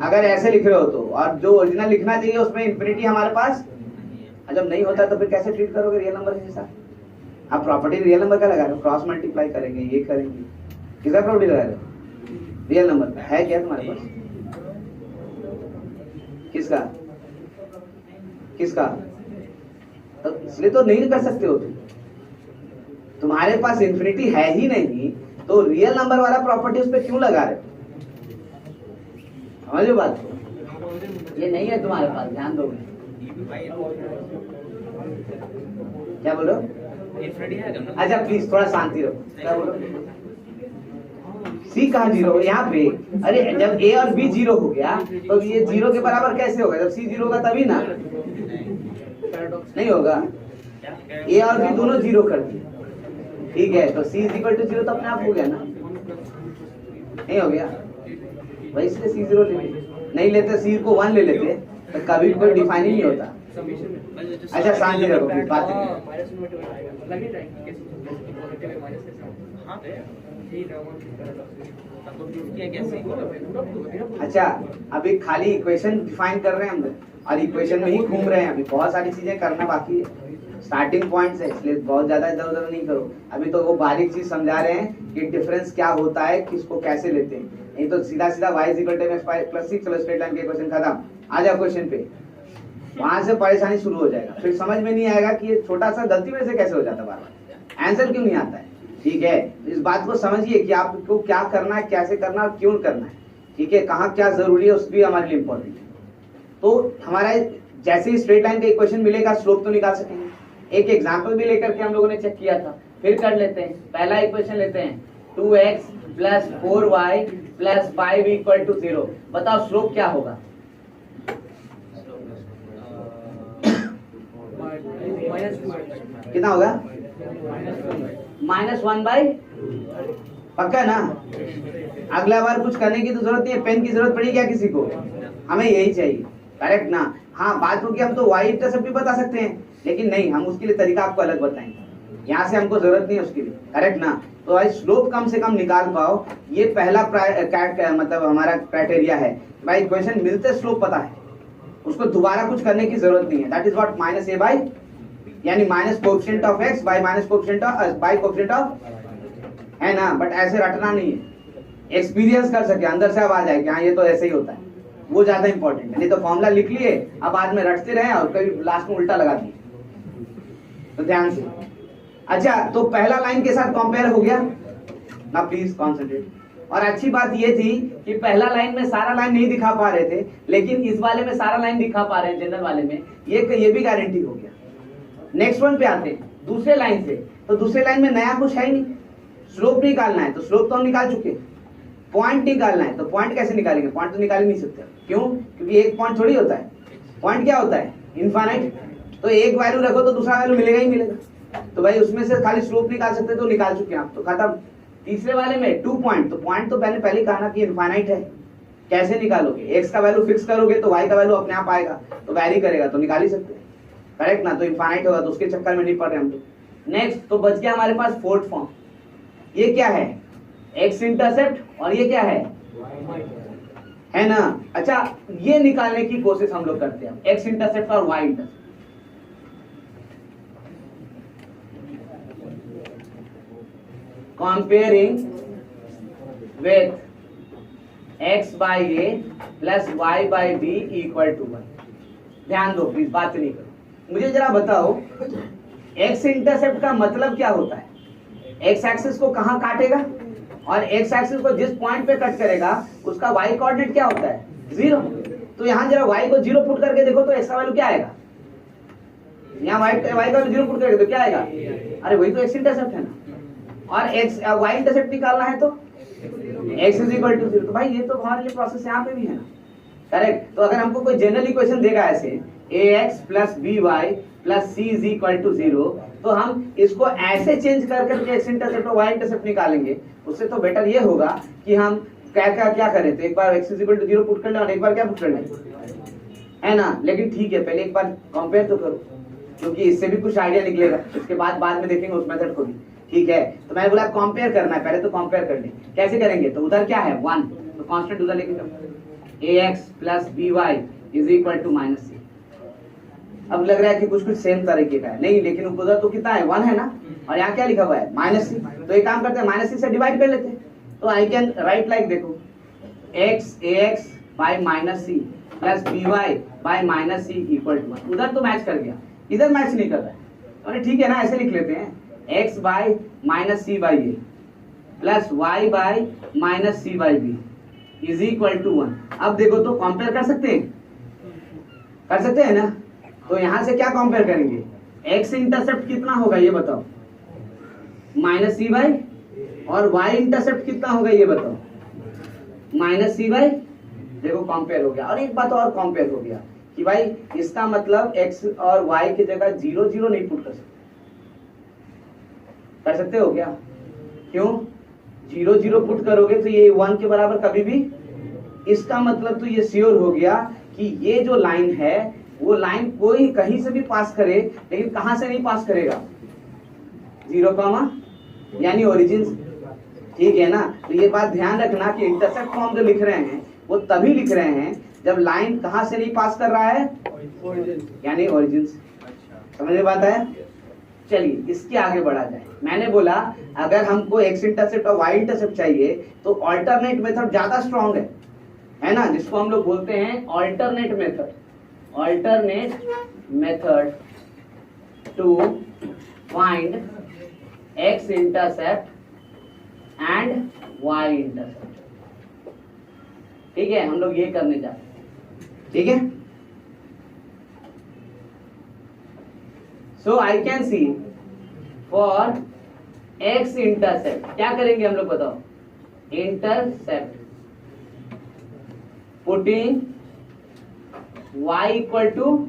अगर ऐसे लिख रहे हो तो, और जो ओरिजिनल लिखना चाहिए उसमें इंफिनिटी हमारे पास जब नहीं होता तो फिर कैसे ट्रीट करोगे रियल नंबर के साथ? आप प्रॉपर्टी रियल नंबर का लगा रहे हो, क्रॉस मल्टीप्लाई करेंगे, ये करेंगे, किसका प्रॉपर्टी लगा रहे हो? रियल नंबर का है क्या तुम्हारे पास? किसका किसका? तो इसलिए तो नहीं कर सकते हो तुम, तुम्हारे पास इंफिनिटी है ही नहीं, तो रियल नंबर वाला प्रॉपर्टी उस पर क्यों लगा रहे हो? समझो बात को, ये नहीं है तुम्हारे पास, ध्यान दो। क्या बोलो? अच्छा प्लीज थोड़ा शांति रहो। क्या बोलो? सी कहाँ 0? यहाँ पे। अरे जब ए और बी 0 हो गया तो ये 0 के बराबर कैसे होगा? जब सी 0 होगा तभी ना, नहीं होगा। ए और बी दोनों 0 कर दिए, ठीक है, तो सी इक्वल टू 0 तो अपने आप हो गया ना, नहीं हो गया? वही इसलिए सी 0 ले नहीं लेते, सी को 1 ले लेते तो कभी कोई डिफाइन ही नहीं होता। अच्छा शांति रखो, बात अच्छा, अभी खाली इक्वेशन डिफाइन कर रहे हैं हम, और इक्वेशन में ही घूम रहे हैं, अभी बहुत सारी चीजें करना बाकी है। स्टार्टिंग पॉइंट है, इसलिए बहुत ज्यादा इधर उधर नहीं करो। अभी तो वो बारीक चीज समझा रहे हैं कि डिफरेंस क्या होता है, किसको कैसे लेते हैं, नहीं तो सीधा सीधा y equal to mx plus 6, चलो स्ट्रेट लाइन के क्वेश्चन खत्म, आ जाओ क्वेश्चन पे। वहां से परेशानी शुरू हो जाएगा, फिर समझ में नहीं आएगा कि ये छोटा सा गलती में से कैसे हो जाता, बार बार आंसर क्यों नहीं आता है। ठीक है, इस बात को समझिए कि आपको क्या करना है, कैसे करना है और क्यों करना है। ठीक है, कहाँ क्या जरूरी है उस भी हमारे लिए इम्पोर्टेंट है। तो हमारा जैसे ही स्ट्रेट लाइन का इक्वेशन मिलेगा स्लोप तो निकाल सकेंगे। एक एग्जाम्पल भी लेकर के हम लोगों ने चेक किया था, फिर कर लेते हैं। पहला इक्वेशन लेते हैं, 2x plus 4y plus 5 equal to 0। बताओ स्लोप क्या होगा? कितना होगा? -1/, पक्का ना? अगला बार कुछ करने की तो जरूरत नहीं है, पेन की जरूरत पड़ी क्या किसी को? हमें यही चाहिए, करेक्ट ना? हाँ, बात हो कि हम तो y इंटरसेप्ट भी बता सकते हैं, लेकिन नहीं, हम उसके लिए तरीका आपको अलग बताएंगे, यहाँ से हमको जरूरत नहीं है उसके लिए, करेक्ट ना? तो भाई स्लोप कम से कम निकाल पाओ, ये पहला मतलब हमारा क्राइटेरिया है। भाई इक्वेशन मिलते स्लोप पता है, उसको दोबारा कुछ करने की जरूरत नहीं है। दैट इज व्हाट -a/, यानी minus coefficient of x by minus coefficient of, है ना? बट ऐसे रटना नहीं है, एक्सपीरियंस कर सके, अंदर से अब आ जाए कि हाँ ये तो ऐसे ही होता है, वो ज्यादा इंपॉर्टेंट है। नहीं तो फॉर्मूला लिख लिए, अब बाद में रटते रहे और कभी लास्ट में उल्टा लगा दिए, तो ध्यान से। अच्छा, तो पहला लाइन के साथ कंपेयर हो गया ना, प्लीज कॉन्सेंट्रेट। और अच्छी बात ये थी कि पहला लाइन में सारा लाइन नहीं दिखा पा रहे थे, लेकिन इस वाले में सारा लाइन दिखा पा रहे हैं, जनरल वाले में, ये भी गारंटी हो गया। नेक्स्ट वन पे आते हैं, दूसरे लाइन से। तो दूसरे लाइन में नया कुछ है ही नहीं, स्लोप निकालना है तो स्लोप तो हम निकाल चुके, पॉइंट निकालना है तो पॉइंट कैसे निकालेंगे? पॉइंट तो निकाल ही नहीं सकते। क्यों? क्योंकि एक पॉइंट थोड़ी होता है, पॉइंट क्या होता है? इनफाइनाइट। तो एक वैल्यू रखो तो दूसरा वैल्यू मिलेगा ही मिलेगा, तो भाई उसमें से खाली स्लोप निकाल सकते तो निकाल चुके हैं आप, तो खत्म। तीसरे वाले में 2 पॉइंट, तो पॉइंट तो मैंने पहले कहा ना कि इनफाइनाइट है, कैसे निकालोगे? एक्स का वैल्यू फिक्स करोगे तो वाई का वैल्यू अपने आप आएगा, तो वैरी करेगा तो निकाल ही सकते हैं, करेक्ट ना? तो इनफाइनाइट होगा, तो उसके चक्कर में नहीं पड़ रहे हम लोग। नेक्स्ट तो बच गया हमारे पास फोर्थ फॉर्म, ये क्या है? एक्स इंटरसेप्ट, और ये क्या है ना? अच्छा, ये निकालने की कोशिश हम लोग करते हैं, एक्स इंटरसेप्ट और y intercept. Comparing with x by a plus y by b equal to 1। ध्यान दो प्लीज, बात नहीं करो। मुझे जरा बताओ, एक्स इंटरसेप्ट का मतलब क्या होता है? एक्स एक्सिस को कहां काटेगा और एक्स एक्सिस को जिस पॉइंट पे कट करेगा उसका वाई कोऑर्डिनेट क्या होता है? 0। तो यहां जरा वाई को 0 पुट करके देखो तो एक्स का वैल्यू क्या आएगा? यहाँ वाई का वैल्यू 0 पुट करके तो क्या आएगा? अरे वही तो एक्स इंटरसेप्ट है ना। और एक्स वाई इंटरसेप्ट निकालना है तो x इज इक्वल टू 0। तो भाई ये तो हमारे लिए प्रोसेस यहाँ पे भी है ना, करेक्ट? तो अगर हमको कोई जनरल इक्वेशन देगा ऐसे ax plus by plus c is equal to 0, तो हम इसको ऐसे चेंज कर करके x इंटरसेप्ट और y इंटरसेप्ट निकालेंगे। उससे तो बेटर ये होगा कि हम क्या करें, तो एक बार x is equal to 0 put कर लें और एक बार क्या पुट कर लें, है ना? लेकिन ठीक है, पहले एक बार कंपेयर तो करो, क्योंकि इससे भी कुछ आइडिया निकलेगा, उसके बाद में देखेंगे उस मेथड को भी, ठीक है? तो मैंने बोला कंपेयर करना है, पहले तो कंपेयर कर लें। कैसे करेंगे? तो उधर क्या है 1, तो कांस्टेंट उधर लेके जाओ, ax plus by is equal to minus c। अब लग रहा है कि कुछ सेम तरीके का है, नहीं, लेकिन उधर तो कितना है 1 है ना, और यहाँ क्या लिखा हुआ है माइनस c। तो एक काम करते हैं, माइनस c से डिवाइड कर लेते हैं। तो आई कैन राइट लाइक, देखो ax by minus c plus by by minus c equal to 1। उधर तो मैच कर गया, इधर मैच नहीं कर रहा है, अरे ठीक है ना, ऐसे लिख लेते हैं x by minus C by a plus y by minus C by b is equal to 1। अब देखो तो कंपेयर कर सकते हैं ना? तो यहां से क्या कंपेयर करेंगे? x इंटरसेप्ट कितना होगा ये बताओ, माइनस सी बाई, और y इंटरसेप्ट कितना होगा ये बताओ, माइनस सी बाई। देखो कंपेयर हो गया। और एक बात और कंपेयर हो गया कि भाई इसका मतलब x और y की जगह 0 0 नहीं पुट कर सकते हो क्या? क्यों? 0 0 पुट करोगे तो ये 1 के बराबर कभी भी, इसका मतलब तो ये श्योर हो गया कि ये जो लाइन है वो लाइन कोई कहीं से भी पास करे, लेकिन कहां से नहीं पास करेगा? 0, यानी ओरिजिन, ठीक है ना? तो ये बात ध्यान रखना कि इंटरसेप्ट फॉर्म जो लिख रहे हैं वो तभी लिख रहे हैं जब लाइन कहां से नहीं पास कर रहा है, यानी ओरिजिन। समझ में बात है? चलिए इसके आगे बढ़ा जाए। मैंने बोला अगर हमको x इंटरसेप्ट और y इंटरसेप्ट चाहिए तो अल्टरनेट मेथड ज्यादा स्ट्रॉन्ग है ना, जिसको हम लोग बोलते हैं alternate method to find x intercept and y intercept. ठीक है, हम लोग ये करने जा रहे हैं, ठीक है? So I can see for x intercept क्या करेंगे हम लोग बताओ? Intercept putting y equal to,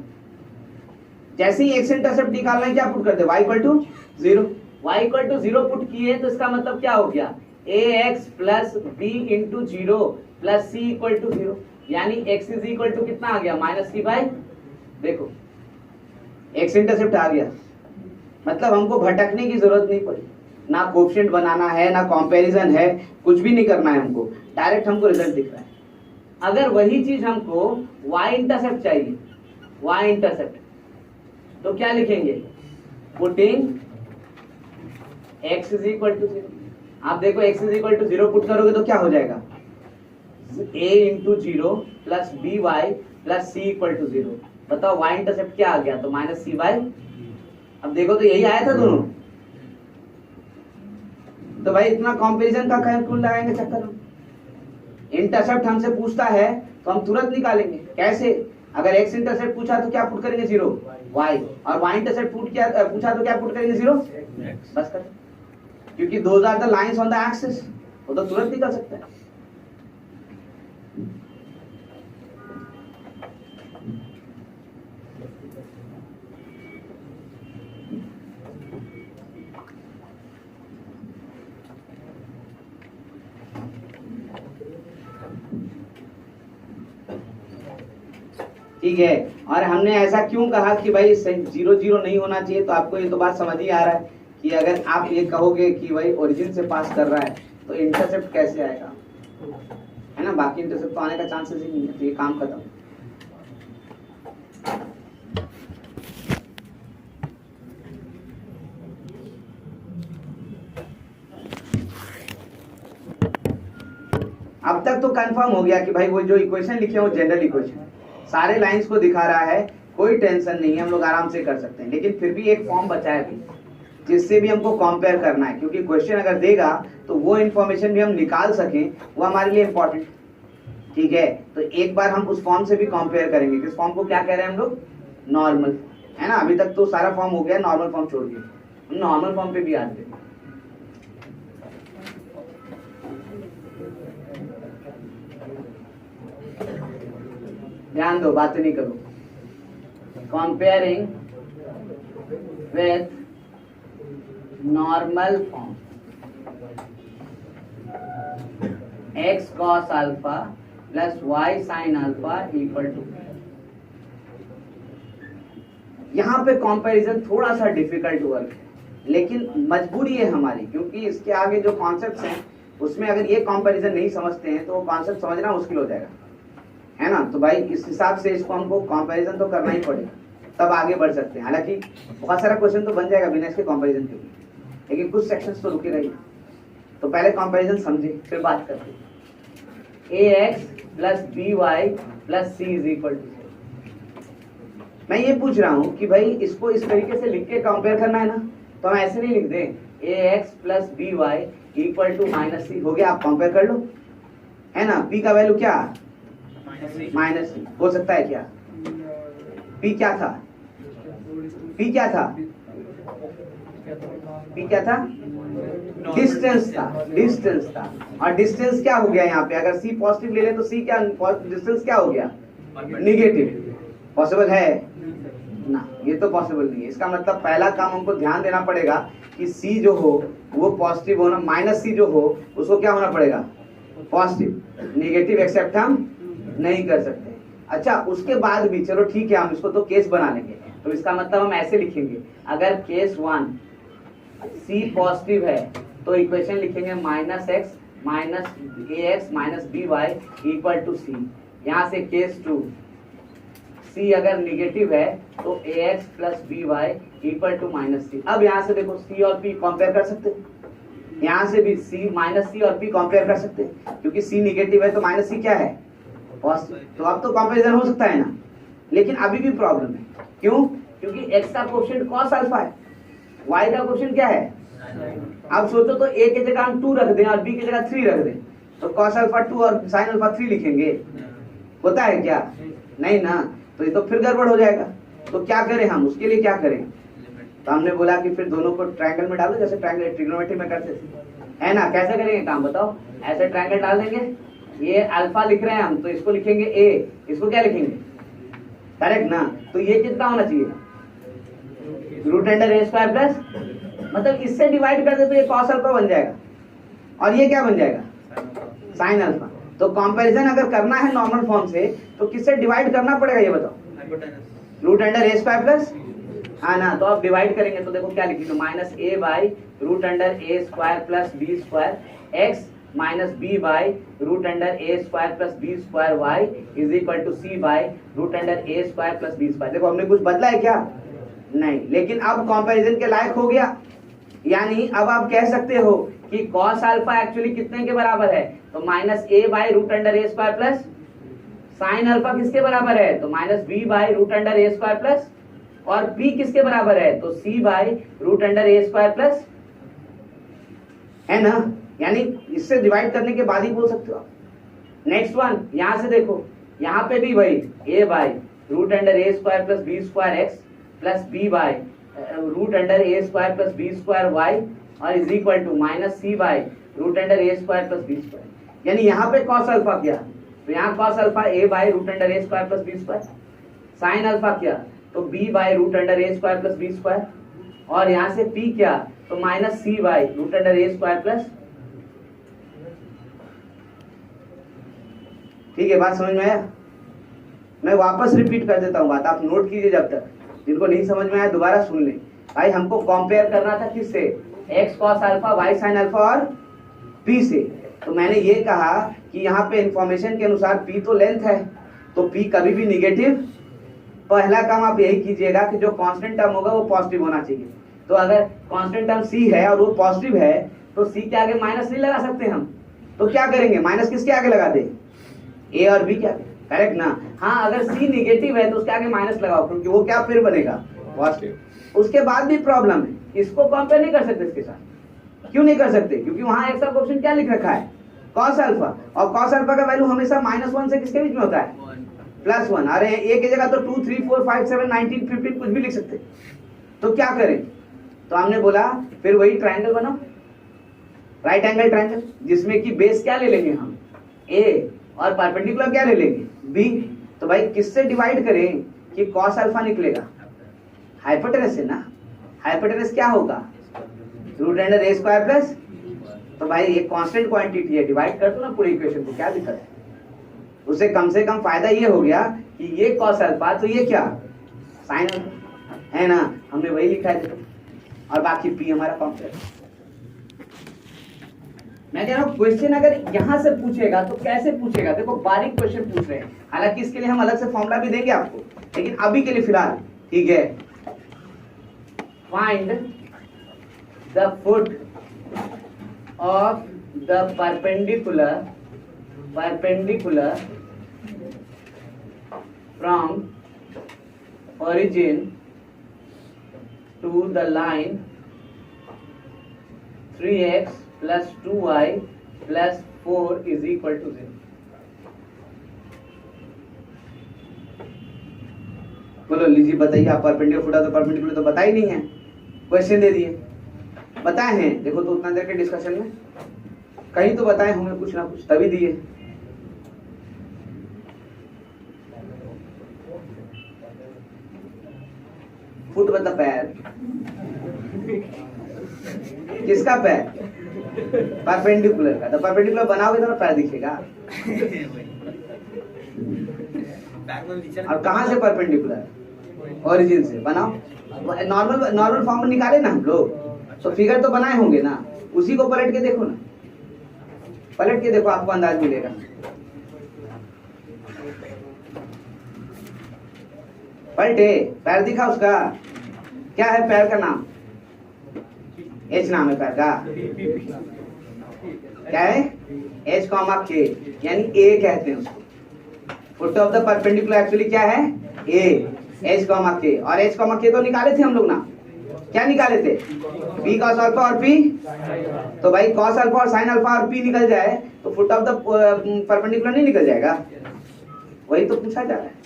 जैसे ही x इंटरसेप्ट निकालना है क्या पुट करते हैं? y equal to 0। y equal to 0 put किए तो इसका मतलब क्या हो गया? ax plus b into 0 plus c equal to 0, यानी x इज इक्वल टू कितना आ गया? माइनस c बाई, देखो एक्स इंटरसेप्ट आ गया, मतलब हमको भटकने की जरूरत नहीं पड़ी, ना कोएफिशिएंट बनाना है ना कंपैरिजन है, कुछ भी नहीं करना है हमको, डायरेक्ट हमको रिजल्ट दिख रहा है। अगर वही चीज हमको y इंटरसेप्ट चाहिए, y इंटरसेप्ट, तो क्या लिखेंगे? Putting x is equal to 0। आप देखो x is equal to 0 put करोगे तो क्या हो जाएगा? a into 0 plus B y plus c equal to 0। बताओ y इंटरसेप्ट क्या आ गया? तो माइनस सी बाई। अब देखो तो यही आया था दोनों, तो भाई इतना कंपैरिजन का कैलकुलेट लगाएंगे चक्कर में। इंटरसेप्ट हमसे पूछता है तो हम तुरंत निकालेंगे। कैसे? अगर x इंटरसेप्ट पूछा तो क्या पुट करेंगे? 0 y, और y इंटरसेप्ट पूछा तो क्या पुट करेंगे? 0 बस कर, क्योंकि those are the lines on the axis, वो तो तुरंत निकल सकता है। ठीक है। और हमने ऐसा क्यों कहा कि भाई 0 नहीं होना चाहिए, तो आपको ये तो बात समझ ही आ रहा है कि अगर आप ये कहोगे कि भाई ओरिजिन से पास कर रहा है तो इंटरसेप्ट कैसे आएगा, है ना, बाकी इंटरसेप्ट तो आने का चांसेस ही नहीं है, तो ये काम खत्म। अब तक तो कंफर्म हो गया कि भाई वो जो इक्वेशन लिखे हैं वो जनरल इक्वेशन, सारे लाइंस को दिखा रहा है, कोई टेंशन नहीं है, हम लोग आराम से कर सकते हैं। लेकिन फिर भी एक फॉर्म बचा है भी, जिससे भी हमको कंपेयर करना है, क्योंकि क्वेश्चन अगर देगा तो वो इन्फॉर्मेशन भी हम निकाल सकें, वो हमारे लिए इंपॉर्टेंट। ठीक है, तो एक बार हम उस फॉर्म से भी कंपेयर करेंगे। किस फॉर्म को क्या कह रहे हैं हम लोग? नॉर्मल, है ना। अभी तक तो सारा फॉर्म हो गया, नॉर्मल फॉर्म छोड़ दिए, हम नॉर्मल फॉर्म पे भी आते हैं। ध्यान दो, बातें नहीं करो। Comparing with normal form x cos alpha plus y sin alpha equal to. यहाँ पे कंपैरिजन थोड़ा सा डिफिकल्ट वर्क है, लेकिन मजबूरी है हमारी, क्योंकि इसके आगे जो कॉन्सेप्ट्स हैं उसमें अगर ये कंपैरिजन नहीं समझते हैं तो वो कॉन्सेप्ट समझना मुश्किल हो जाएगा, है ना। तो भाई इस हिसाब से इसको हमको कंपैरिजन तो करना ही पड़ेगा, तब आगे बढ़ सकते हैं। हालांकि बहुत सारा क्वेश्चन तो बन जाएगा बिना इसके कंपैरिजन के भी, लेकिन कुछ सेक्शंस तो रुके रहेंगे। तो पहले कंपैरिजन समझे, फिर बात करते हैं। ax plus by plus c is equal to. मैं ये पूछ रहा हूँ कि भाई इसको इस तरीके से लिख के कंपेयर करना है ना, तो हम ऐसे नहीं लिख दें ax plus by equal to minus C. हो गया, आप कंपेयर कर लो, है ना। p का वैल्यू क्या? Minus C. हो सकता है क्या? p क्या था? p क्या था? p क्या था? डिस्टेंस था, डिस्टेंस था। और डिस्टेंस क्या हो गया यहाँ पे? अगर c पॉजिटिव ले ले तो c क्या डिस्टेंस क्या हो गया? निगेटिव। पॉसिबल है ना? ये तो पॉसिबल नहीं है। इसका मतलब पहला काम हमको ध्यान देना पड़ेगा कि c जो हो वो पॉजिटिव होना, माइनस c जो हो उसको क्या होना पड़ेगा? पॉजिटिव। निगेटिव एक्सेप्ट हम नहीं कर सकते। अच्छा, उसके बाद भी चलो ठीक है, हम इसको तो केस बना लेंगे। तो इसका मतलब हम ऐसे लिखेंगे, अगर केस 1 c पॉजिटिव है तो इक्वेशन लिखेंगे minus X minus A X minus B Y equal to C. यहाँ से केस 2 c अगर निगेटिव है तो A X plus B Y equal to minus C. अब यहाँ से देखो c और p कंपेयर कर सकते हैं, यहाँ से भी c माइनस सी और p कंपेयर कर सकते हैं, क्योंकि c निगेटिव है तो माइनस सी क्या है? पॉजिटिव। तो अब तो कंपेरिजन हो सकता है ना। लेकिन अभी भी प्रॉब्लम है, क्यों? क्योंकि x का कोएफिशिएंट cos अल्फा है, y का कोएफिशिएंट क्या है? अब सोचो तो a की जगह हम 2 रख दें और b की जगह 3 रख दें, तो cos अल्फा 2 और sin अल्फा 3 लिखेंगे, होता है क्या? नहीं ना। तो ये तो फिर गड़बड़ हो जाएगा। तो क्या करें हम? उसके लिए क्या करें? तो हमने बोला कि फिर दोनों को ट्रायंगल में डालो, जैसे ट्रायंगल ट्रिग्नोमेट्री में करते थे, है ना। कैसे करेंगे काम बताओ? ऐसे ट्रायंगल डाल देंगे, ये अल्फा लिख रहे हैं हम, तो इसको लिखेंगे a, इसको क्या लिखेंगे? करेक्ट ना। तो ये कितना होना चाहिए? Root under a square plus, मतलब इससे डिवाइड कर दे तो ये cos अल्फा बन जाएगा, और ये क्या बन जाएगा? sin alpha. तो कंपैरिजन अगर करना है नॉर्मल फॉर्म से तो किससे डिवाइड करना पड़ेगा ये बताओ? Root under a square plus, हाँ ना। तो आप डिवाइड करेंगे तो देखो क्या लिखेंगे? Minus a by root under a square plus b square x minus b by root under A square plus B square y is equal to c by root under A square plus B square. देखो हमने कुछ बदला है क्या? नहीं। लेकिन अब comparison के लायक हो गया, यानी अब आप कह सकते हो कि cos अल्फा एक्चुअली कितने के बराबर है? तो minus a by root under A square plus sine alpha किसके बराबर है? तो minus b by root under A square plus, और p किसके बराबर है? तो c by root under A square plus, है ना। यानी इससे डिवाइड करने के बाद ही बोल सकते हो आप। नेक्स्ट वन, यहां से देखो, यहाँ पे भी भाई a by root under A square plus B square X plus B by root under A square plus B square Y और is equal to minus C by root under A square plus B square. यानी यहाँ पे cos alpha क्या? तो यहाँ cos alpha a by root under A square plus B square. Sine alpha क्या? तो b by root under A square plus B square. और यहाँ से p क्या? तो minus C by root under A square plus. ठीक है, बात समझ में आया? मैं वापस रिपीट कर देता हूँ बात, आप नोट कीजिए जब तक, जिनको नहीं समझ में आया दोबारा सुन लें। भाई हमको कंपेयर करना था किससे, x cos alpha y sin alpha और p से। तो मैंने ये कहा कि यहाँ पे इंफॉर्मेशन के अनुसार p तो लेंथ है, तो p कभी भी निगेटिव, पहला काम आप यही कीजिएगा कि जो कांस्टेंट टर्म होगा वो पॉजिटिव होना चाहिए। तो अगर कांस्टेंट टर्म c है और वो पॉजिटिव है तो c के आगे माइनस नहीं लगा सकते हम, तो क्या करेंगे, माइनस किसके आगे लगा दे, a और b के आगे, करेक्ट ना। हाँ अगर c निगेटिव है तो उसके आगे माइनस लगाओ, क्योंकि वो क्या फिर बनेगा, पॉजिटिव। उसके बाद भी प्रॉब्लम है, इसको कंपेयर नहीं कर सकते इसके साथ। क्यों नहीं कर सकते, क्योंकि वहां एक्स का ऑप्शन क्या लिख रखा है, cos अल्फा, और cos अल्फा का वैल्यू हमेशा -1 से किसके बीच में होता है, +1। अरे a की जगह तो 2 3 4 5 7 19 15 कुछ भी लिख सकते। तो क्या करें, तो हमने बोला फिर वही ट्रायंगल बनाओ, राइट एंगल ट्रायंगल, जिसमें कि बेस क्या ले लेंगे हम, a, और परपेंडिकुलर क्या ले लेंगे, b। तो भाई किससे डिवाइड करें कि cos अल्फा निकलेगा, हाइपोटेनस से ना। हाइपोटेनस क्या होगा, √a² प्लस, तो भाई ये कांस्टेंट क्वांटिटी है, डिवाइड कर दो ना पूरी इक्वेशन को, क्या दिक्कत है। उसे कम से कम फायदा ये हो गया कि ये cos अल्फा, तो ये क्या sin अल्फा है ना, हमने वही लिखा है, और बाकी p हमारा कॉम्प्लेक्स। मैं कह रहा हूँ क्वेश्चन अगर यहां से पूछेगा तो कैसे पूछेगा, देखो बारीक क्वेश्चन पूछ रहे हैं, हालांकि इसके लिए हम अलग से फॉर्मूला भी देंगे आपको, लेकिन अभी के लिए फिलहाल ठीक है। Find the foot of the perpendicular from origin to the line 3x plus 2y plus 4 is equal to 0। बोलो लीजिए बताइए, आप परपेंडिकुलर फुटा तो परपेंडिकुलर तो बता ही नहीं है, क्वेश्चन दे दिए, बताए हैं, देखो तो उतना देर के डिस्कशन में कहीं तो बताए होंगे कुछ ना कुछ, तभी दिए। फुट मतलब पैर, किसका पैर, परपेंडिकुलर का। तो परपेंडिकुलर बनाओगे तो पैर दिखेगा, और कहां से परपेंडिकुलर, ओरिजिन से। बनाओ, नॉर्मल फॉर्म में निकाले ना हम लोग, तो फिगर तो बनाए होंगे ना, उसी को पलट के देखो ना, पलट के देखो आपको अंदाज मिलेगा। पलटे, पैर दिखा उसका, क्या है पैर का नाम, एच नाम है पैर का, क्या है, H, K, यानी A कहते हैं उसको। Foot of the perpendicular actually क्या है, A, H, K, और H, K तो निकाले थे हम लोग ना, क्या निकाले थे, B cos अल्फा और P। तो भाई cos अल्फा और sin अल्फा और P निकल जाए तो फुट ऑफ द परपेंडिकुलर नहीं निकल जाएगा, वही तो पूछा जा रहा है।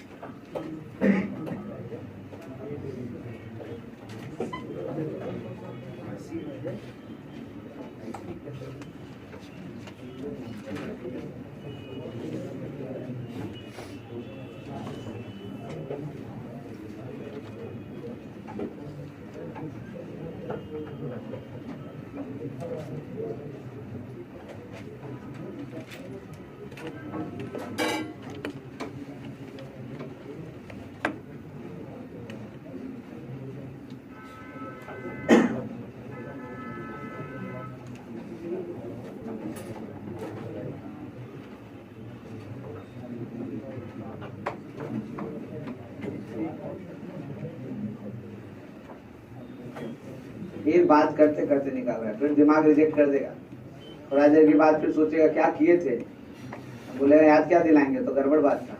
ये बात करते करते निकाल रहा है, फिर दिमाग रिजेक्ट कर देगा, थोड़ा देर के बाद फिर सोचेगा क्या किए थे, बोलेगा याद क्या दिलाएंगे, तो गड़बड़ बात था।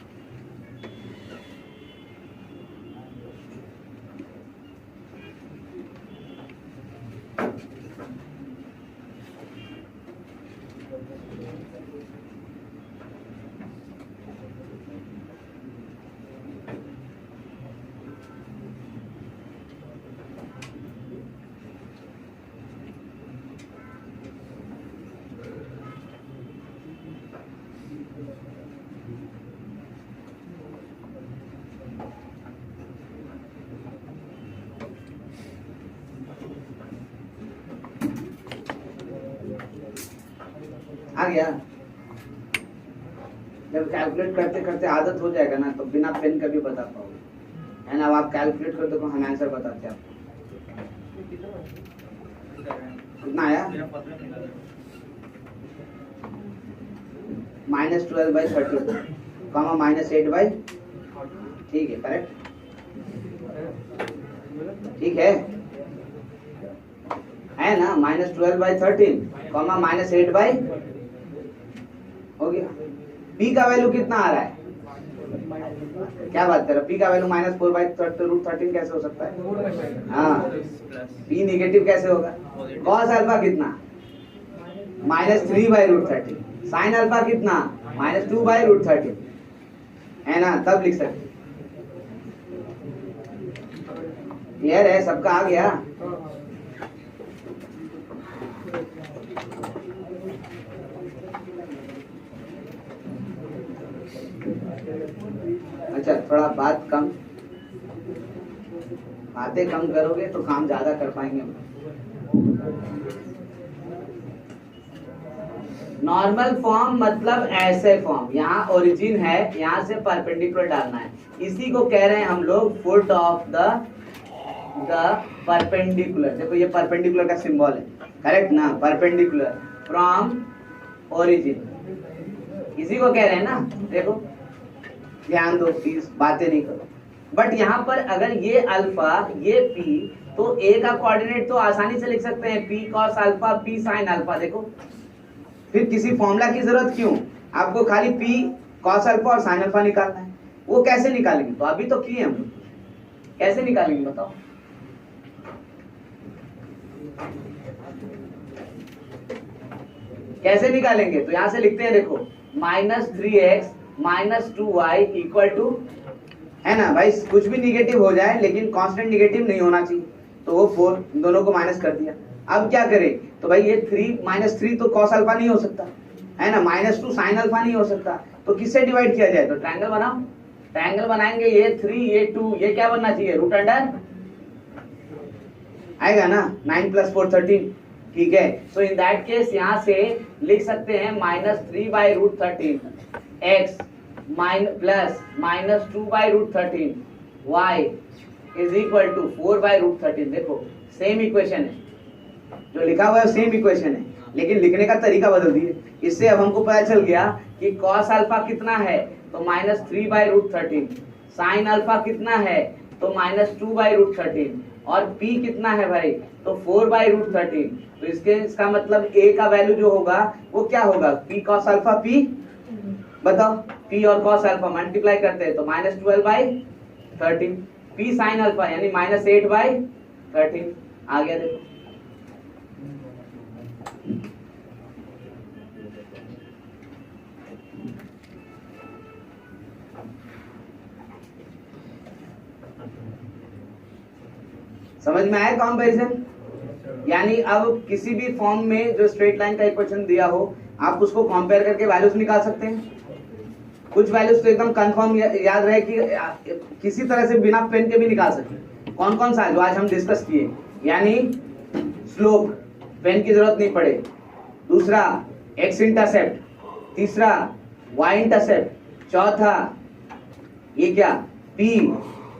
आ गया, जब कैलकुलेट करते करते आदत हो जाएगा ना तो बिना पेन का भी बता पाओगे, है ना। अब आप कैलकुलेट कर दो, हम आंसर बताते हैं आपको। कितना आया? -12/30 कॉमा -8/, ठीक है, करेक्ट, ठीक है ना। -12/13 कॉमा -8/, हो गया। p का वैल्यू कितना आ रहा है? क्या बात कर रहे हो? p का वैल्यू -4/√13 कैसे हो सकता है? हाँ, p निगेटिव कैसे होगा? cos अल्फा कितना? -3/√13, sin अल्फा कितना? -2/√13, है ना, तब लिख सकते। क्लियर है? सबका आ गया? अच्छा, थोड़ा बातें कम करोगे तो काम ज्यादा कर पाएंगे हम। नॉर्मल फॉर्म मतलब ऐसे फॉर्म, यहाँ ओरिजिन है, यहाँ से परपेंडिकुलर डालना है, इसी को कह रहे हैं हम लोग फुट ऑफ द परपेंडिकुलर। देखो ये परपेंडिकुलर का सिंबल है, करेक्ट ना, परपेंडिकुलर फ्रॉम ओरिजिन, इसी को कह रहे हैं ना। देखो ध्यान दो प्लीज, बातें नहीं करो। बट यहाँ पर अगर ये अल्फा ये पी, तो ए का कोऑर्डिनेट तो आसानी से लिख सकते हैं, P cos alpha P sine alpha. देखो फिर किसी फॉर्मूला की जरूरत क्यों? आपको खाली पी कॉस अल्फा और साइन अल्फा निकालना है। वो कैसे निकालेंगे? तो अभी तो किए हम, कैसे निकालेंगे बताओ? कैसे निकालेंगे? तो यहां से लिखते हैं, देखो -3x -2y इक्वल टू, है ना भाई, कुछ भी निगेटिव हो जाए लेकिन कांस्टेंट निगेटिव नहीं होना चाहिए, तो वो 4 दोनों को माइनस कर दिया। अब क्या करें? तो भाई ये 3 -3 तो कॉस अल्फा नहीं हो सकता, है ना, -2 साइन अल्फा नहीं हो सकता, तो किससे डिवाइड किया जाए? तो ट्रायंगल बनाओ, ट्रायंगल बनाएंगे, ये 3 ये 2, ये क्या बनना चाहिए? रूट अंडर आएगा ना, 9 + 4 13, ठीक है। सो इन दैट केस यहाँ से लिख सकते हैं -3/√13 x plus -2/√13 y is equal to 4/√13। देखो सेम इक्वेशन है, जो लिखा हुआ है सेम इक्वेशन है, लेकिन लिखने का तरीका बदल दिए। इससे अब हमको पता चल गया कि cos अल्फा कितना है, तो -3/√13, sin अल्फा कितना है, तो -2/√13, और p कितना है भाई, तो 4/√13। तो इसका मतलब a का वैल्यू जो होगा वो क्या होगा? p cos अल्फा p, बताओ, p और cos अल्फा मल्टीप्लाई करते हैं तो -12/13, p sin अल्फा यानी -8/13 आ गया। देखो समझ में आया कंपैरिजन? यानी अब किसी भी फॉर्म में जो स्ट्रेट लाइन का इक्वेशन दिया हो, आप उसको कंपेयर करके वैल्यूज निकाल सकते हैं। कुछ वैल्यूज तो एकदम कंफर्म याद रहे कि किसी तरह से बिना पेन के भी निकाल सकते। कौन कौन सा है जो आज हम डिस्कस किए? यानी स्लोप, पेन की जरूरत नहीं पड़े, दूसरा एक्स इंटरसेप्ट, तीसरा वाई इंटरसेप्ट, चौथा ये क्या पी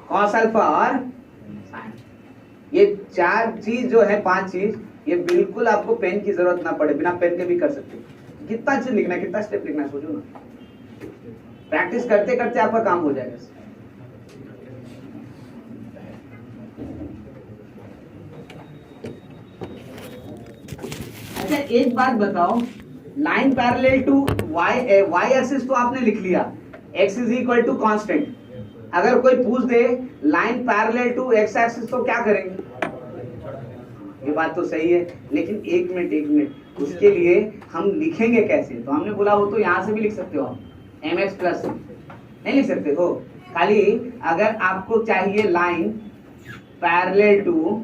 कॉस अल्फा और साइन। ये 4 चीज जो है, 5 चीज, ये बिल्कुल आपको पेन की जरूरत ना पड़े, बिना पेन के भी कर सकते हो। कितना चीज लिखना है, कितना स्टेप लिखना है, सोचो ना। प्रैक्टिस करते करते आपका काम हो जाएगा। अच्छा एक बात बताओ, line parallel to Y axis तो आपने लिख लिया, x is equal to constant. अगर कोई पूछ दे line parallel to x axis तो क्या करेंगे? ये बात तो सही है, लेकिन एक मिनट, उसके लिए हम लिखेंगे कैसे? तो हमने बोला वो तो यहाँ से भी लिख सकते हो आप, mx प्लस नहीं लिख सकते हो। खाली अगर आपको चाहिए line parallel to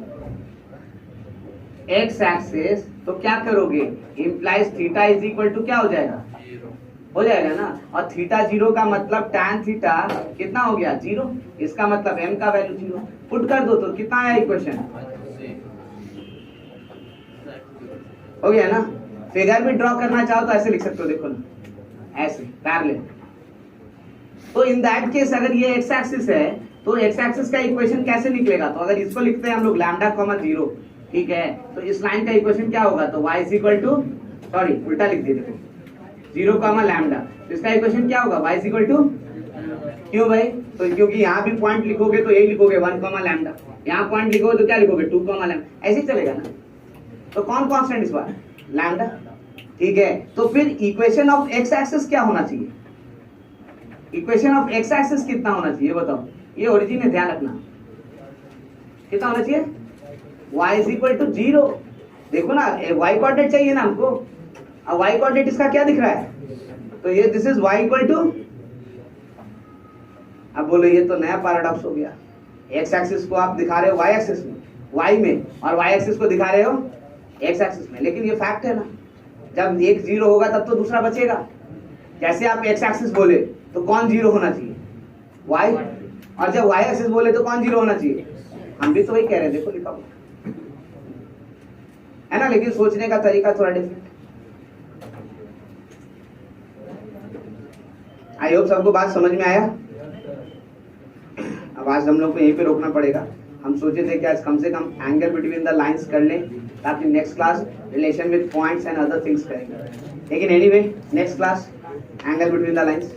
x axis तो क्या करोगे? Implies theta is equal to क्या हो जाएगा? हो जाएगा ना। और थीटा 0 का मतलब tan थीटा कितना हो गया? 0। इसका मतलब m का वैल्यू 0। पुट कर दो तो कितना आया इक्वेशन? हो गया ना। फिगर भी ड्रॉ करना चाहो तो ऐसे लिख सकते हो, देखो ना, ऐसे पैरेलल तो इन दैट केस अगर ये एक्स एक्सिस है तो एक्स एक्सिस का इक्वेशन कैसे निकलेगा? तो अगर इसको लिखते हैं हम लोग लैम्डा कॉमा 0, ठीक है, तो इस लाइन का इक्वेशन क्या होगा? तो y is equal to, sorry उल्टा लिख दिया देखो, 0 कॉमा लैम्डा, तो इसका इक्वेशन क्या होगा? y इज इक्वल टू, क्यों भाई? तो क्योंकि यहाँ भी पॉइंट लिखोगे तो यही लिखोगे 1 कॉमा लैम्डा, यहाँ पॉइंट लिखोगे तो क्या लिखोगे? 2 कॉमा लैम्डा, ऐसे ही चलेगा ना। तो कौन कांस्टेंट इस बार? लैम्डा, ठीक है। तो फिर इक्वेशन ऑफ एक्स एक्सिस क्या होना चाहिए? इक्वेशन ऑफ एक्स एक्सिस कितना होना चाहिए बताओ? ये ओरिजिन है, ध्यान रखना। कितना होना चाहिए? y is equal to 0। देखो ना, y कोऑर्डिनेट चाहिए ना हमको, अब y कोऑर्डिनेट इसका क्या दिख रहा है? तो ये this is y equal to, अब बोलो ये तो नया पैराडॉक्स हो गया। एक्स एक्सिस को आप दिखा रहे हो y एक्सिस में, y में, और y एक्सिस को दिखा रहे हो x एक्सिस में, लेकिन ये फैक्ट है ना, जब एक 0 होगा तब तो दूसरा बचेगा। जैसे आप x एक्सिस बोले तो कौन 0 होना चाहिए? y, और जब y एक्सिस बोले तो कौन 0 होना चाहिए? हम भी तो वही कह रहे हैं, देखो लिखा हुआ है ना, लेकिन सोचने का तरीका थोड़ा डिफरेंट। आई होप सबको बात समझ में आया। अब आज हम लोग को यहीं पे रोकना पड़ेगा। हम सोचे थे कि आज कम से कम एंगल बिटवीन द लाइंस कर लें, ताकि next class relation with points and other things करेंगे। लेकिन anyway next class angle between the lines.